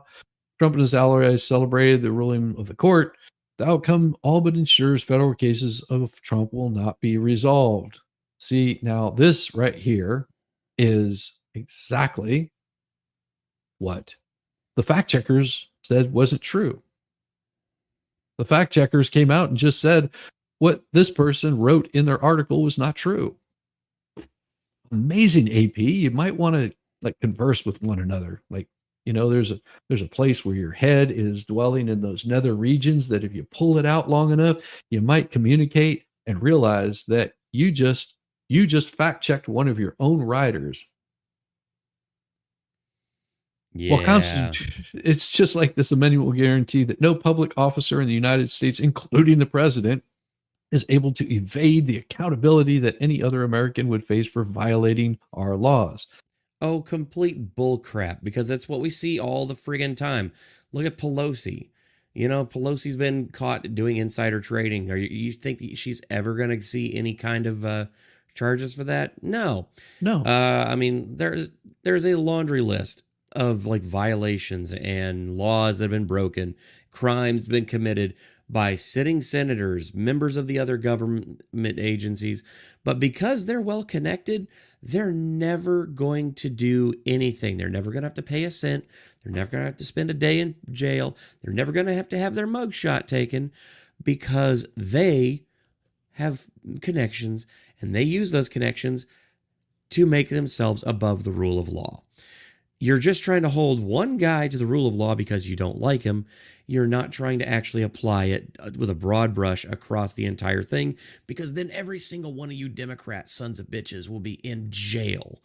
Trump and his allies celebrated the ruling of the court. The outcome all but ensures federal cases of Trump will not be resolved. See, now this right here is exactly what the fact checkers said wasn't true. The fact checkers came out and just said what this person wrote in their article was not true. Amazing, AP. You might want to like converse with one another. Like, you know, there's a place where your head is dwelling in those nether regions that if you pull it out long enough, you might communicate and realize that you just fact checked one of your own writers. Yeah. Well, it's just like this amendment will guarantee that no public officer in the United States, including the president, is able to evade the accountability that any other American would face for violating our laws. Oh, complete bullcrap, because that's what we see all the friggin' time. Look at Pelosi. You know, Pelosi's been caught doing insider trading. You think that she's ever going to see any kind of charges for that? No. I mean, there's a laundry list of like violations and laws that have been broken, crimes been committed by sitting senators, members of the other government agencies. But because they're well connected, they're never going to do anything. They're never going to have to pay a cent. They're never going to have to spend a day in jail. They're never going to have their mugshot taken because they have connections and they use those connections to make themselves above the rule of law. You're just trying to hold one guy to the rule of law because you don't like him. You're not trying to actually apply it with a broad brush across the entire thing, because then every single one of you Democrat sons of bitches will be in jail.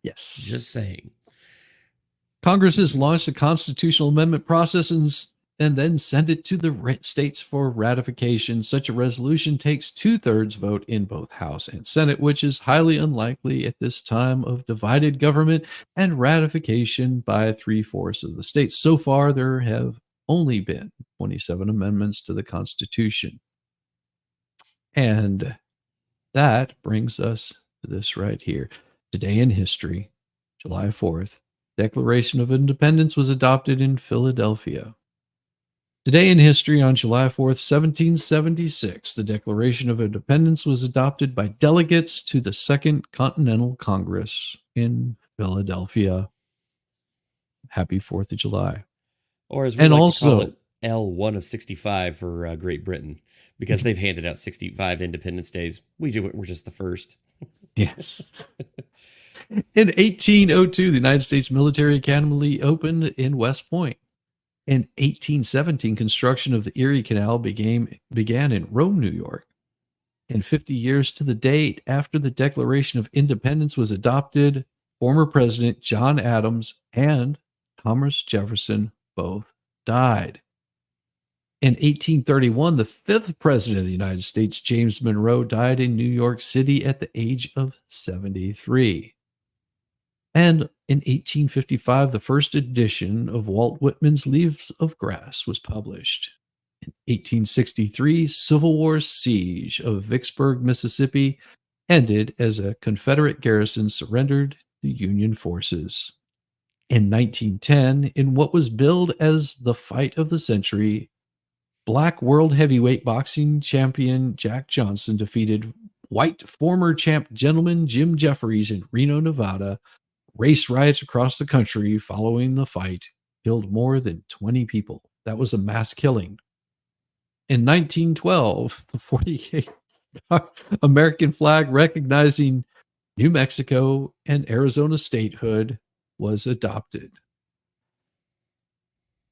Yes. Just saying. Congress has launched a constitutional amendment process and then send it to the states for ratification. Such a resolution takes 2/3 vote in both House and Senate, which is highly unlikely at this time of divided government, and ratification by 3/4 of the states. So far, there have only been 27 amendments to the Constitution. And that brings us to this right here. Today in history, July 4th, Declaration of Independence was adopted in Philadelphia. Today in history, on July 4th, 1776, the Declaration of Independence was adopted by delegates to the Second Continental Congress in Philadelphia. Happy 4th of July. Or as we And like also- to call it, L1 of 65 for Great Britain, because they've handed out 65 Independence Days. We're just the first. Yes. In 1802, the United States Military Academy opened in West Point. In 1817, construction of the Erie Canal began in Rome, New York. And 50 years to the date after the Declaration of Independence was adopted, former President John Adams and Thomas Jefferson both died. In 1831, the 5th President of the United States, James Monroe, died in New York City at the age of 73. And in 1855, the first edition of Walt Whitman's Leaves of Grass was published. In 1863, Civil War siege of Vicksburg, Mississippi ended as a Confederate garrison surrendered to Union forces. In 1910, in what was billed as the fight of the century, Black world heavyweight boxing champion Jack Johnson defeated white former champ gentleman Jim Jeffries in Reno, Nevada. Race riots across the country following the fight killed more than 20 people. That was a mass killing. In 1912, the 48th American flag recognizing New Mexico and Arizona statehood was adopted.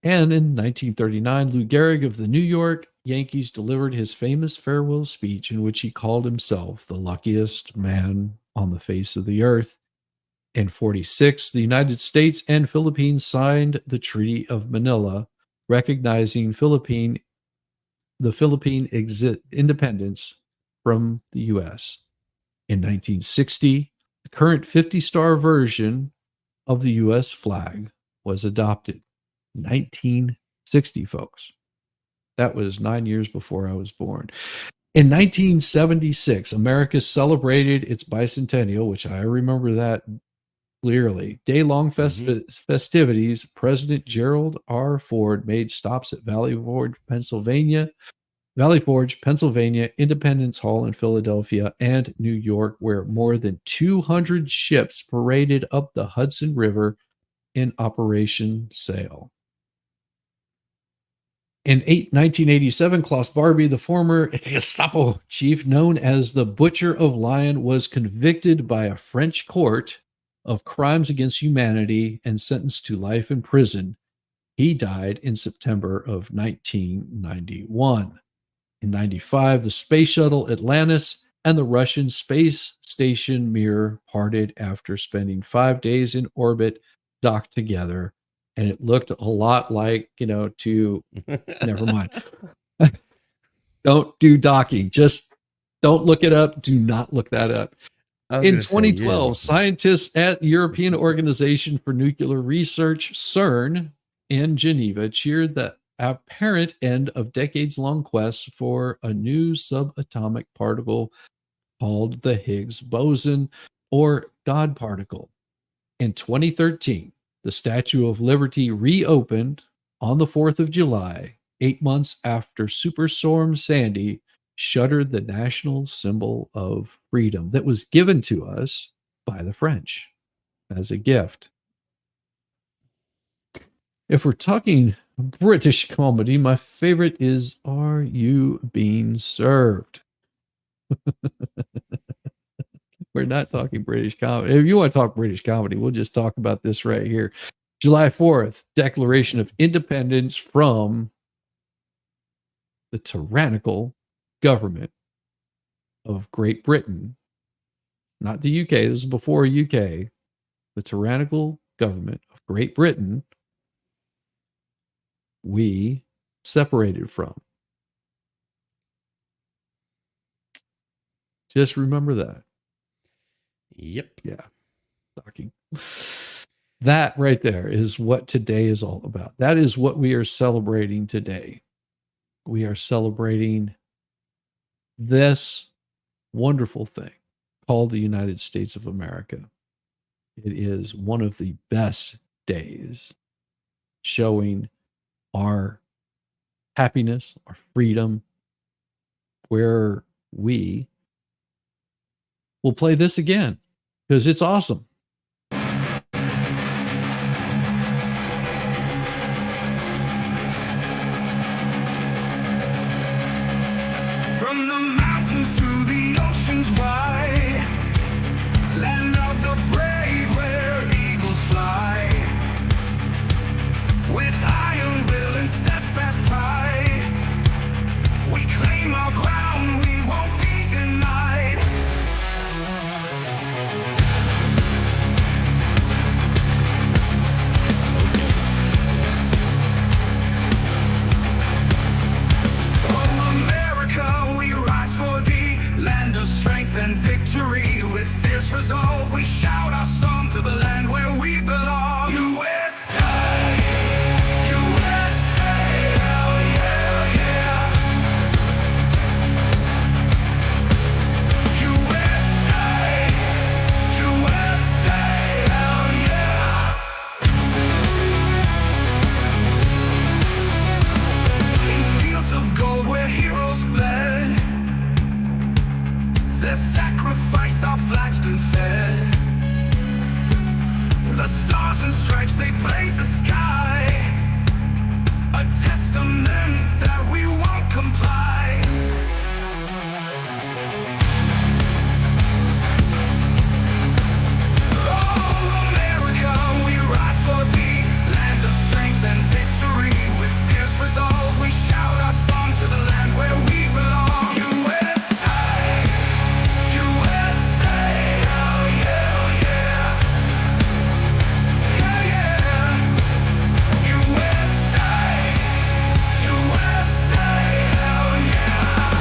And in 1939, Lou Gehrig of the New York Yankees delivered his famous farewell speech in which he called himself the luckiest man on the face of the earth. In 1946, the United States and Philippines signed the Treaty of Manila, recognizing the Philippine independence from the US. In 1960, the current 50-star version of the US flag was adopted. 1960, folks. That was 9 years before I was born. In 1976, America celebrated its bicentennial, which I remember that clearly. Day-long festivities. President Gerald R. Ford made stops at Valley Forge, Pennsylvania, Independence Hall in Philadelphia, and New York, where more than 200 ships paraded up the Hudson River in Operation Sail. In 1987, Klaus Barbie, the former Gestapo chief known as the Butcher of Lyon, was convicted by a French court of crimes against humanity and sentenced to life in prison. He died in September of 1991. In 95, the space shuttle Atlantis and the Russian space station Mir parted after spending 5 days in orbit, docked together. And it looked a lot like, never mind. Don't do docking. Just don't look it up. Do not look that up. In 2012, scientists at European Organization for Nuclear Research, CERN, in Geneva, cheered the apparent end of decades-long quests for a new subatomic particle called the Higgs boson, or God particle. In 2013, the Statue of Liberty reopened on the 4th of July, 8 months after Superstorm Sandy shuttered the national symbol of freedom that was given to us by the French as a gift. If we're talking British comedy, my favorite is Are You Being Served? We're not talking British comedy. If you want to talk British comedy, we'll just talk about this right here. July 4th, Declaration of Independence from the tyrannical government of Great Britain. Not the UK. This is before UK. The tyrannical government of Great Britain we separated from. Just remember that. Yep. Yeah. Docking. That right there is what today is all about. That is what we are celebrating today. We are celebrating this wonderful thing called the United States of America. It is one of the best days showing our happiness, our freedom, where we will play this again because it's awesome. From the mountains to the oceans wide, land of the brave where eagles fly. With iron will and steadfast pride, we claim our ground, we won't be denied. Oh, America, we rise for thee, land of strength and victory. With fierce resolve, we shout our song to the land where we belong. USA, USA, hell yeah, yeah. USA, USA, hell yeah. In fields of gold where heroes bled, their sacrifice our flag's been fed. The stars and stripes, they blaze the sky, a testament that we won't comply. Oh, America, we rise for thee, land of strength and victory. With fierce resolve, we shout our song to the land where we belong. USA, USA, hell yeah, yeah. Yeah, yeah. USA, USA, hell yeah.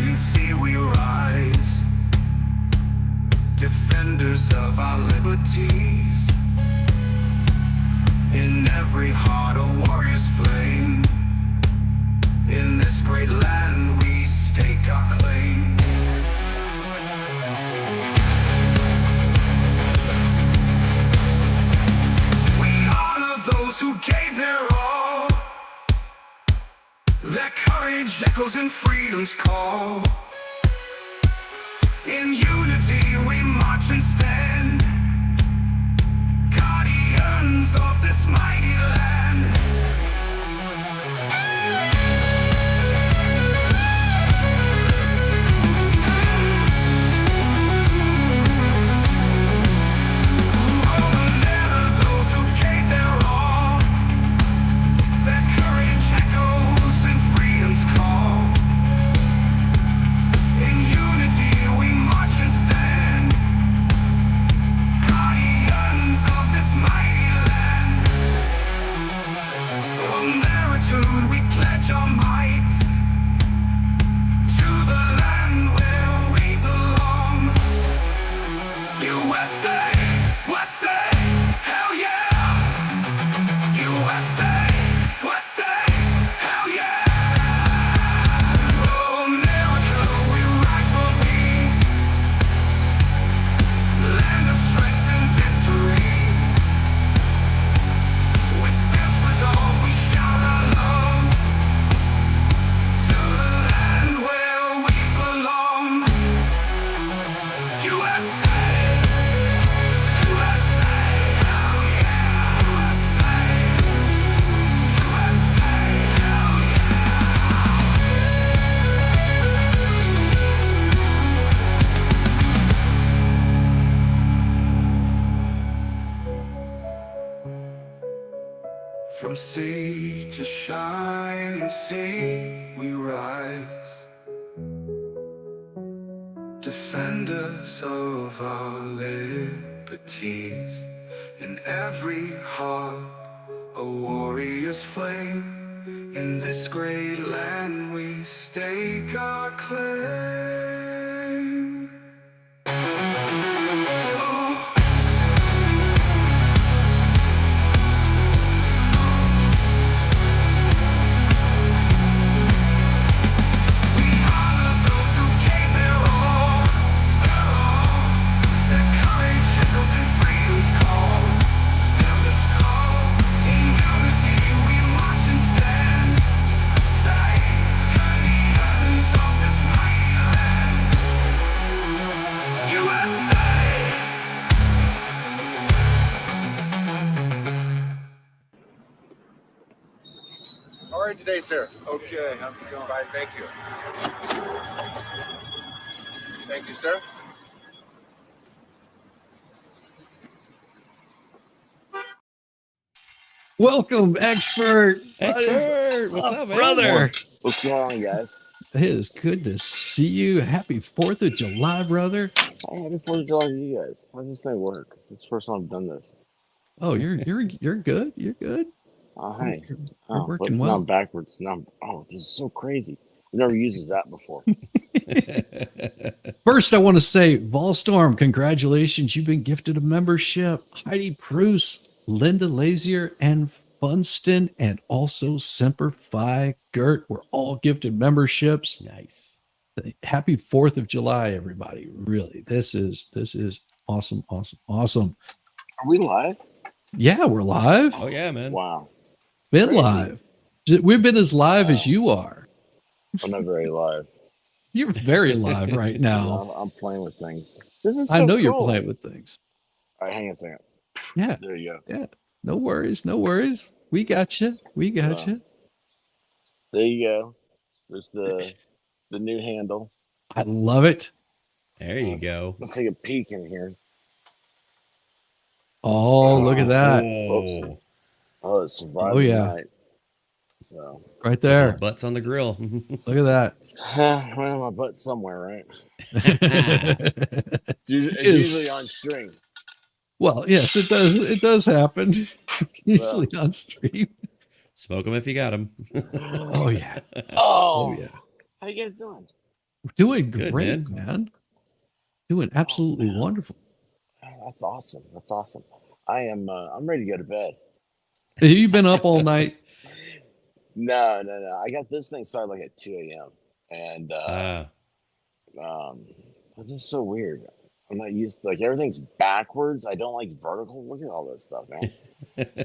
shining sea we rise, defenders of our liberties. In every heart a warrior's flame. In this great land we stake our claim. We honor those who gave their all. Their courage echoes in freedom's call. In unity we march and stand, guardians of this mighty land. We pledge our might to the land where we belong. USA, USA, hell yeah. USA, USA, hell yeah. Oh, America, we rise for thee, land of strength and victory. With fierce resolve we shout our love to the land where we belong. USA, USA, hell yeah. USA, USA, hell yeah. From sea to shining sea we rise, defenders of our liberties. In every heart a warrior's flame. In this great land we stake our claim. Oh. We honor those who gave their all, their all. Their courage echoes in freedom's call, elders call. In unity we march and stand, say, guardians of this mighty land. USA. How are you today, sir? Okay, how's it going? Fine, thank you. Thank you, sir. Welcome, expert. What is Expert, what's up, man? brother? What's going on, guys? It is good to see you. Happy 4th of July, brother. Hey, happy 4th of July to you guys. How does this thing work? This is the first time I've done this. Oh, you're good. You're good. Oh, hey. You're Oh, working but well. now I'm backwards. Oh, this is so crazy. I've never used that before. First, I want to say, Volstorm, congratulations. You've been gifted a membership. Heidi Bruce, Linda Lazier, and Funston, and also Semper Fi Gert were all gifted memberships. Nice. Happy 4th of July, everybody. Really, this is awesome. Are we live? Yeah, we're live. Oh yeah, man. Wow. Been crazy. live. We've been as live as you are. I'm not very live. You're very live right now. I'm playing with things. This is so I know you're cool. playing with things. All right, hang on a second. Yeah. There you go. Yeah. No worries. We got you. There you go. There's the new handle. I love it. There you go. Let's take a peek in here. Oh, look at that. Oh, Oh, it's surviving Oh, yeah. the night. So, Right there. butts on the grill. Look at that. well, my butt's somewhere, right? It It's is. usually on string. Well, yes, it does. It does happen. Usually on stream. Smoke them if you got them. Oh yeah. Oh, yeah. how you guys doing? Doing Good, great, man. Doing absolutely man. wonderful. That's awesome. That's awesome. I am. I'm ready to go to bed. Have you been up all night? No. I got this thing started like at 2 a.m. and it's just so weird. I'm not used to, like, everything's backwards. I don't like vertical. Look at all this stuff, man. Like,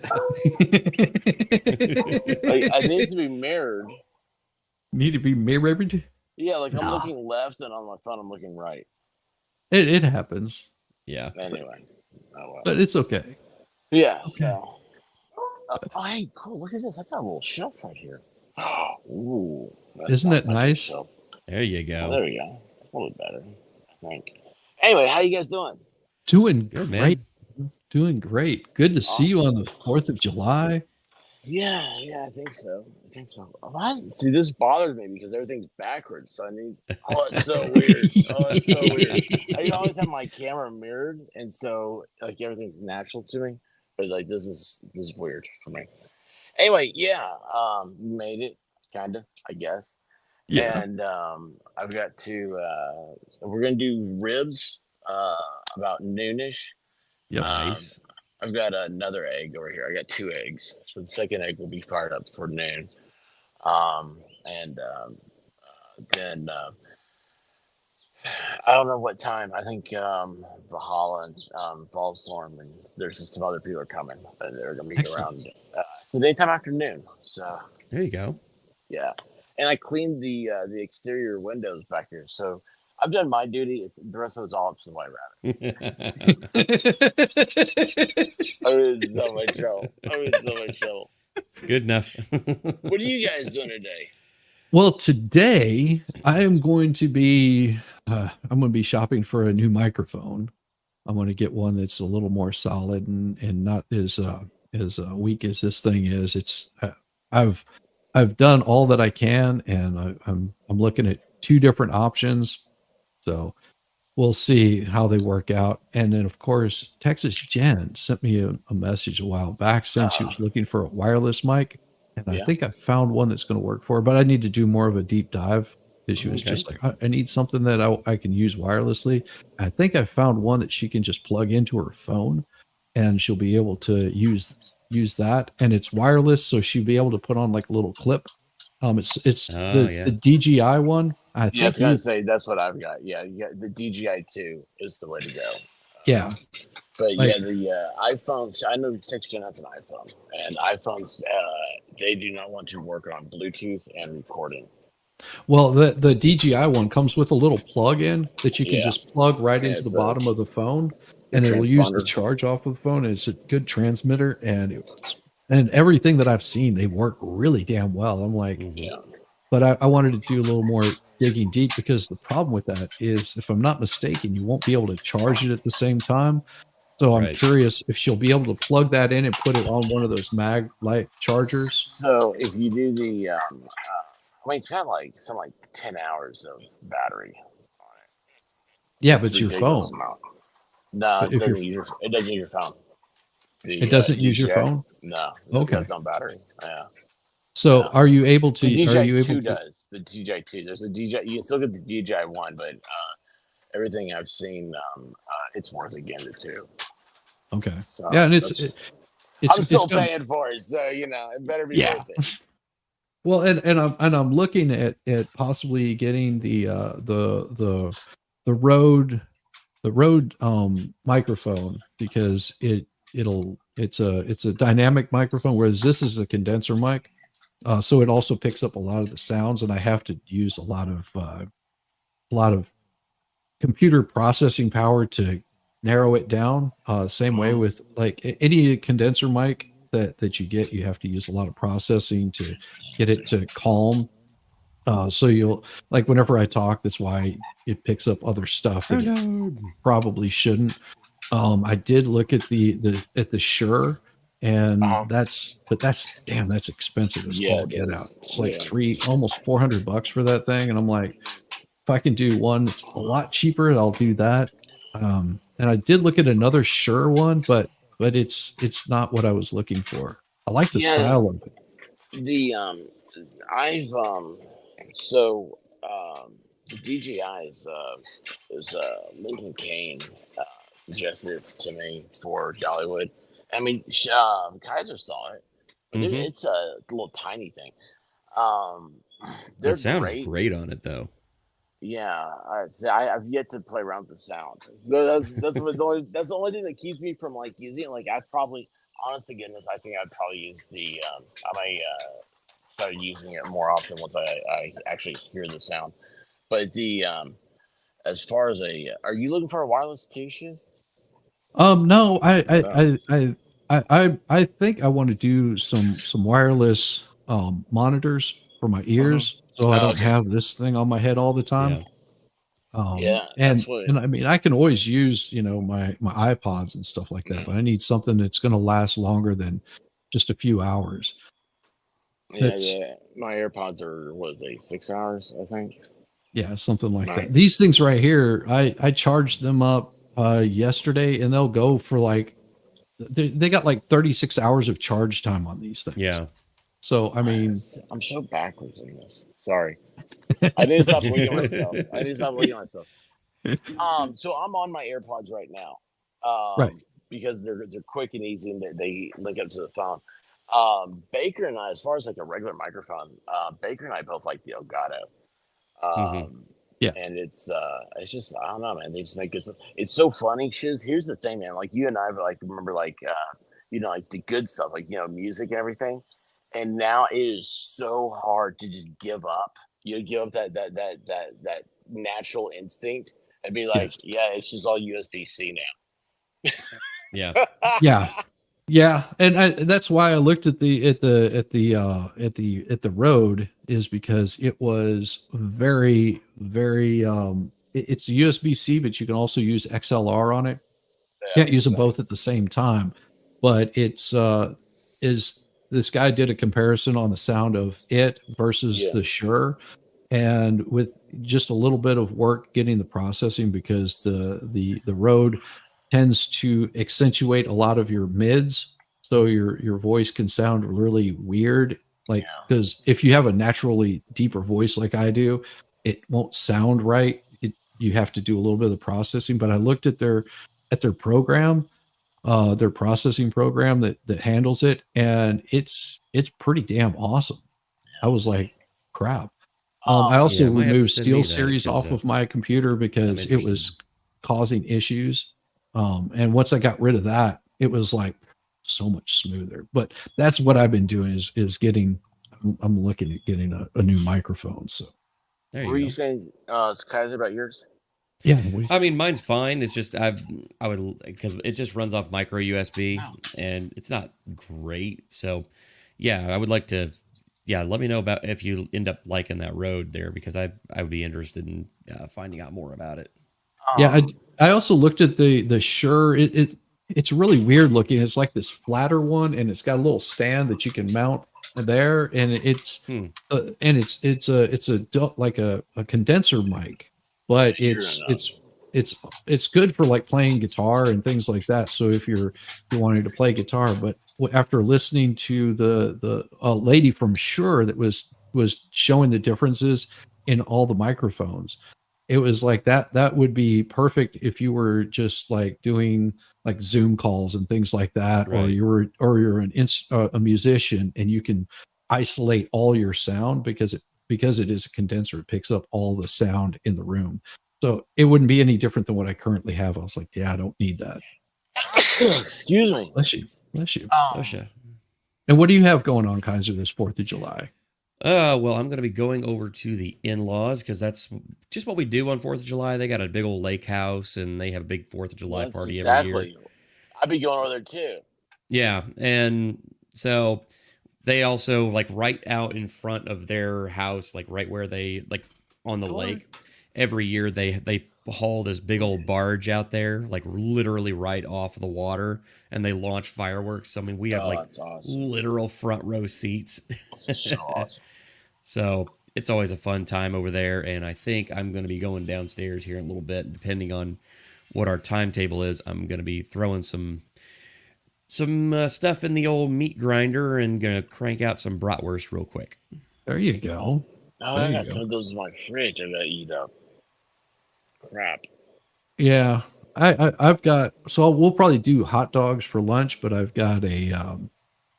I need it to be mirrored. Need to be mirrored? Yeah, like I'm Nah. looking left, and on my phone I'm looking right. It happens, yeah. Anyway, oh well. but it's okay. Yeah. So, oh, hey, cool. Look at this. I got a little shelf right here. Ooh, that's Isn't not it much of a nice? shelf. There you Oh, go. there we go. A little better, I think. Anyway, how you guys doing? Doing Good, great. man. Doing great. Good to see you on the 4th of July. Yeah, I think so. See, this bothers me because everything's backwards. So I need. Oh, it's so weird. Oh, it's so weird. I always have my camera mirrored, and so like everything's natural to me. But like this is weird for me. Anyway, yeah, we made it, kind of, I guess. Yeah. And I've got to. We're gonna do ribs about noonish. Yep. Nice. I've got another egg over here. I got 2 eggs, so the second egg will be fired up for noon. Then I don't know what time. I think Valhalla and Volstorm and there's some other people are coming. And they're gonna be Excellent. around. So daytime afternoon. So There you go. yeah, and I cleaned the exterior windows back here. So I've done my duty. The rest of it's all up to the White Rabbit. I'm in so much trouble. Good enough. What are you guys doing today? Well, today I am going to be shopping for a new microphone. I'm going to get one that's a little more solid and not as weak as this thing is. It's I've done all that I can, and I'm looking at 2 different options. So we'll see how they work out. And then, of course, Texas Jen sent me a message a while back saying she was looking for a wireless mic. And I Yeah. think I found one that's going to work for her, but I need to do more of a deep dive because she was Okay. just like, I need something that I can use wirelessly. I think I found one that she can just plug into her phone and she'll be able to use that. And it's wireless. So she'll be able to put on like a little clip. It's Oh, the yeah. DJI one. I Yeah, I was think gonna you, say that's what I've got. Yeah, you got the DJI 2 is the way to go. yeah. But Like- yeah, the iPhones. I know TextGen has an iPhone, and iPhones they do not want to work on Bluetooth and recording. Well, the DJI one comes with a little plug-in that you can Yeah. just plug right Yeah, into the it's bottom of the phone, the and it'll use the transponder. charge off of the phone. And it's a good transmitter, and everything that I've seen, they work really damn well. I'm like, Mhm. Yeah, but I wanted to do a little more digging deep because the problem with that is, if I'm not mistaken, you won't be able to charge it at the same time. So I'm Right. curious if she'll be able to plug that in and put it on one of those mag light chargers. So if you do the, I mean, it's got like 10 hours of battery on it. Yeah, but your Ridiculous phone. amount. No, But it if doesn't use your phone. It doesn't use your DJI phone? No. Okay. It's on battery. Yeah. So No. are you able to? The Are DJI you able 2 to? does. The DJI 2. There's a DJI. You can still get the DJI 1, but everything I've seen, it's worth it getting the 2. Okay. So Yeah, and that's- I'm still gonna- paying for it, so it better be Yeah. worth it. Well, and I'm looking at possibly getting the Rode microphone because it's a dynamic microphone, whereas this is a condenser mic. So it also picks up a lot of the sounds, and I have to use a lot of computer processing power to narrow it down. Same way with like any condenser mic that you get, you have to use a lot of processing to get it to calm. So you'll, like, whenever I talk, that's why it picks up other stuff that it probably shouldn't. I did look at the Shure, and that's expensive as Yeah, all it get out. is. It's like Yeah. almost $400 for that thing, and I'm like, if I can do one that's a lot cheaper, I'll do that. And I did look at another Shure one, but it's not what I was looking for. I like the Yeah. style of it. The I've so the DJI is Lincoln Kane suggested it to me for Dollywood. I mean, Kaiser saw it, but Mhm. it's a little tiny thing. Um, The they're sound is great. great on it though. Yeah, I've yet to play around with the sound. So that's the only thing that keeps me from like using it. Like I probably, honest to goodness, I think I'd probably use the I might start using it more often once I actually hear the sound. But the as far as are you looking for a wireless too, Shiz? No, No. I think I want to do some wireless monitors for my ears, so I Oh, don't okay. have this thing on my head all the time. Yeah. Yeah, that's And what. I mean, I can always use my iPods and stuff like that, but I need something that's going to last longer than just a few hours. Yeah, That's yeah. My AirPods are what are they 6 hours, I think. Yeah, something like Right. that. These things right here, I charged them up yesterday, and they'll go for like they got like 36 hours of charge time on these things. Yeah. So I mean, I'm so backwards in this. Sorry. I need to stop looking at myself. I need to stop looking at myself. So I'm on my AirPods right now. right. Because they're quick and easy and they link up to the phone. Baker and I, as far as like a regular microphone, Baker and I both like the Elgato. Um Yeah. and it's just I don't know, man. They just make it. It's so funny, Shiz. Here's the thing, man. Like you and I, like remember, like like the good stuff, like music, and everything. And now it is so hard to just give up. You give up that natural instinct and be like, Yes. yeah, it's just all USB C now. Yeah. Yeah. Yeah, and that's why I looked at the road, is because it was very very it's USB-C, but you can also use XLR on it. Yeah, Can't use them both at the same time, but it's is this guy did a comparison on the sound of it versus Yeah. the Shure, and with just a little bit of work getting the processing, because the Rode tends to accentuate a lot of your mids, so your voice can sound really weird, like, because if you have a naturally deeper voice like I do, it won't sound right. You have to do a little bit of the processing. But I looked at their program, their processing program that handles it, and it's pretty damn awesome. I was like, crap. I also Yeah, might have to removed send me Steel that Series 'cause, off of my computer I'm because it interested. was causing issues. And once I got rid of that, it was like so much smoother. But that's what I've been doing is getting. I'm looking at getting a new microphone. So There What were you you go. saying, Kaiser, about yours? yeah, I mean, mine's fine. It's just I would, because it just runs off micro USB and it's not great. So, yeah, I would like to. Yeah, let me know about if you end up liking that road there, because I would be interested in finding out more about it. yeah. Um, I also looked at the Shure. It's really weird looking. It's like this flatter one, and it's got a little stand that you can mount there, and like a condenser mic, but Sure enough. it's good for like playing guitar and things like that. So if you're wanting to play guitar, but after listening to the lady from Shure that was showing the differences in all the microphones, it was like that would be perfect if you were just like doing like Zoom calls and things like that, or Right. you're a musician, and you can isolate all your sound because it is a condenser. It picks up all the sound in the room. So it wouldn't be any different than what I currently have. I was like, yeah, I don't need that. Excuse me. Bless you. Bless you. Oh, shit. And what do you have going on, Kaiser, this 4th of July? Well, I'm going to be going over to the in-laws because that's just what we do on 4th of July. They got a big old lake house and they have a big 4th of July That's party every year. exactly. I'd be going over there too. Yeah, and so they also, like, right out in front of their house, like right where they, like, on the lake, every year they haul this big old barge out there, like literally right off the water, and they launch fireworks. I mean, we have like That's awesome. literal front row seats. So awesome. So it's always a fun time over there, and I think I'm going to be going downstairs here in a little bit, depending on what our timetable is. I'm going to be throwing some stuff in the old meat grinder and going to crank out some bratwurst real quick. There you go. Oh, There I you got go. some of those in my fridge. I gotta eat up. Crap. Yeah, I've got, so we'll probably do hot dogs for lunch, but I've got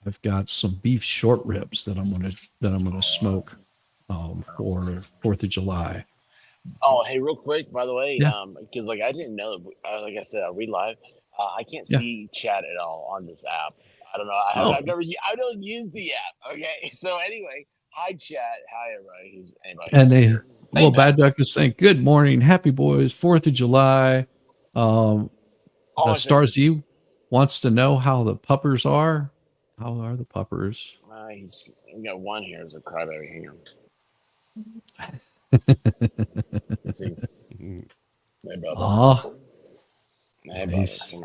I've got some beef short ribs that I'm gonna smoke for 4th of July. Oh, hey, real quick, by the way, Yeah, because like I didn't know, like I said, are we live? I can't yeah. see chat at all on this app. I don't know. Oh, I don't use the app. Okay, so anyway, hi chat, hi anybody and who's they, here. Hey well, Beth. Bad Duck is saying, "Good morning, happy boys, 4th of July." Um, All my Starzy favorites. wants to know how the puppers are. How are the puppers? We got one here as a crybaby. Hang on. Let's see. Hey Bubba. Oh, Hey Bubba. nice, Come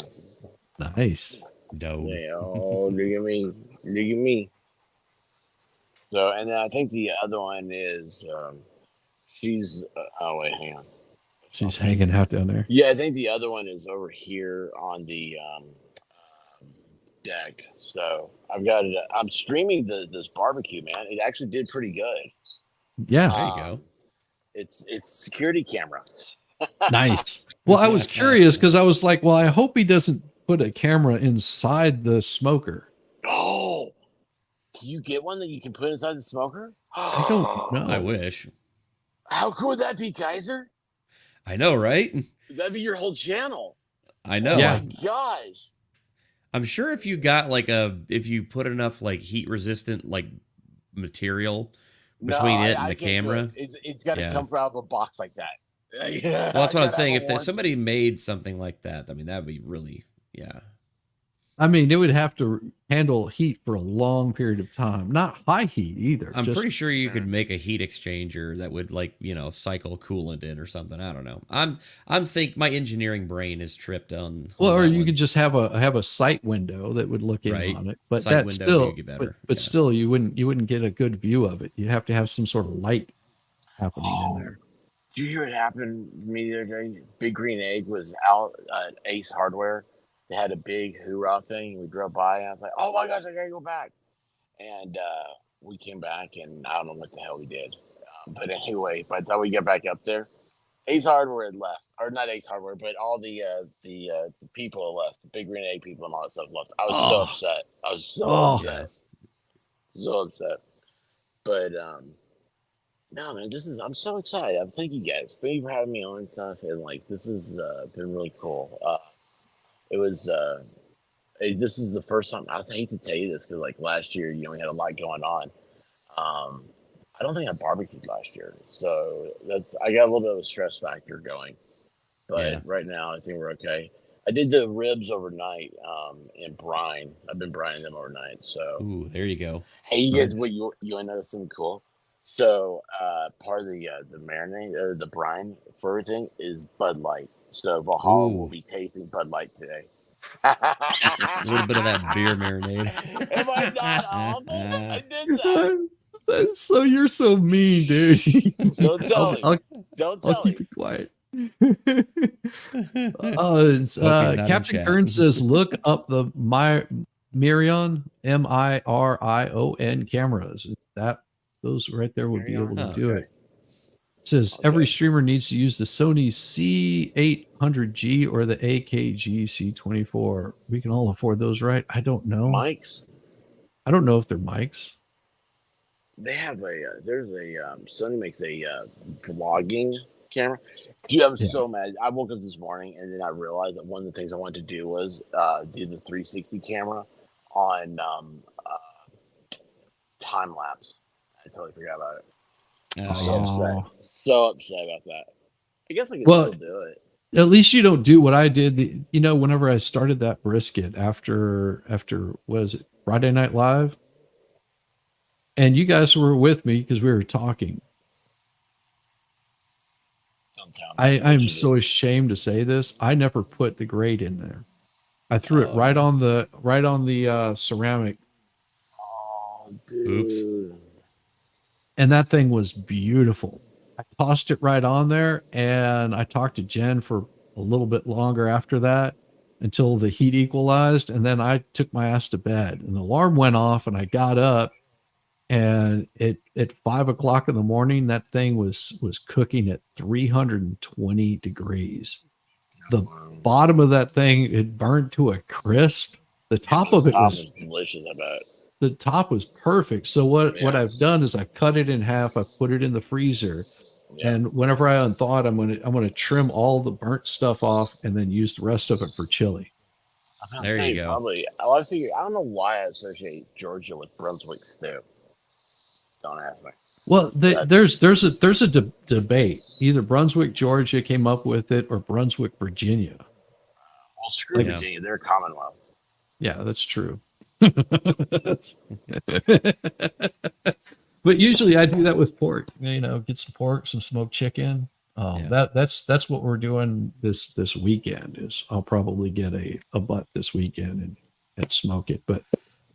on. nice. Dog. Hey, oh, look at me. Look at me. So, and then I think the other one is she's. Oh wait, hang on. She's hanging out down there. Yeah, I think the other one is over here on the deck. So I've got it. I'm streaming this barbecue, man. It actually did pretty good. Yeah, There you go. It's security camera. nice. Well, I was curious because I was like, well, I hope he doesn't put a camera inside the smoker. Oh, can you get one that you can put inside the smoker? I don't know. I wish. How cool would that be, Kaiser? I know, right? That'd be your whole channel. I know. Oh Yeah. my gosh. I'm sure if you got if you put enough like heat resistant like material between it and I the can't do camera. it's got to Yeah. come out of a box like that. Yeah, Well, that's what I'm gotta saying. have If a there's warranty. somebody made something like that, I mean, that'd be really, yeah. I mean, it would have to handle heat for a long period of time, not high heat either. I'm just, pretty sure you could make a heat exchanger that would cycle coolant in or something. I don't know. I'm think my engineering brain is tripped on. well, or that you one. could just have a sight window that would look in Right. on it. But Sight that's window still, would get better. but Yeah. still, you wouldn't get a good view of it. You'd have to have some sort of light happening in there. Did you hear what happened to me the other day? Big Green Egg was out at Ace Hardware. They had a big hoorah thing. We drove by and I was like, oh my gosh, I gotta go back. And we came back and I don't know what the hell we did. But anyway, by the time we get back up there, Ace Hardware had left. Or not Ace Hardware, but all the people had left. The Big Green Egg people and all that stuff left. I was so upset. I was so upset. So upset. But no, man, I'm so excited. Thank you guys. Thank you for having me on and stuff. And like, this has been really cool. It was, this is the first time, I hate to tell you this because like last year, we had a lot going on. I don't think I barbecued last year. So I got a little bit of a stress factor going. But Yeah. right now, I think we're okay. I did the ribs overnight in brine. I've been brining them overnight. So, Ooh, there you go. hey, you guys, Nice. what you want to know something cool? So, part of the marinade or the brine for everything is Bud Light. So, Valhalla will Ooh. be tasting Bud Light today. A little bit of that beer marinade. Am I not awful? I did that. That's so, you're so mean, dude. Don't tell him. I'll Don't I'll tell keep him. it quiet. Smokey's not in Captain chat. Kern says, look up the Mirion, Mirion cameras. Those right there would be able to do Okay. it. It says every streamer needs to use the Sony C800G or the AKG C24. We can all afford those, right? I don't know. Mics. I don't know if they're mics. They have there's a Sony makes a vlogging camera. Dude, I was Yeah. so mad. I woke up this morning and then I realized that one of the things I wanted to do was do the 360 camera on time lapse. I totally forgot about it. I'm so Oh. upset. So upset about that. I guess I can Well, still do it. At least you don't do what I did. Whenever I started that brisket after was it Friday Night Live, and you guys were with me because we were talking. Don't tell me. I'm so ashamed to say this. I never put the grate in there. I threw it right on the ceramic, Oh, dude. Oops. and that thing was beautiful. I tossed it right on there, and I talked to Jen for a little bit longer after that until the heat equalized, and then I took my ass to bed. And the alarm went off, and I got up, and at 5 o'clock in the morning, that thing was cooking at 320 degrees. The bottom of that thing had burned to a crisp. The top The of it top was is delicious, I bet. the top was perfect. So what Yeah. I've done is I cut it in half. I put it in the freezer, Yeah. and whenever I unthaw it, I'm gonna trim all the burnt stuff off and then use the rest of it for chili. I was gonna There you say, go. probably. I figure. I don't know why I associate Georgia with Brunswick stew. Don't ask me. Well, That's- there's a debate. Either Brunswick, Georgia came up with it, or Brunswick, Virginia. Well, screw Like- Virginia. They're Commonwealth. Yeah, that's true. But usually I do that with pork. You know, get some pork, some smoked chicken. Yeah. That's what we're doing this weekend. Is I'll probably get a butt this weekend and smoke it. But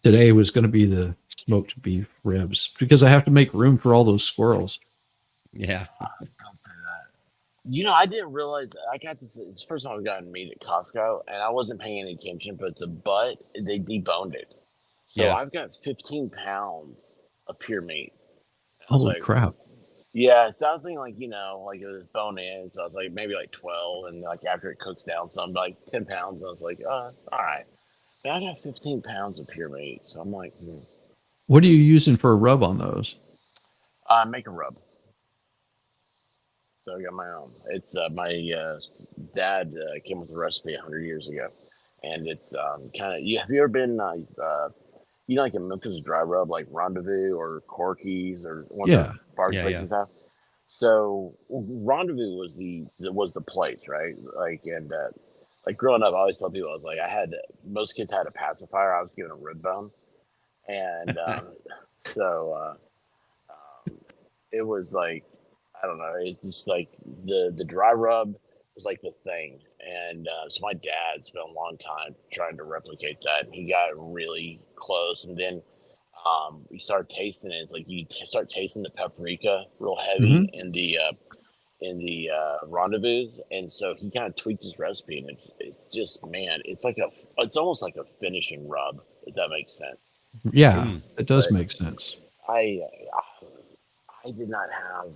today was going to be the smoked beef ribs because I have to make room for all those squirrels. Yeah. Don't say that. You know, I didn't realize I got this. It's the first time I've gotten meat at Costco, and I wasn't paying any attention. But the butt, they deboned it, so Yeah. I've got 15 pounds of pure meat. Holy like, crap! Yeah, so I was thinking like, you know, like it was bone in, so I was like maybe like 12, and like after it cooks down some, like 10 pounds. And I was like, all right. But I got 15 pounds of pure meat, so I'm like, What are you using for a rub on those? make a rub. So I got my own. It's my dad came with the recipe 100 years ago, and it's kind of. Have you ever been, you know, like a Memphis dry rub, like Rendezvous or Corky's or one of Yeah. the bar Yeah, places have? So Rendezvous was the place, right? Like, and like growing up, I always tell people, I was like, most kids had a pacifier. I was given a rib bone, and so it was like, I don't know. It's just like the dry rub was like the thing, and so my dad spent a long time trying to replicate that, and he got really close, and then you start tasting it. It's like you start tasting the paprika real heavy in the rendezvous, and so he kind of tweaked his recipe, and it's just, man, it's almost like a finishing rub, if that makes sense. Yeah, It's- it does but make sense. I did not have.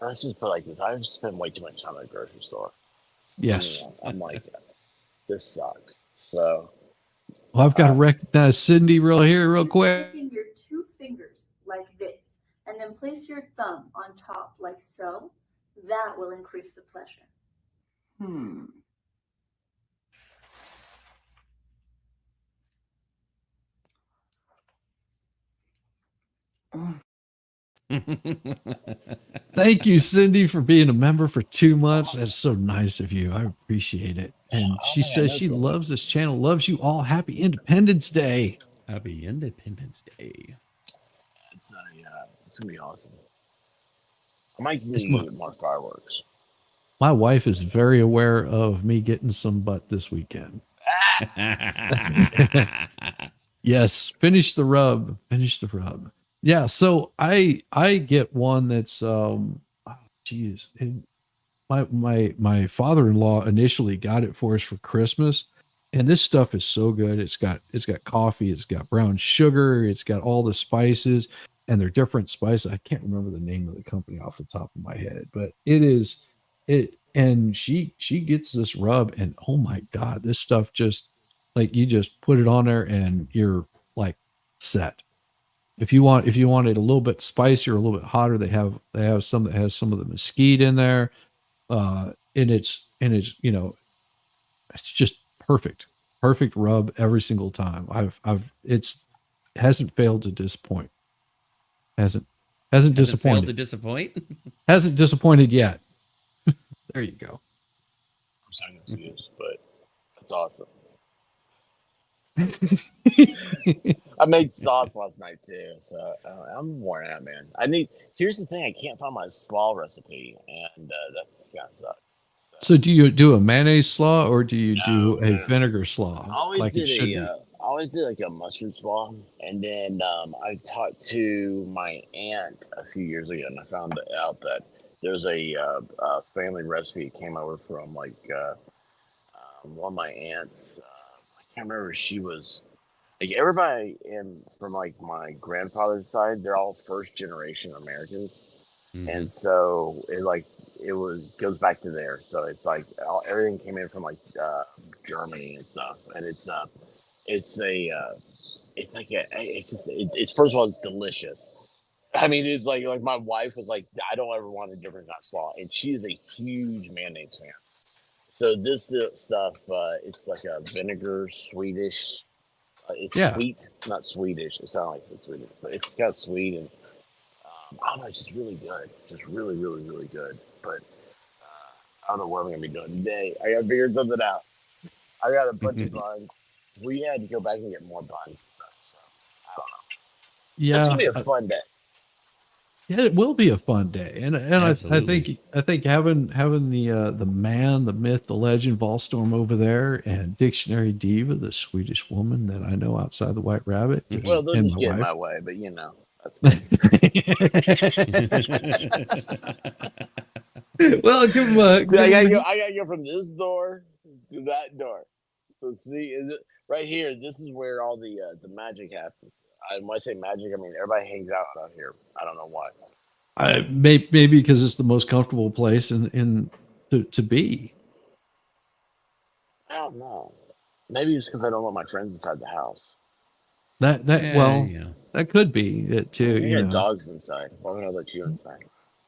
Let's just put it like this: I spend way too much time at the grocery store. Yes. I'm like, this sucks. So Well, I've got to recognize Cindy real quick. Taking your two fingers like this, and then place your thumb on top like so. That will increase the pleasure. Thank you, Cindy, for being a member for 2 months. That's so nice of you. I appreciate it. And she man, says she that's loves this channel, loves you all. Happy Independence Day. Happy Independence Day. it's gonna be awesome. I might It's need more fireworks. My wife is very aware of me getting some butt this weekend. Yes, finish the rub. Finish the rub. Yeah, so I get one that's geez. My father-in-law initially got it for us for Christmas, and this stuff is so good. It's got coffee, it's got brown sugar, it's got all the spices, and they're different spices. I can't remember the name of the company off the top of my head, but and she gets this rub, and oh my god, this stuff just, like, you just put it on there and you're like set. If you want it a little bit spicier, a little bit hotter, they have some that has some of the mesquite in there. And it's you know, it's just perfect rub every single time. It hasn't failed to disappoint. Hasn't Failed disappointed. to disappoint. Hasn't disappointed yet. There you go. I'm so confused, but that's awesome. I made sauce last night too, so I'm worn out, man. Here's the thing: I can't find my slaw recipe, and that's kind of sucks. So do you do a mayonnaise slaw, or do you do a No. vinegar slaw? I always like it should be? I always did like a mustard slaw, and then I talked to my aunt a few years ago, and I found out that there's a family recipe that came over from like one of my aunts. I can't remember if she was Like everybody from like my grandfather's side, they're all first generation Americans, and so it goes back to there. So it's like everything came in from like Germany and stuff, and it's it's a it's like it's first of all it's delicious. I mean, it's like my wife was like, I don't ever want a different kind of slaw, and she is a huge mayonnaise fan. So this stuff, it's like a vinegar Swedish. It's Yeah. sweet, not Swedish. It sounds like it's Swedish, but it's got sweet and I don't know. It's just really good, just really, really, really good. But I don't know what I'm gonna be doing today. I gotta figure something out. I got a bunch of buns. We had to go back and get more buns and stuff. So I don't know. It's Yeah. gonna be a fun day. Yeah, it will be a fun day, and I think having the man, the myth, the legend, Volstorm over there, and Dictionary Diva, the Swedish woman that I know outside the White Rabbit. Well, they'll and just my get in wife. my way, but you know that's fine. Well, give him See, I gotta go from this door to that door. So see, is it right here? This is where all the magic happens. When I say magic, I mean everybody hangs out here. I don't know why. Maybe because it's the most comfortable place to be. I don't know. Maybe it's because I don't want my friends inside the house. That could be it too. You got dogs inside. Why would I let you inside?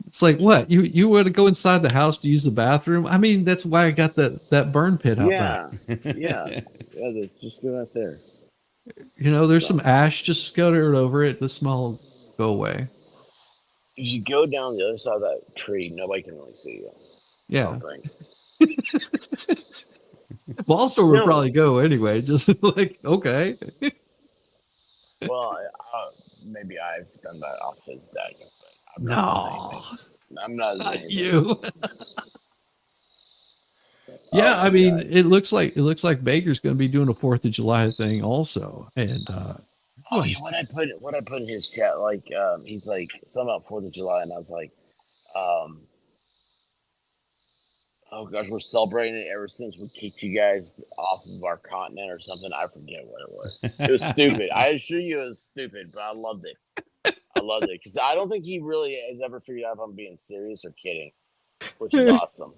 It's like, what, you want to go inside the house to use the bathroom? I mean, that's why I got that burn pit out back. Yeah. Let's just go out there. There's some ash just scattered over it. The smell will go away. If you go down the other side of that tree, nobody can really see you. Yeah. Balstor would probably go anyway. Just like, okay. Well, maybe I've done that off his deck. I'm not you. Yeah, I mean, it looks like Baker's going to be doing a 4th of July thing also, and what I put in his chat, like he's like something about 4th of July, and I was like, oh gosh, we're celebrating it ever since we kicked you guys off of our continent or something. I forget what it was. It was stupid. I assure you it was stupid, but I loved it. Because I don't think he really has ever figured out if I'm being serious or kidding, which is awesome.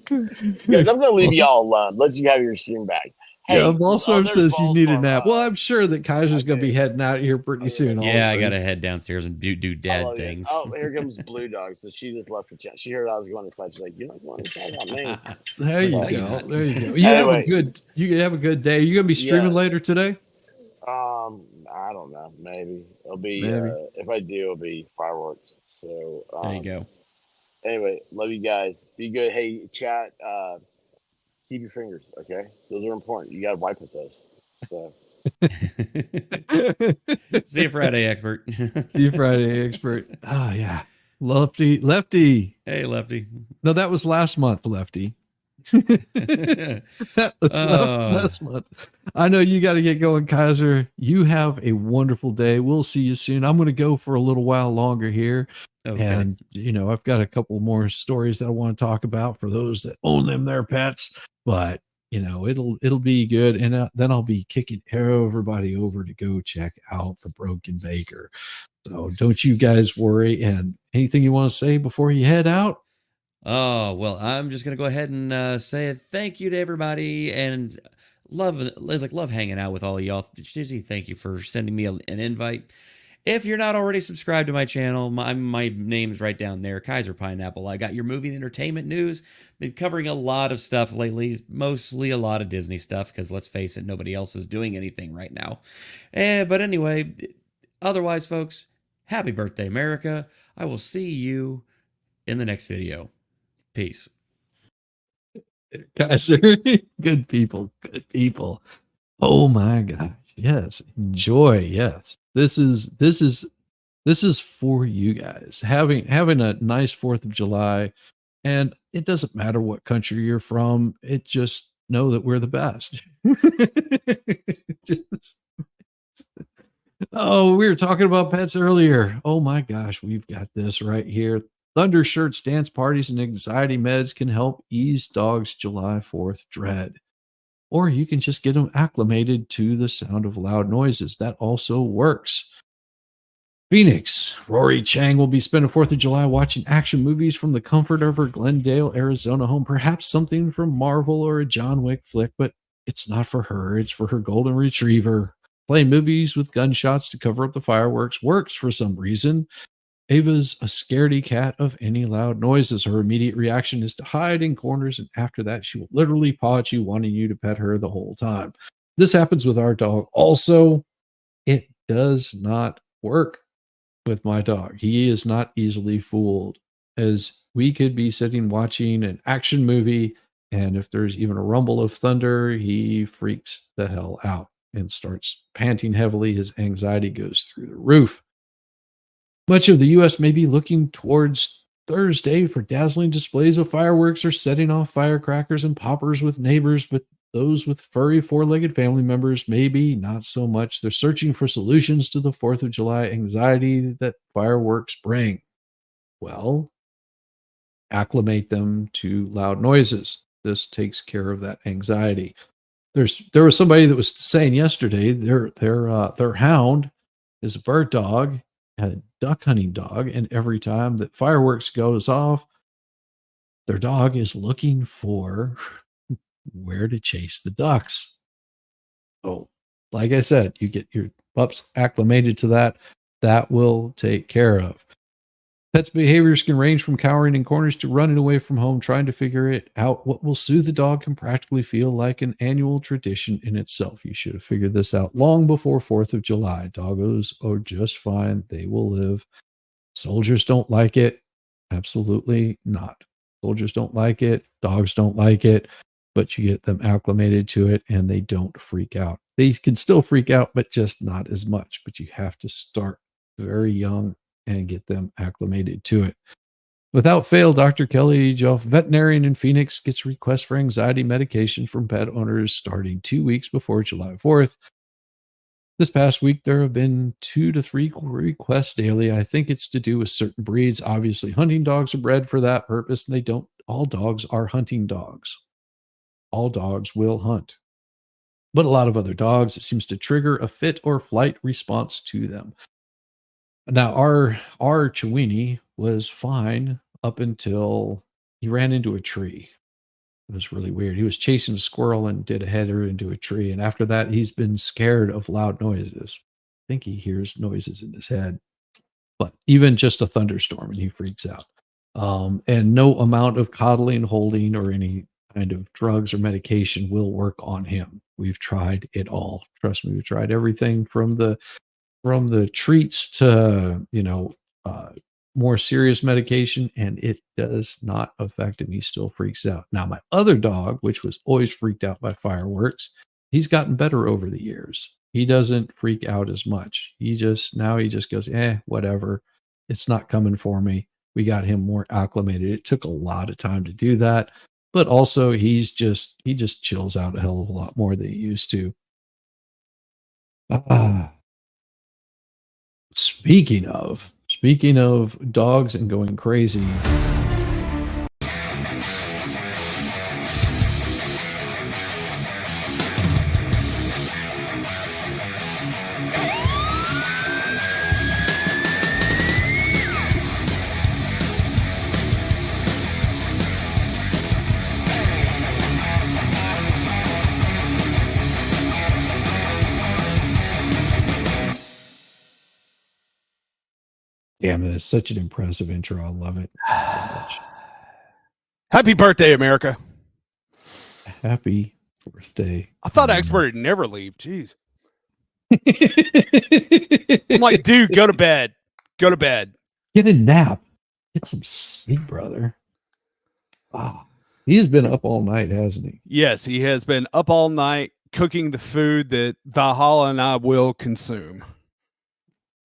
Guys, I'm gonna leave y'all alone. Let you have your stream back. Hey, yeah, Balstorm says you need a nap. Well, I'm sure that Kaiser's going to be heading out here pretty soon. Yeah, also. I got to head downstairs and do dad things. Oh, here comes Blue Dog. So she just left the chat. She heard I was going to side. She's like, "You're not going to side about me." There you go. There you go. You have a good day. You gonna be streaming later today? I don't know. Maybe it'll be. If I do, it'll be fireworks. So there you go. Anyway, love you guys. Be good. Hey, chat. Keep your fingers, okay? Those are important. You got to wipe with those. So. See you Friday, expert. See you Friday, expert. Oh, yeah. Lefty. Hey, Lefty. No, that was last month, Lefty. That was last month. I know you got to get going, Kaiser. You have a wonderful day. We'll see you soon. I'm going to go for a little while longer here. Okay. And, I've got a couple more stories that I want to talk about for those that own them, their pets. But, it'll be good. And then I'll be kicking everybody over to go check out the Broken Baker. So don't you guys worry. And anything you want to say before you head out? Oh, well, I'm just going to go ahead and say thank you to everybody and love hanging out with all of y'all. Thank you for sending me an invite. If you're not already subscribed to my channel, my name's right down there, Kaiser Pineapple. I got your movie and entertainment news. Been covering a lot of stuff lately, mostly a lot of Disney stuff, because let's face it, nobody else is doing anything right now. But anyway, otherwise, folks, happy birthday, America. I will see you in the next video. Peace. Kaiser, good people. Oh my gosh. Yes. Enjoy. Yes. This is for you guys. Having a nice 4th of July, and it doesn't matter what country you're from. It just know that we're the best. Oh, we were talking about pets earlier. Oh my gosh, we've got this right here. Thunder shirts, dance parties, and anxiety meds can help ease dogs' July 4th dread. or you can just get them acclimated to the sound of loud noises. That also works. Phoenix, Rory Chang will be spending 4th of July watching action movies from the comfort of her Glendale, Arizona home. Perhaps something from Marvel or a John Wick flick, but it's not for her. It's for her golden retriever. Playing movies with gunshots to cover up the fireworks works for some reason. Ava's a scaredy cat of any loud noises. Her immediate reaction is to hide in corners, and after that, she will literally paw at you, wanting you to pet her the whole time. This happens with our dog. Also, it does not work with my dog. He is not easily fooled, as we could be sitting watching an action movie, and if there's even a rumble of thunder, he freaks the hell out and starts panting heavily. His anxiety goes through the roof. Much of the US may be looking towards Thursday for dazzling displays of fireworks or setting off firecrackers and poppers with neighbors, but those with furry four-legged family members maybe not so much. They're searching for solutions to the 4th of July anxiety that fireworks bring. Well, acclimate them to loud noises. This takes care of that anxiety. There was somebody that was saying yesterday their hound is a bird dog, a duck hunting dog, and every time that fireworks goes off, their dog is looking for where to chase the ducks. Oh, like I said, you get your pups acclimated to that. That will take care of. Pets' behaviors can range from cowering in corners to running away from home, trying to figure it out. What will soothe the dog can practically feel like an annual tradition in itself. You should have figured this out long before 4th of July. Doggos are just fine. They will live. Soldiers don't like it. Absolutely not. Soldiers don't like it. Dogs don't like it. But you get them acclimated to it and they don't freak out. They can still freak out, but just not as much. But you have to start very young and get them acclimated to it. Without fail, Dr. Kelly Joff, veterinarian in Phoenix, gets requests for anxiety medication from pet owners starting 2 weeks before July 4th. This past week, there have been 2 to 3 requests daily. I think it's to do with certain breeds. Obviously, hunting dogs are bred for that purpose, and they don't. All dogs are hunting dogs. All dogs will hunt. But a lot of other dogs, it seems to trigger a fit or flight response to them. Now, our Chiweenie was fine up until he ran into a tree. It was really weird. He was chasing a squirrel and did a header into a tree. And after that, he's been scared of loud noises. I think he hears noises in his head, but even just a thunderstorm and he freaks out. And no amount of coddling, holding, or any kind of drugs or medication will work on him. We've tried it all. Trust me, we've tried everything from the treats to, more serious medication, and it does not affect him. He still freaks out. Now, my other dog, which was always freaked out by fireworks, he's gotten better over the years. He doesn't freak out as much. He just goes, whatever. It's not coming for me. We got him more acclimated. It took a lot of time to do that, but also he just chills out a hell of a lot more than he used to. Speaking of dogs and going crazy. Damn, it is such an impressive intro. I love it so much. Happy birthday, America. Happy birthday. I thought expert would never leave. Jeez. I'm like, dude, go to bed. Go to bed. Get a nap. Get some sleep, brother. Wow. He has been up all night, hasn't he? Yes, he has been up all night cooking the food that Valhalla and I will consume.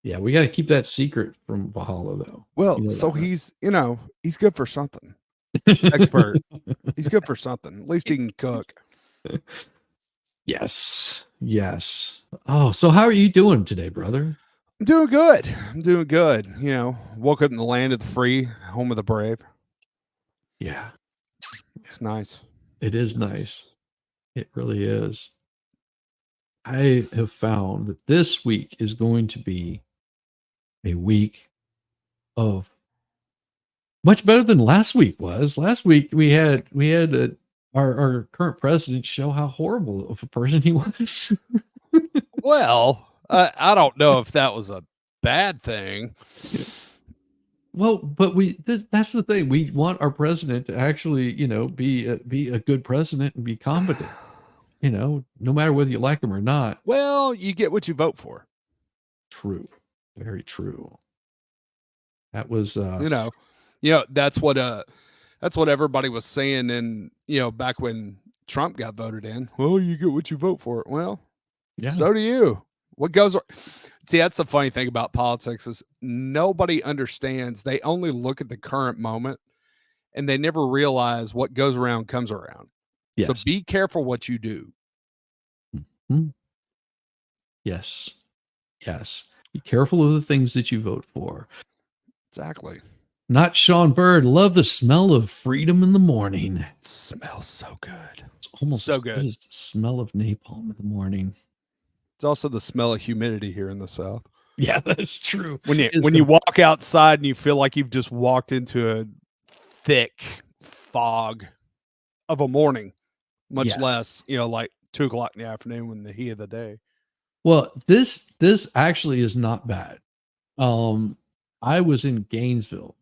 Yeah, we got to keep that secret from Valhalla, though. Well, You know so that, right? he's good for something. Expert. He's good for something. At least he can cook. Yes. Oh, so how are you doing today, brother? I'm doing good. Woke up in the land of the free, home of the brave. Yeah, It's nice. it is nice. It really is. I have found that this week is going to be a week of much better than last week was. Last week we had our current president show how horrible of a person he was. Well, I don't know if that was a bad thing. Well, but that's the thing. We want our president to actually, be a good president and be competent. No matter whether you like him or not. Well, you get what you vote for. True. Very true. That was That's what everybody was saying in, back when Trump got voted in. Well, you get what you vote for. Well, yeah. so do you. What goes See, that's the funny thing about politics is nobody understands. They only look at the current moment and they never realize what goes around comes around. Yes. So be careful what you do. Mm-hmm. Yes. Yes. Be careful of the things that you vote for. Exactly. Not Sean Bird. Love the smell of freedom in the morning. It smells so good. It's almost so as good. good as the smell of napalm in the morning. It's also the smell of humidity here in the South. Yeah, that's true. When you walk outside and you feel like you've just walked into a thick fog of a morning, much less, like 2:00 in the afternoon when the heat of the day. Well, this actually is not bad. I was in Gainesville.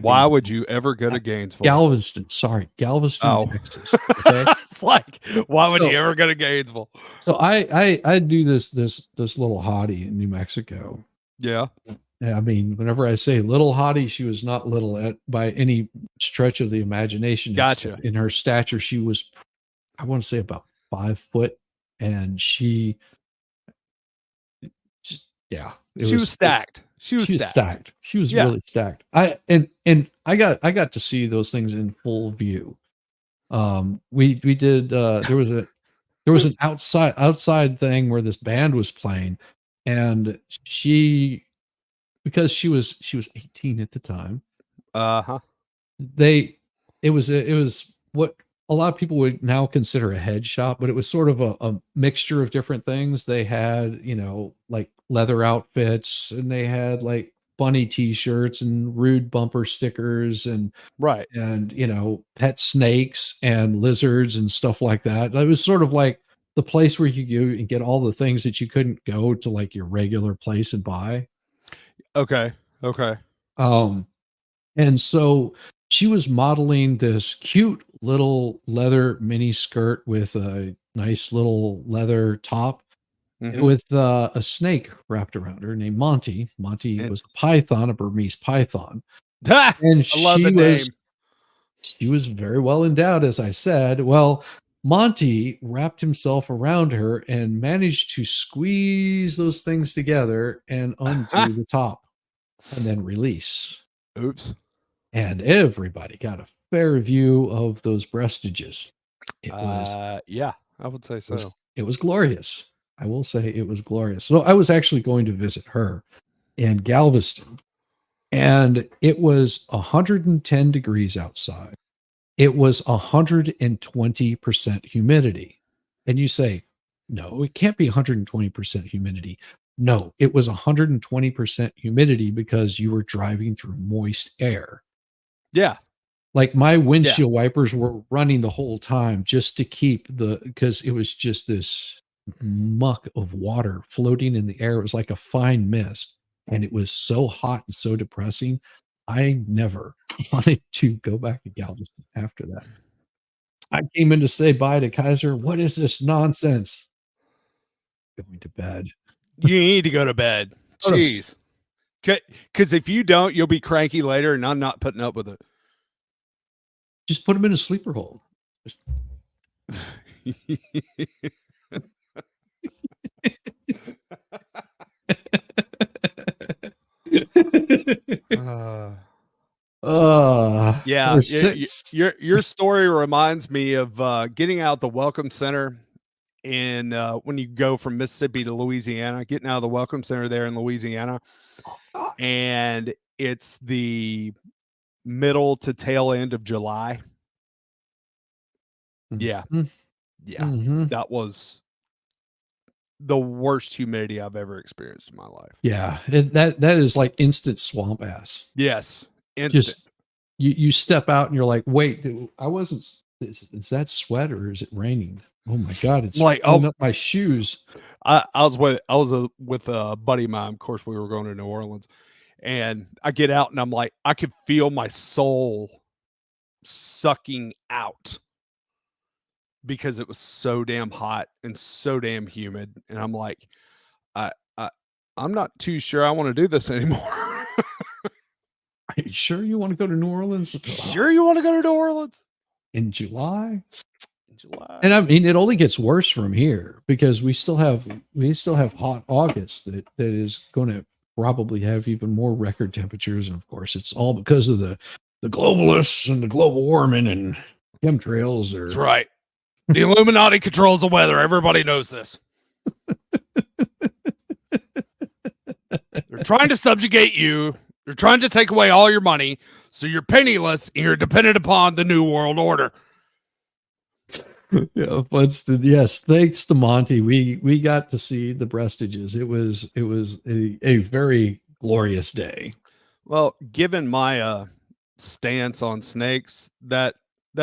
Why would you ever go to Gainesville? Galveston, Texas. Okay. It's like, why would you ever go to Gainesville? So I do this little hottie in New Mexico. Yeah. I mean, whenever I say little hottie, she was not little by any stretch of the imagination. Gotcha. In her stature, she was, I want to say, about 5 foot, and she just she was stacked. She was stacked. She was really stacked. I got to see those things in full view. We did. There was an outside thing where this band was playing, and because she was 18 at the time. It was what a lot of people would now consider a head shop, but it was sort of a mixture of different things. They had, like leather outfits, and they had like funny t-shirts and rude bumper stickers and pet snakes and lizards and stuff like that. It was sort of like the place where you go and get all the things that you couldn't go to like your regular place and buy. Okay. And so she was modeling this cute little leather mini skirt with a nice little leather top with a snake wrapped around her named Monty. Monty was a python, a Burmese python. And I love the name. She was very well endowed, as I said. Well, Monty wrapped himself around her and managed to squeeze those things together and undo the top and then release. Oops. And everybody got a fair view of those breastages. It was, I would say so. It was glorious. I will say it was glorious. So I was actually going to visit her in Galveston, and it was 110 degrees outside. It was 120% humidity. And you say, no, it can't be 120% humidity. No, it was 120% humidity because you were driving through moist air. Yeah. Like my windshield wipers were running the whole time just to keep because it was just this muck of water floating in the air. It was like a fine mist, and it was so hot and so depressing. I never wanted to go back to Galveston after that. I came in to say bye to Kaiser. What is this nonsense? Going to bed. You need to go to bed. Jeez. Because if you don't, you'll be cranky later, and I'm not putting up with it. Just put them in a sleeper hold. Your story reminds me of getting out the Welcome Center in when you go from Mississippi to Louisiana, getting out of the Welcome Center there in Louisiana, and it's the middle to tail end of July. Yeah. Yeah, Mhm. that was the worst humidity I've ever experienced in my life. Yeah, that is like instant swamp ass. Yes, instant. Just you step out and you're like, wait, I wasn't. Is that sweat or is it raining? Oh my god, it's Like, filling oh, up my shoes. I was with a buddy of mine. Of course, we were going to New Orleans, and I get out and I'm like, I could feel my soul sucking out because it was so damn hot and so damn humid. And I'm like, I, I I'm not too sure I want to do this anymore. Are you sure you want to go to New Orleans? Sure, you want to go to New Orleans In July? in July? And I mean, it only gets worse from here because we still have hot August that is going to probably have even more record temperatures. And of course, it's all because of the globalists and the global warming and chemtrails. That's right. The Illuminati controls the weather. Everybody knows this. They're trying to subjugate you. They're trying to take away all your money, so you're penniless and you're dependent upon the New World Order. Yeah, but yes, thanks to Monty, we got to see the breastages. It was a very glorious day. Well, given my stance on snakes, that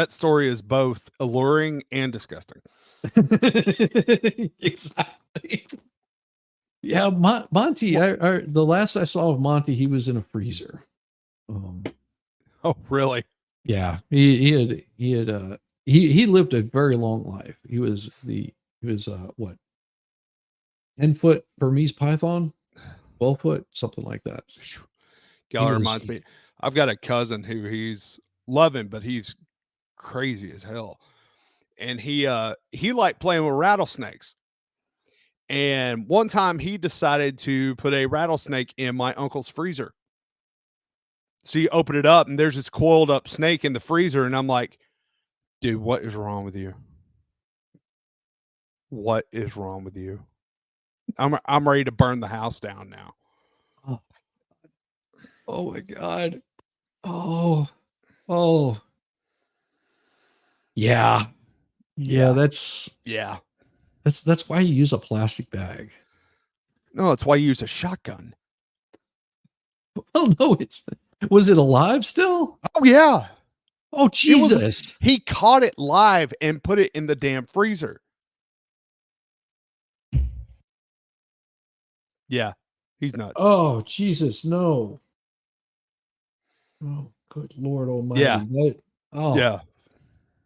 story is both alluring and disgusting. Exactly. Yeah, Monty. The last I saw of Monty, he was in a freezer. Oh, really? Yeah, he lived a very long life. He was what, 10-foot Burmese python, 12-foot, something like that. God, reminds me. I've got a cousin who he's loving, but he's crazy as hell, and he liked playing with rattlesnakes. And one time he decided to put a rattlesnake in my uncle's freezer. So you open it up and there's this coiled up snake in the freezer. And I'm like, dude, what is wrong with you? What is wrong with you? I'm ready to burn the house down now. Oh my God. Oh. Yeah. Yeah. That's why you use a plastic bag. No, it's why you use a shotgun. Oh no, was it alive still? Oh yeah. Oh Jesus. He caught it live and put it in the damn freezer. Yeah. He's nuts. Oh Jesus, no. Oh, good Lord Almighty. Yeah. Yeah.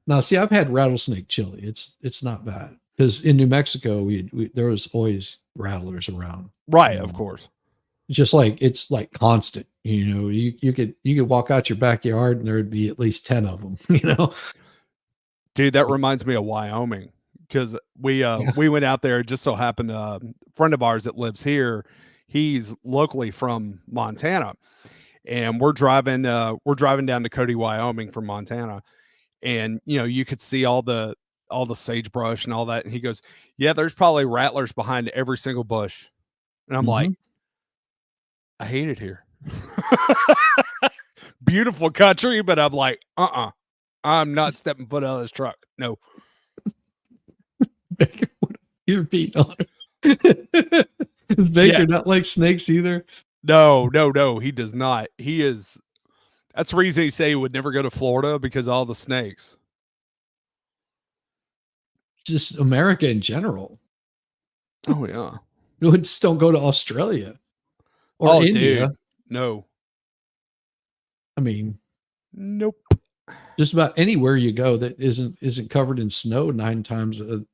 Now, see, I've had rattlesnake chili. It's not bad because in New Mexico, we there was always rattlers around. Right, of course. Just like it's like constant. You know, you could walk out your backyard and there would be at least 10 of them. You know, dude, that reminds me of Wyoming because we went out there. It just so happened a friend of ours that lives here. He's locally from Montana, and we're driving down to Cody, Wyoming from Montana. And, you know, you could see all the sagebrush and all that. And he goes, yeah, there's probably rattlers behind every single bush. And I'm like, I hate it here. Beautiful country. But I'm like, I'm not stepping foot out of this truck. No. Baker, you're beating on her. Is Baker not like snakes either? No, he does not. He is. That's the reason he say he would never go to Florida because of all the snakes. Just America in general. Oh yeah. You just don't go to Australia or India. Dude. No. I mean, nope. Just about anywhere you go that isn't covered in snow 9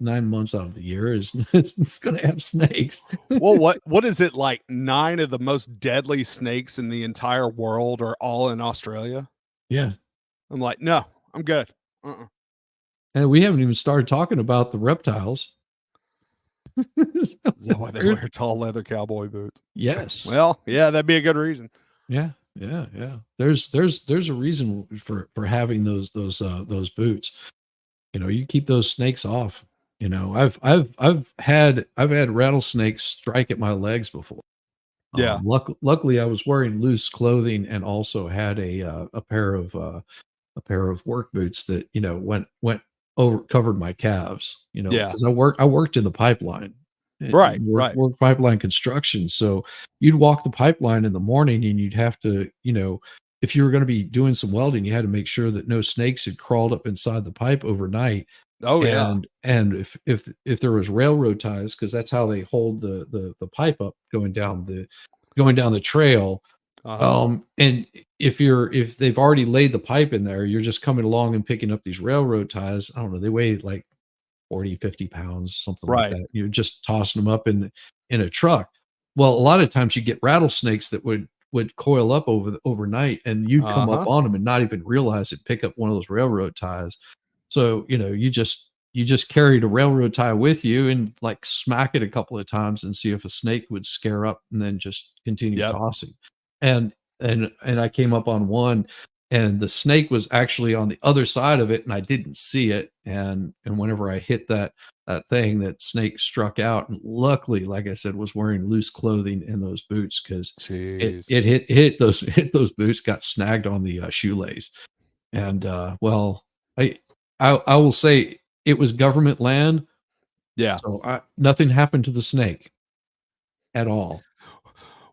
months out of the year it's going to have snakes. Well, what is it like? 9 of the most deadly snakes in the entire world are all in Australia. Yeah, I'm like, no, I'm good. And we haven't even started talking about the reptiles. Is that why they wear tall leather cowboy boots? Yes. Well, yeah, that'd be a good reason. Yeah. There's a reason for having those boots. You know, you keep those snakes off. You know, I've had rattlesnakes strike at my legs before. Yeah. Luckily, I was wearing loose clothing and also had a pair of work boots that, you know, went covered my calves, Yeah. because I worked in the pipeline. Right, right. Work pipeline construction. So you'd walk the pipeline in the morning and you'd have to, if you were going to be doing some welding, you had to make sure that no snakes had crawled up inside the pipe overnight. Oh yeah. And if there was railroad ties, because that's how they hold the pipe up going down the trail. And if they've already laid the pipe in there, you're just coming along and picking up these railroad ties. I don't know, they weigh like 40, 50 pounds, something like Right. that. You're just tossing them up in a truck. Well, a lot of times you get rattlesnakes that would coil up overnight, and you'd come up on them and not even realize it, pick up one of those railroad ties. So, you just carried a railroad tie with you and like smack it a couple of times and see if a snake would scare up and then just continue Yep. tossing. And I came up on one, and the snake was actually on the other side of it, and I didn't see it. And whenever I hit that thing, that snake struck out. And luckily, like I said, was wearing loose clothing in those boots, because it hit those boots, got snagged on the shoelace. And well, I will say it was government land. Yeah. So nothing happened to the snake at all.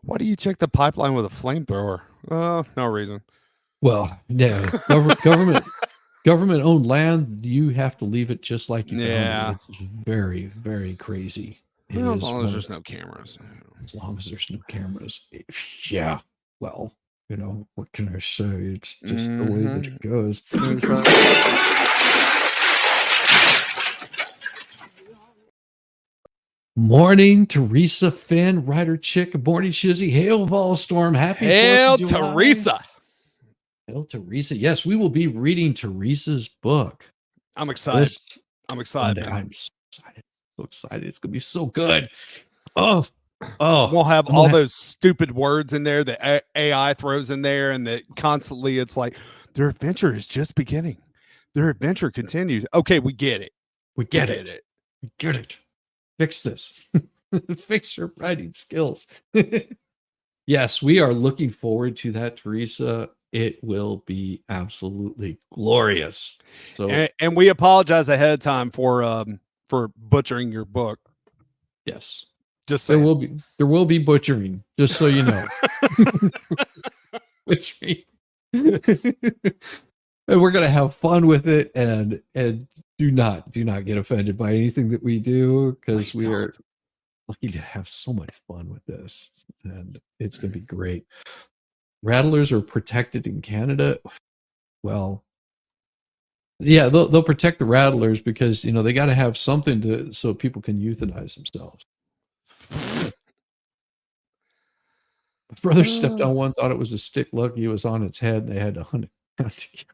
Why do you check the pipeline with a flamethrower? No reason. Well, yeah, government owned land, you have to leave it just like you Yeah. found it. It's very, very crazy. It Well, as is long one as of- there's no cameras. as long as there's no cameras. Yeah. Well, what can I say? It's just the way that it goes. Morning, Teresa, Finn, Ryder Chick, morning, Shizzy, hail, Volstorm, happy 4th Hail of July. Teresa. Hail, Teresa. Yes, we will be reading Teresa's book. I'm excited. This I'm excited. Sunday. I'm so excited. So excited. It's gonna be so good. Oh, We'll have I'm all gonna- those stupid words in there that AI throws in there, and that constantly it's like their adventure is just beginning. Their adventure continues. Okay, we get it. we get it. We get it. Fix this. Fix your writing skills. Yes, we are looking forward to that, Teresa. It will be absolutely glorious. So And we apologize ahead of time for butchering your book. yes, Just there saying. will be butchering, just so you know. Butchering. And we're gonna have fun with it, and do not get offended by anything that we do, because we are lucky to have so much fun with this, and it's gonna be great. Rattlers are protected in Canada. Well, yeah, they'll protect the rattlers, because they got to have something so people can euthanize themselves. My brother stepped on one, thought it was a stick. Lucky it was on its head, and they had to hunt it.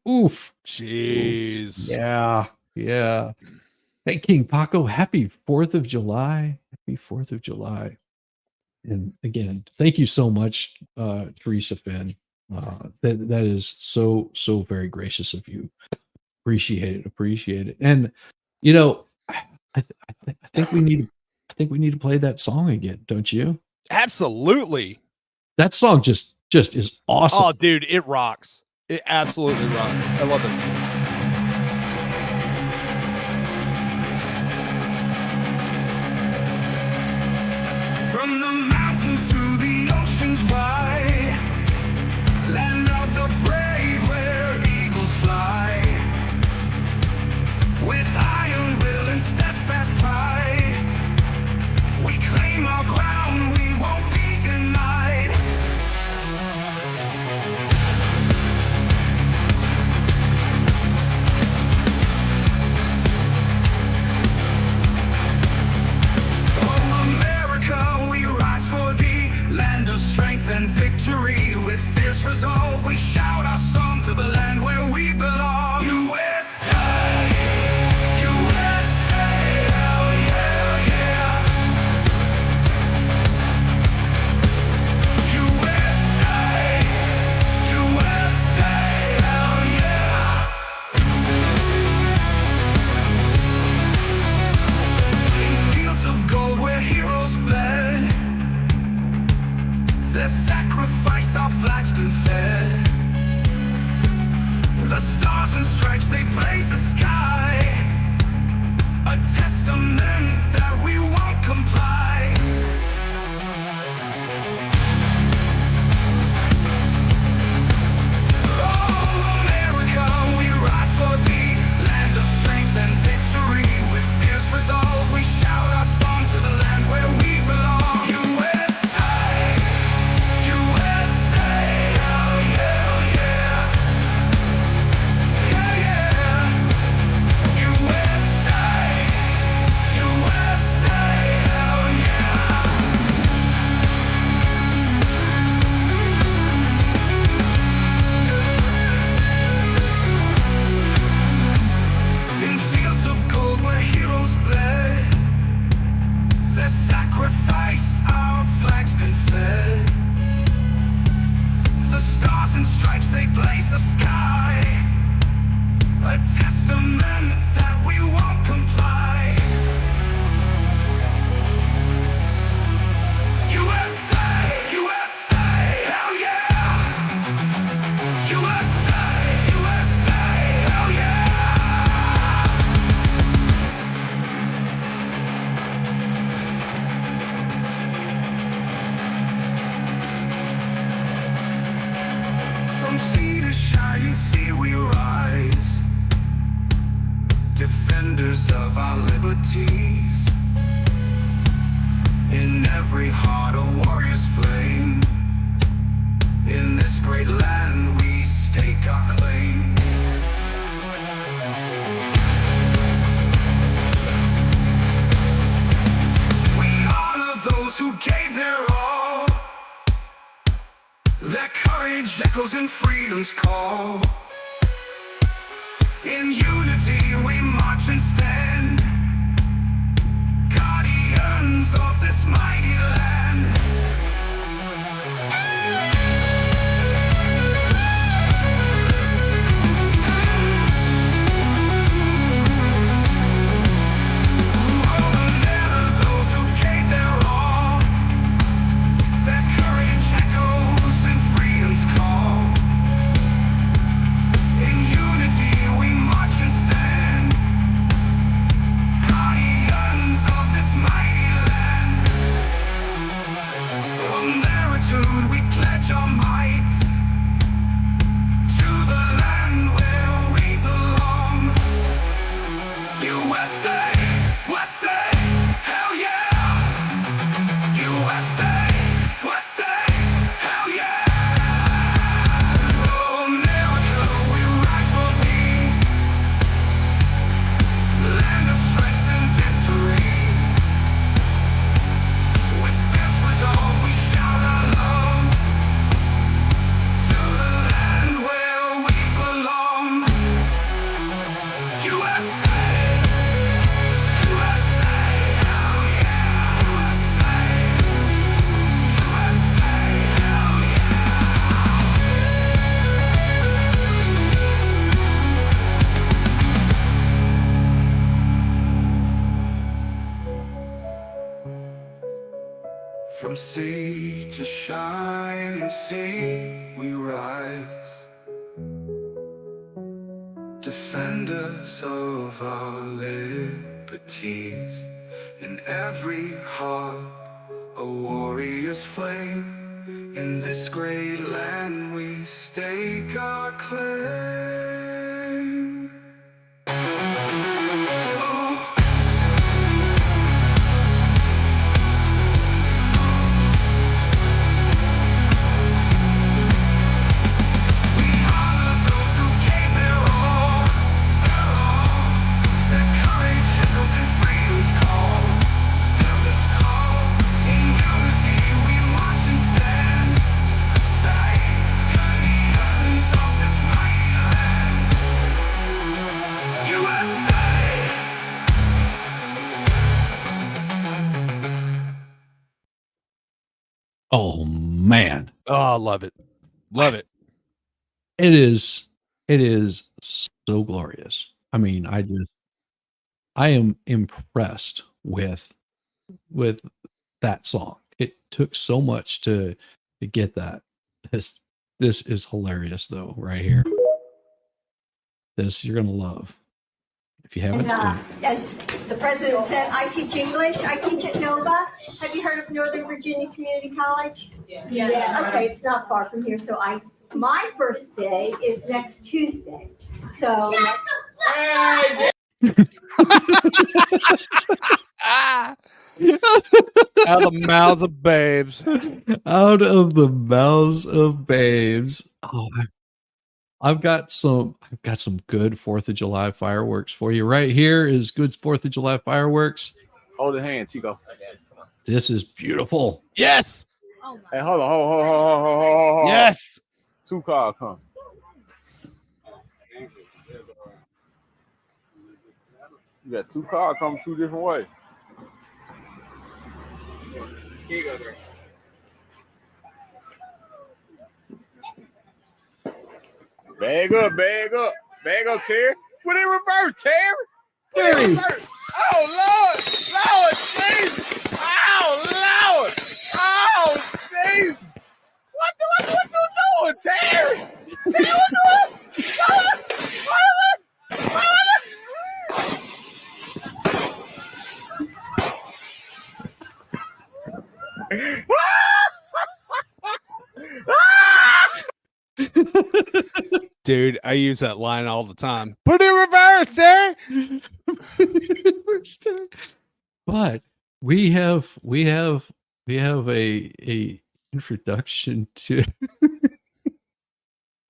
Oof. Jeez. Yeah. Yeah. Hey, King Paco, happy 4th of July. Happy 4th of July. And again, thank you so much, Teresa Finn. That is so very gracious of you. Appreciate it. And I think we need to play that song again, don't you? Absolutely. That song just is awesome. Oh, dude, it rocks. It absolutely rocks. I love that song. From the mountains to the oceans wide, land of the brave where eagles fly. With iron will and steadfast pride, we claim our ground, we won't be denied. Oh, America, we rise for thee, land of strength and victory. With fierce resolve, we shout our song to the land where we belong. USA, USA, hell yeah, yeah. USA, USA, hell yeah. In fields of gold where heroes bled, their sacrifice our flag's been fed. The stars and stripes, they blaze the sky. stars and stripes, they blaze the sky. A testament that we won't comply. USA, USA, hell yeah. USA, USA, hell yeah. From sea to shining sea we rise, defenders of our liberties. In every heart a warrior's flame. In this great land we stake our claim. We honor those who gave their all. Their courage echoes in freedom's call. In unity we march and stand, guardians of this mighty land. Those who gave their all, their courage echoes in freedom's call. In unity we march and stand, guardians of this mighty land. On Latitude we pledge our might to the land where we belong. USA, USA, hell yeah. USA, USA, hell yeah. Oh, America, we rise for thee, land of strength and victory. With fierce resolve we shout our love to the land where we belong. USA, USA, hell yeah. USA, USA, hell yeah. From sea to shining sea we rise, defenders of our liberties. In every heart a warrior's flame. In this great land we stake our claim. Oh. We honor those who gave their all, their courage echoes in freedom's call. Heaven's call. In unity we march and stand, guardians of this mighty land. USA. Oh man, Oh, I love it. Love it. it is so glorious. I mean, I am impressed with that song. It took so much to get that. This is hilarious though, right here. This you're gonna love. If you haven't seen it. As the president said, I teach English. I teach at Nova. Have you heard of Northern Virginia Community College? Yeah. Okay, it's not far from here. So my first day is next Tuesday. So Out of the mouths of babes. Out of the mouths of babes. Oh, I've got some good 4th of July fireworks for you. Right here is good 4th of July fireworks. Hold the hand, Chico. This is beautiful. Yes. Hey, hold on, hold. Yes. 2 cars come. You got 2 cars coming 2 different ways. Bag up, Terry. Put it in reverse, Terry. Put it in Terry. reverse. Oh, Lord, Jesus. Oh, Lord. Oh, Jesus. What you doing, Terry? Terry, what you Dude, I use that line all the time. Put it in reverse, Terry. But we have a introduction to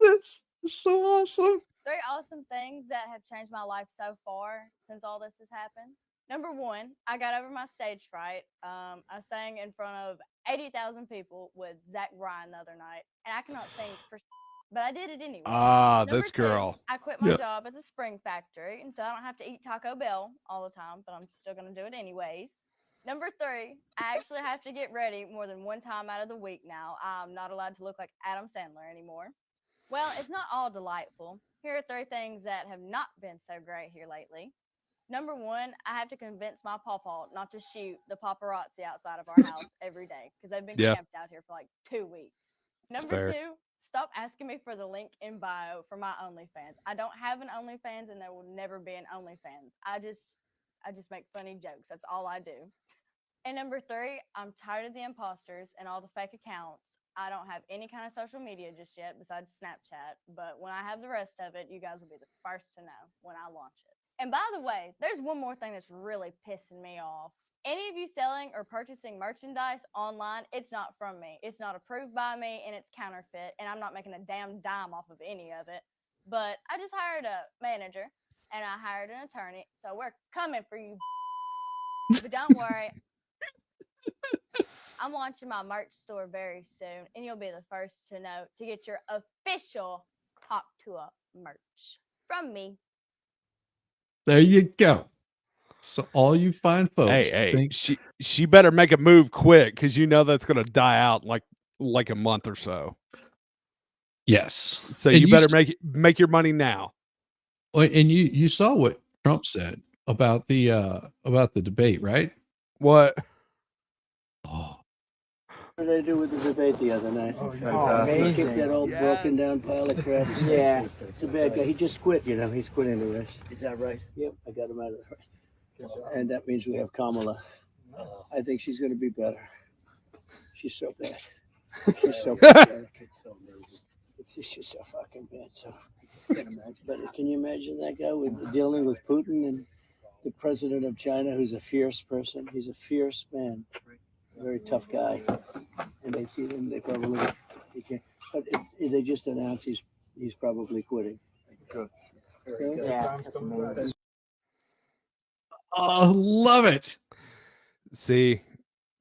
this. Is so awesome. 3 awesome things that have changed my life so far since all this has happened. Number 1, I got over my stage fright. I sang in front of 80,000 people with Zach Bryan the other night, and I cannot sing for but I did it anyway. Ah, Number this 2, girl. I quit my Yep. job at the spring factory, and so I don't have to eat Taco Bell all the time, but I'm still going to do it anyways. Number 3, I actually have to get ready more than one time out of the week now. I'm not allowed to look like Adam Sandler anymore. Well, it's not all delightful. Here are 3 things that have not been so great here lately. Number 1, I have to convince my pawpaw not to shoot the paparazzi outside of our house every day because they've been Yeah. camped out here for like 2 weeks. It's Number fair. 2, stop asking me for the link in bio for my OnlyFans. I don't have an OnlyFans and there will never be an OnlyFans. I just make funny jokes. That's all I do. And number 3, I'm tired of the imposters and all the fake accounts. I don't have any kind of social media just yet besides Snapchat, but when I have the rest of it, you guys will be the first to know when I launch it. And by the way, there's one more thing that's really pissing me off. Any of you selling or purchasing merchandise online, it's not from me. It's not approved by me, and it's counterfeit, and I'm not making a damn dime off of any of it. But I just hired a manager, and I hired an attorney, so we're coming for you. But don't worry, I'm launching my merch store very soon, and you'll be the first to know to get your official Talk to a merch from me. There you go. So all you fine folks Hey, think she better make a move quick because you know that's gonna die out in like a month or so. yes. So And you better s- make your money now. and you saw what Trump said about the debate, right? What? Oh, What did I do with the debate the other night? Oh, He fantastic. kicked that old broken down pile of crap. Yeah. It's a bad guy. He just quit, you know. He's quitting the race. Is that right? Yep, I got him out of the race. And that means we have Kamala. I think she's going to be better. She's so bad. She's so pathetic. She's so fucking bad. So I just can't imagine. But can you imagine that guy with dealing with Putin and the president of China, who's a fierce person? He's a fierce man, a very tough guy. And they see him. They probably he can't. But they just announced he's probably quitting. Good. Okay? Yeah, that's amazing. oh, love it. See,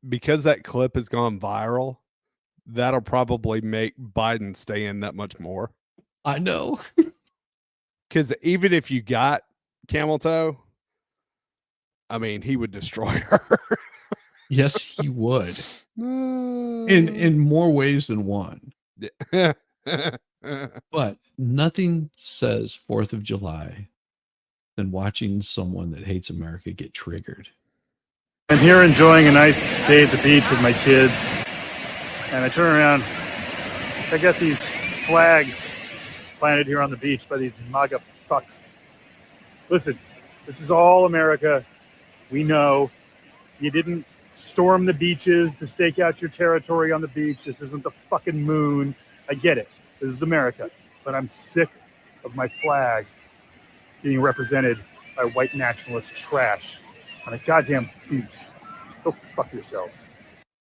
because that clip has gone viral, that'll probably make Biden stay in that much more. I know. Because even if you got camel toe, I mean, he would destroy her. Yes, he would. In more ways than one. But nothing says 4th of July than watching someone that hates America get triggered. I'm here enjoying a nice day at the beach with my kids, and I turn around. I got these flags planted here on the beach by these MAGA fucks. Listen, this is all America. We know you didn't storm the beaches to stake out your territory on the beach. This isn't the fucking moon. I get it. This is America. But I'm sick of my flag being represented by white nationalist trash on a goddamn beach. Go fuck yourselves.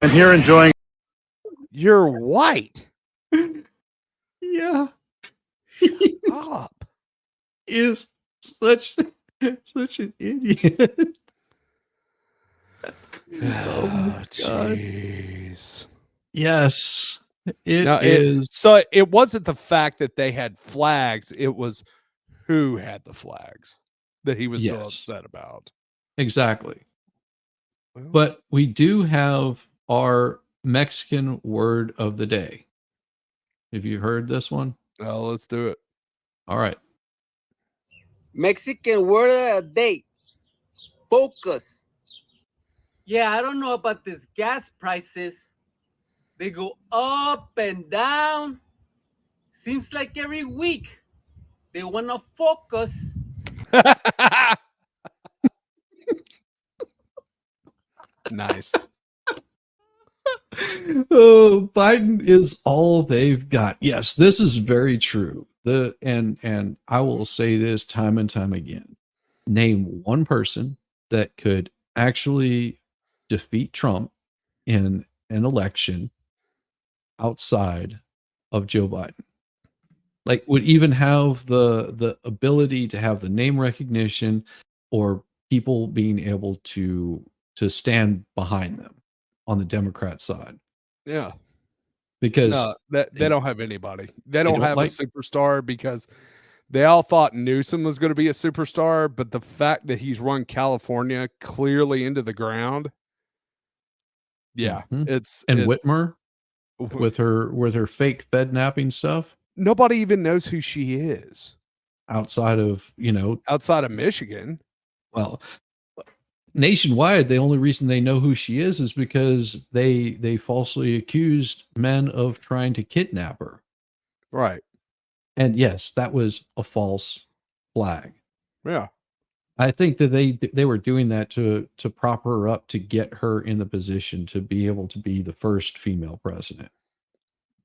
I'm here enjoying. You're white. Yeah. Stop. Is such an idiot. Oh my God. jeez. Yes. It No, is. So it wasn't the fact that they had flags, it was who had the flags that he was so Yes. upset about. Exactly. Well, But we do have our Mexican word of the day. Have you heard this one? well, let's do it. All right. Mexican word of the day. Focus. Yeah, I don't know about these gas prices. They go up and down. Seems like every week they want to focus. Nice. Oh, Biden is all they've got. Yes, this is very true. And I will say this time and time again. Name one person that could actually defeat Trump in an election outside of Joe Biden. Like would even have the ability to have the name recognition or people being able to stand behind them on the Democrat side. Yeah. Because No, they don't have anybody. They don't don't have like- a superstar because they all thought Newsom was going to be a superstar, but the fact that he's run California clearly into the ground. Yeah, Mhm. it's and Whitmer with her fake Fed napping stuff nobody even knows who she is outside of, outside of Michigan. well, nationwide, the only reason they know who she is because they falsely accused men of trying to kidnap her. Right. And yes, that was a false flag. Yeah. I think that they were doing that to prop her up to get her in the position to be able to be the first female president.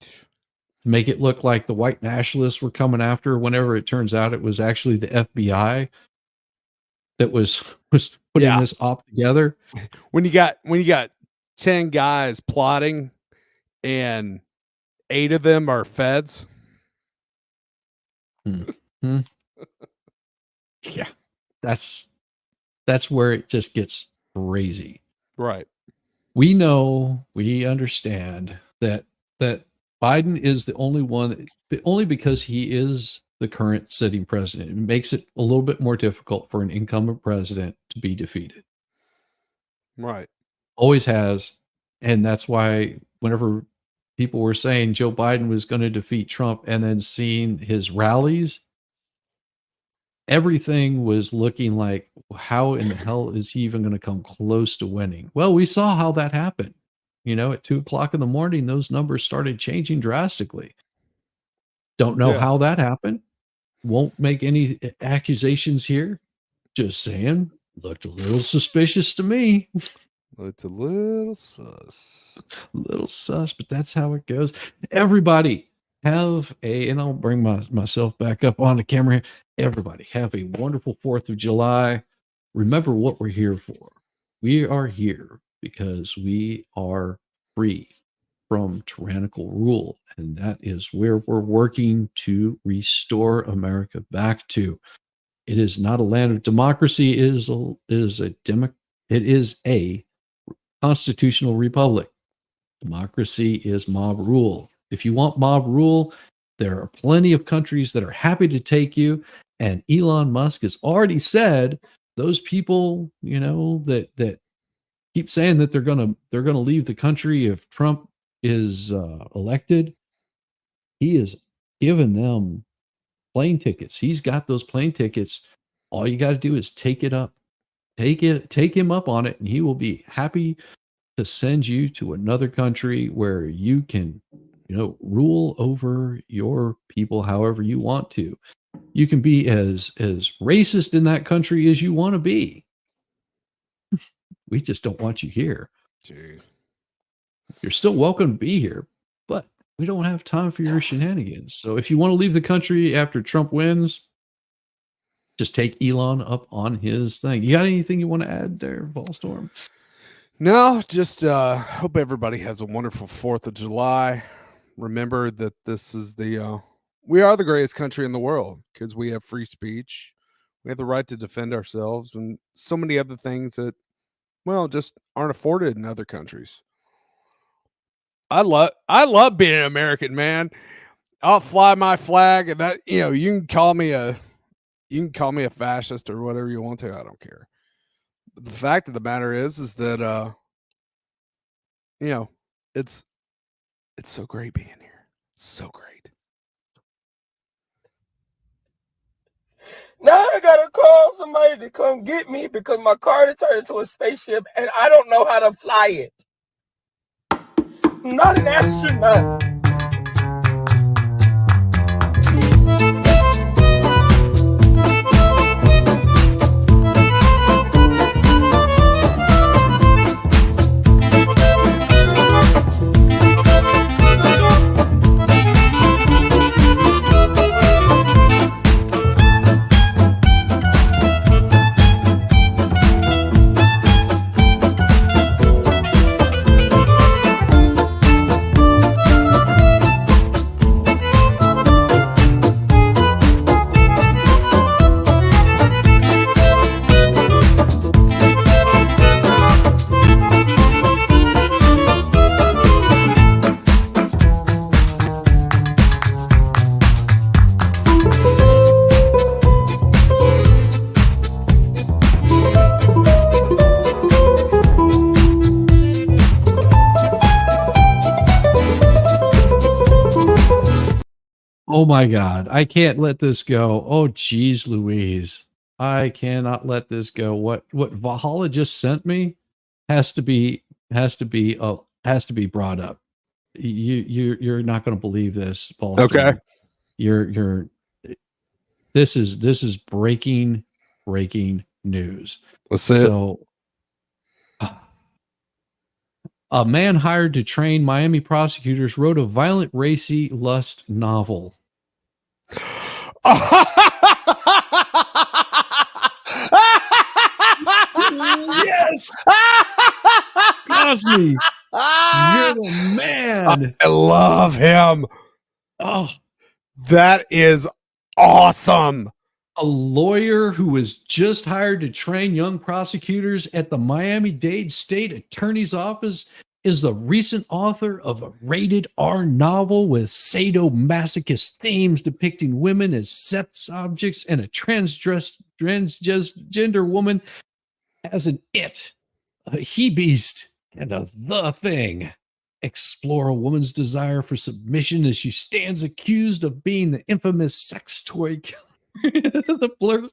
To make it look like the white nationalists were coming after her whenever it turns out it was actually the FBI that was putting Yeah. this op together. When you got 10 guys plotting and 8 of them are feds. Hmm. Yeah. That's where it just gets crazy. Right. We understand that Biden is the only one, only because he is the current sitting president. It makes it a little bit more difficult for an incumbent president to be defeated. Right. Always has. And that's why whenever people were saying Joe Biden was going to defeat Trump and then seeing his rallies, everything was looking like, how in the hell is he even going to come close to winning? Well, we saw how that happened. At 2:00 in the morning, those numbers started changing drastically. Don't know Yeah. how that happened. Won't make any accusations here. Just saying, looked a little suspicious to me. It's a little sus. Little sus, but that's how it goes. Everybody and I'll bring myself back up on the camera here. Everybody have a wonderful 4th of July. Remember what we're here for. We are here because we are free from tyrannical rule. And that is where we're working to restore America back to. It is not a land of democracy. It is a constitutional republic. Democracy is mob rule. If you want mob rule, there are plenty of countries that are happy to take you. And Elon Musk has already said those people, that keep saying that they're gonna leave the country if Trump is elected. He is giving them plane tickets. He's got those plane tickets. All you got to do is take it up. Take him up on it, and he will be happy to send you to another country where you can, rule over your people however you want to. You can be as racist in that country as you want to be. We just don't want you here. Jeez. You're still welcome to be here, but we don't have time for your shenanigans. So if you want to leave the country after Trump wins, just take Elon up on his thing. You got anything you want to add there, Ballstorm? No, just hope everybody has a wonderful 4th of July. Remember that this is we are the greatest country in the world because we have free speech. We have the right to defend ourselves and so many other things that, well, just aren't afforded in other countries. I love being an American, man. I'll fly my flag, and that, you can call me a fascist or whatever you want to. I don't care. But the fact of the matter is that it's so great being here. So great. somebody to come get me because my car had turned into a spaceship and I don't know how to fly it. I'm not an astronaut. Oh my God. I can't let this go. Oh, geez, Louise. I cannot let this go. What Valhalla just sent me has to be brought up. You're not going to believe this, Paul. Okay. You're this is breaking news. Let's see it. So a man hired to train Miami prosecutors wrote a violent racy lust novel. Yes. Cosme, you're the man. I love him. Oh, that is awesome. A lawyer who was just hired to train young prosecutors at the Miami-Dade State Attorney's Office is the recent author of a rated R novel with sadomasochist themes depicting women as sex objects and a transgender woman as an it, a he-beast, and a the thing. Explore a woman's desire for submission as she stands accused of being the infamous sex toy killer. What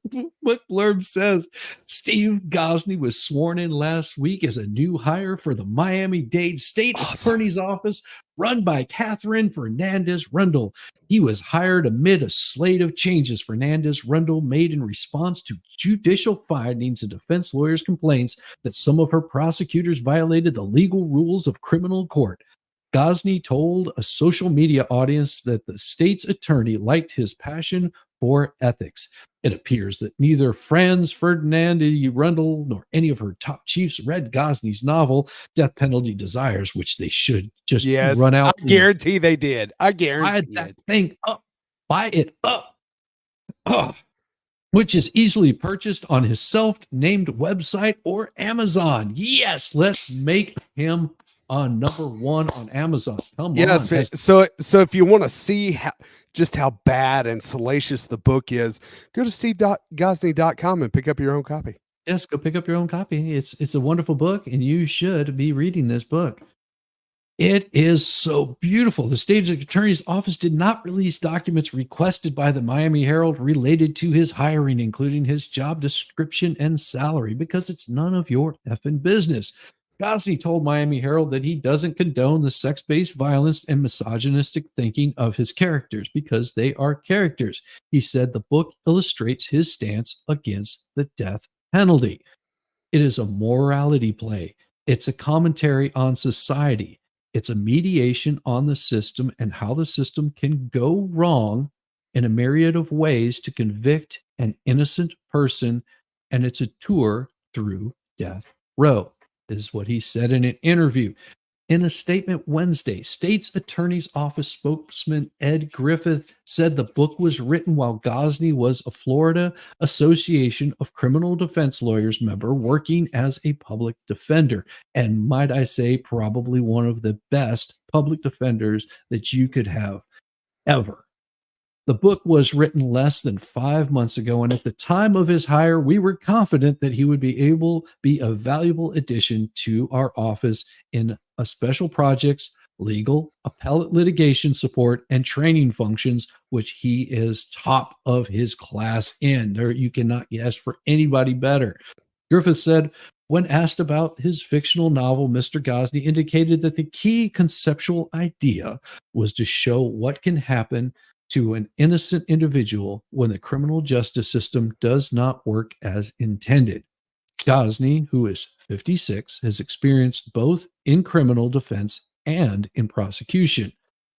blurb says, Steve Gosney was sworn in last week as a new hire for the Miami-Dade State Attorney's Office run by Catherine Fernandez-Rundle. He was hired amid a slate of changes Fernandez-Rundle made in response to judicial findings and defense lawyers' complaints that some of her prosecutors violated the legal rules of criminal court. Gosney told a social media audience that the state's attorney liked his passion for ethics. It appears that neither Franz Ferdinand-Rundle nor any of her top chiefs read Gosney's novel, Death Penalty Desires, which they should just run out. I guarantee they did. I guarantee buy that thing up. Buy it up. Which is easily purchased on his self-named website or Amazon. Yes, let's make him on number one on Amazon. Come yes, on. So if you want to see just how bad and salacious the book is, go to stevegosney.com and pick up your own copy. Yes, go pick up your own copy. It's a wonderful book, and you should be reading this book. It is so beautiful. The state attorney's office did not release documents requested by the Miami Herald related to his hiring, including his job description and salary, because it's none of your effing business. Gosney told Miami Herald that he doesn't condone the sex-based violence and misogynistic thinking of his characters because they are characters. He said the book illustrates his stance against the death penalty. It is a morality play. It's a commentary on society. It's a mediation on the system and how the system can go wrong in a myriad of ways to convict an innocent person, and it's a tour through death row, is what he said in an interview. In a statement Wednesday, State's Attorney's Office spokesman Ed Griffith said the book was written while Gosney was a Florida Association of Criminal Defense Lawyers member working as a public defender, and might I say, probably one of the best public defenders that you could have ever. The book was written less than 5 months ago, and at the time of his hire, we were confident that he would be a valuable addition to our office in a special projects legal, appellate litigation support, and training functions, which he is top of his class in. There, you cannot ask for anybody better. Griffith said, when asked about his fictional novel, Mr. Gosney indicated that the key conceptual idea was to show what can happen to an innocent individual when the criminal justice system does not work as intended. Gosney, who is 56, has experienced both in criminal defense and in prosecution.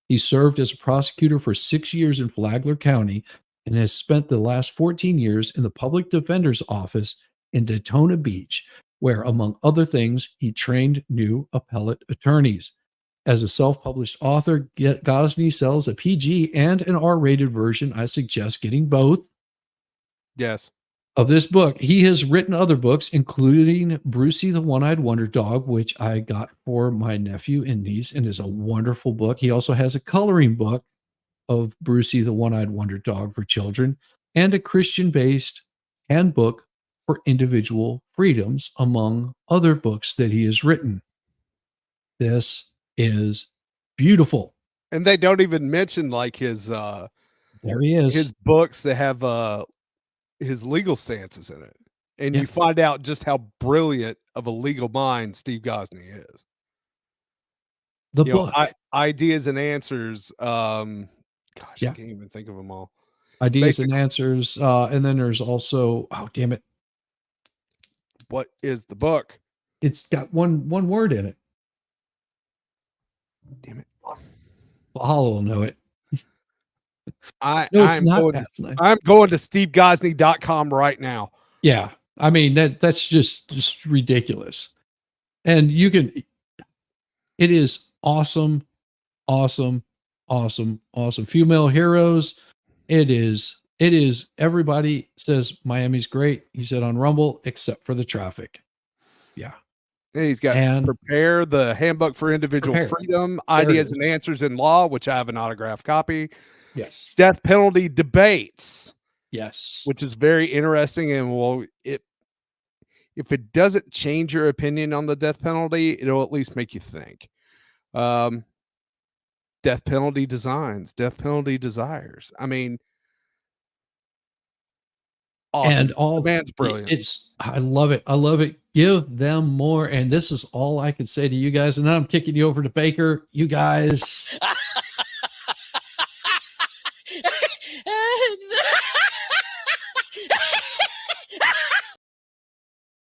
He served as a prosecutor for 6 years in Flagler County and has spent the last 14 years in the public defender's office in Daytona Beach, where, among other things, he trained new appellate attorneys. As a self-published author, Gosney sells a PG and an R-rated version. I suggest getting both. Yes. Of this book. He has written other books, including Brucey the One-Eyed Wonder Dog, which I got for my nephew and niece, and is a wonderful book. He also has a coloring book of Brucey the One-Eyed Wonder Dog for children, and a Christian-based handbook for individual freedoms, among other books that he has written. This is beautiful. And they don't even mention like his there he is. His books that have his legal stances in it. And you find out just how brilliant of a legal mind Steve Gosney is. The book. Ideas and Answers. Gosh, I can't even think of them all. Ideas and Answers. And then there's also, oh, damn it. What is the book? It's got one word in it. Damn it. Hollow will know it. I'm going to stevegosney.com right now. Yeah. I mean, that's just ridiculous. And you can, it is awesome. Female heroes. It is, everybody says Miami's great. He said on Rumble, except for the traffic. Yeah. And he's got Prepare, the Handbook for Individual Freedom, Ideas and Answers in Law, which I have an autographed copy. Yes. Death Penalty Debates. Yes. Which is very interesting. And if it doesn't change your opinion on the death penalty, it'll at least make you think. Death penalty designs, death penalty desires. I mean, awesome. And all the man's brilliant. I love it. Give them more. And this is all I can say to you guys. And then I'm kicking you over to Baker. You guys,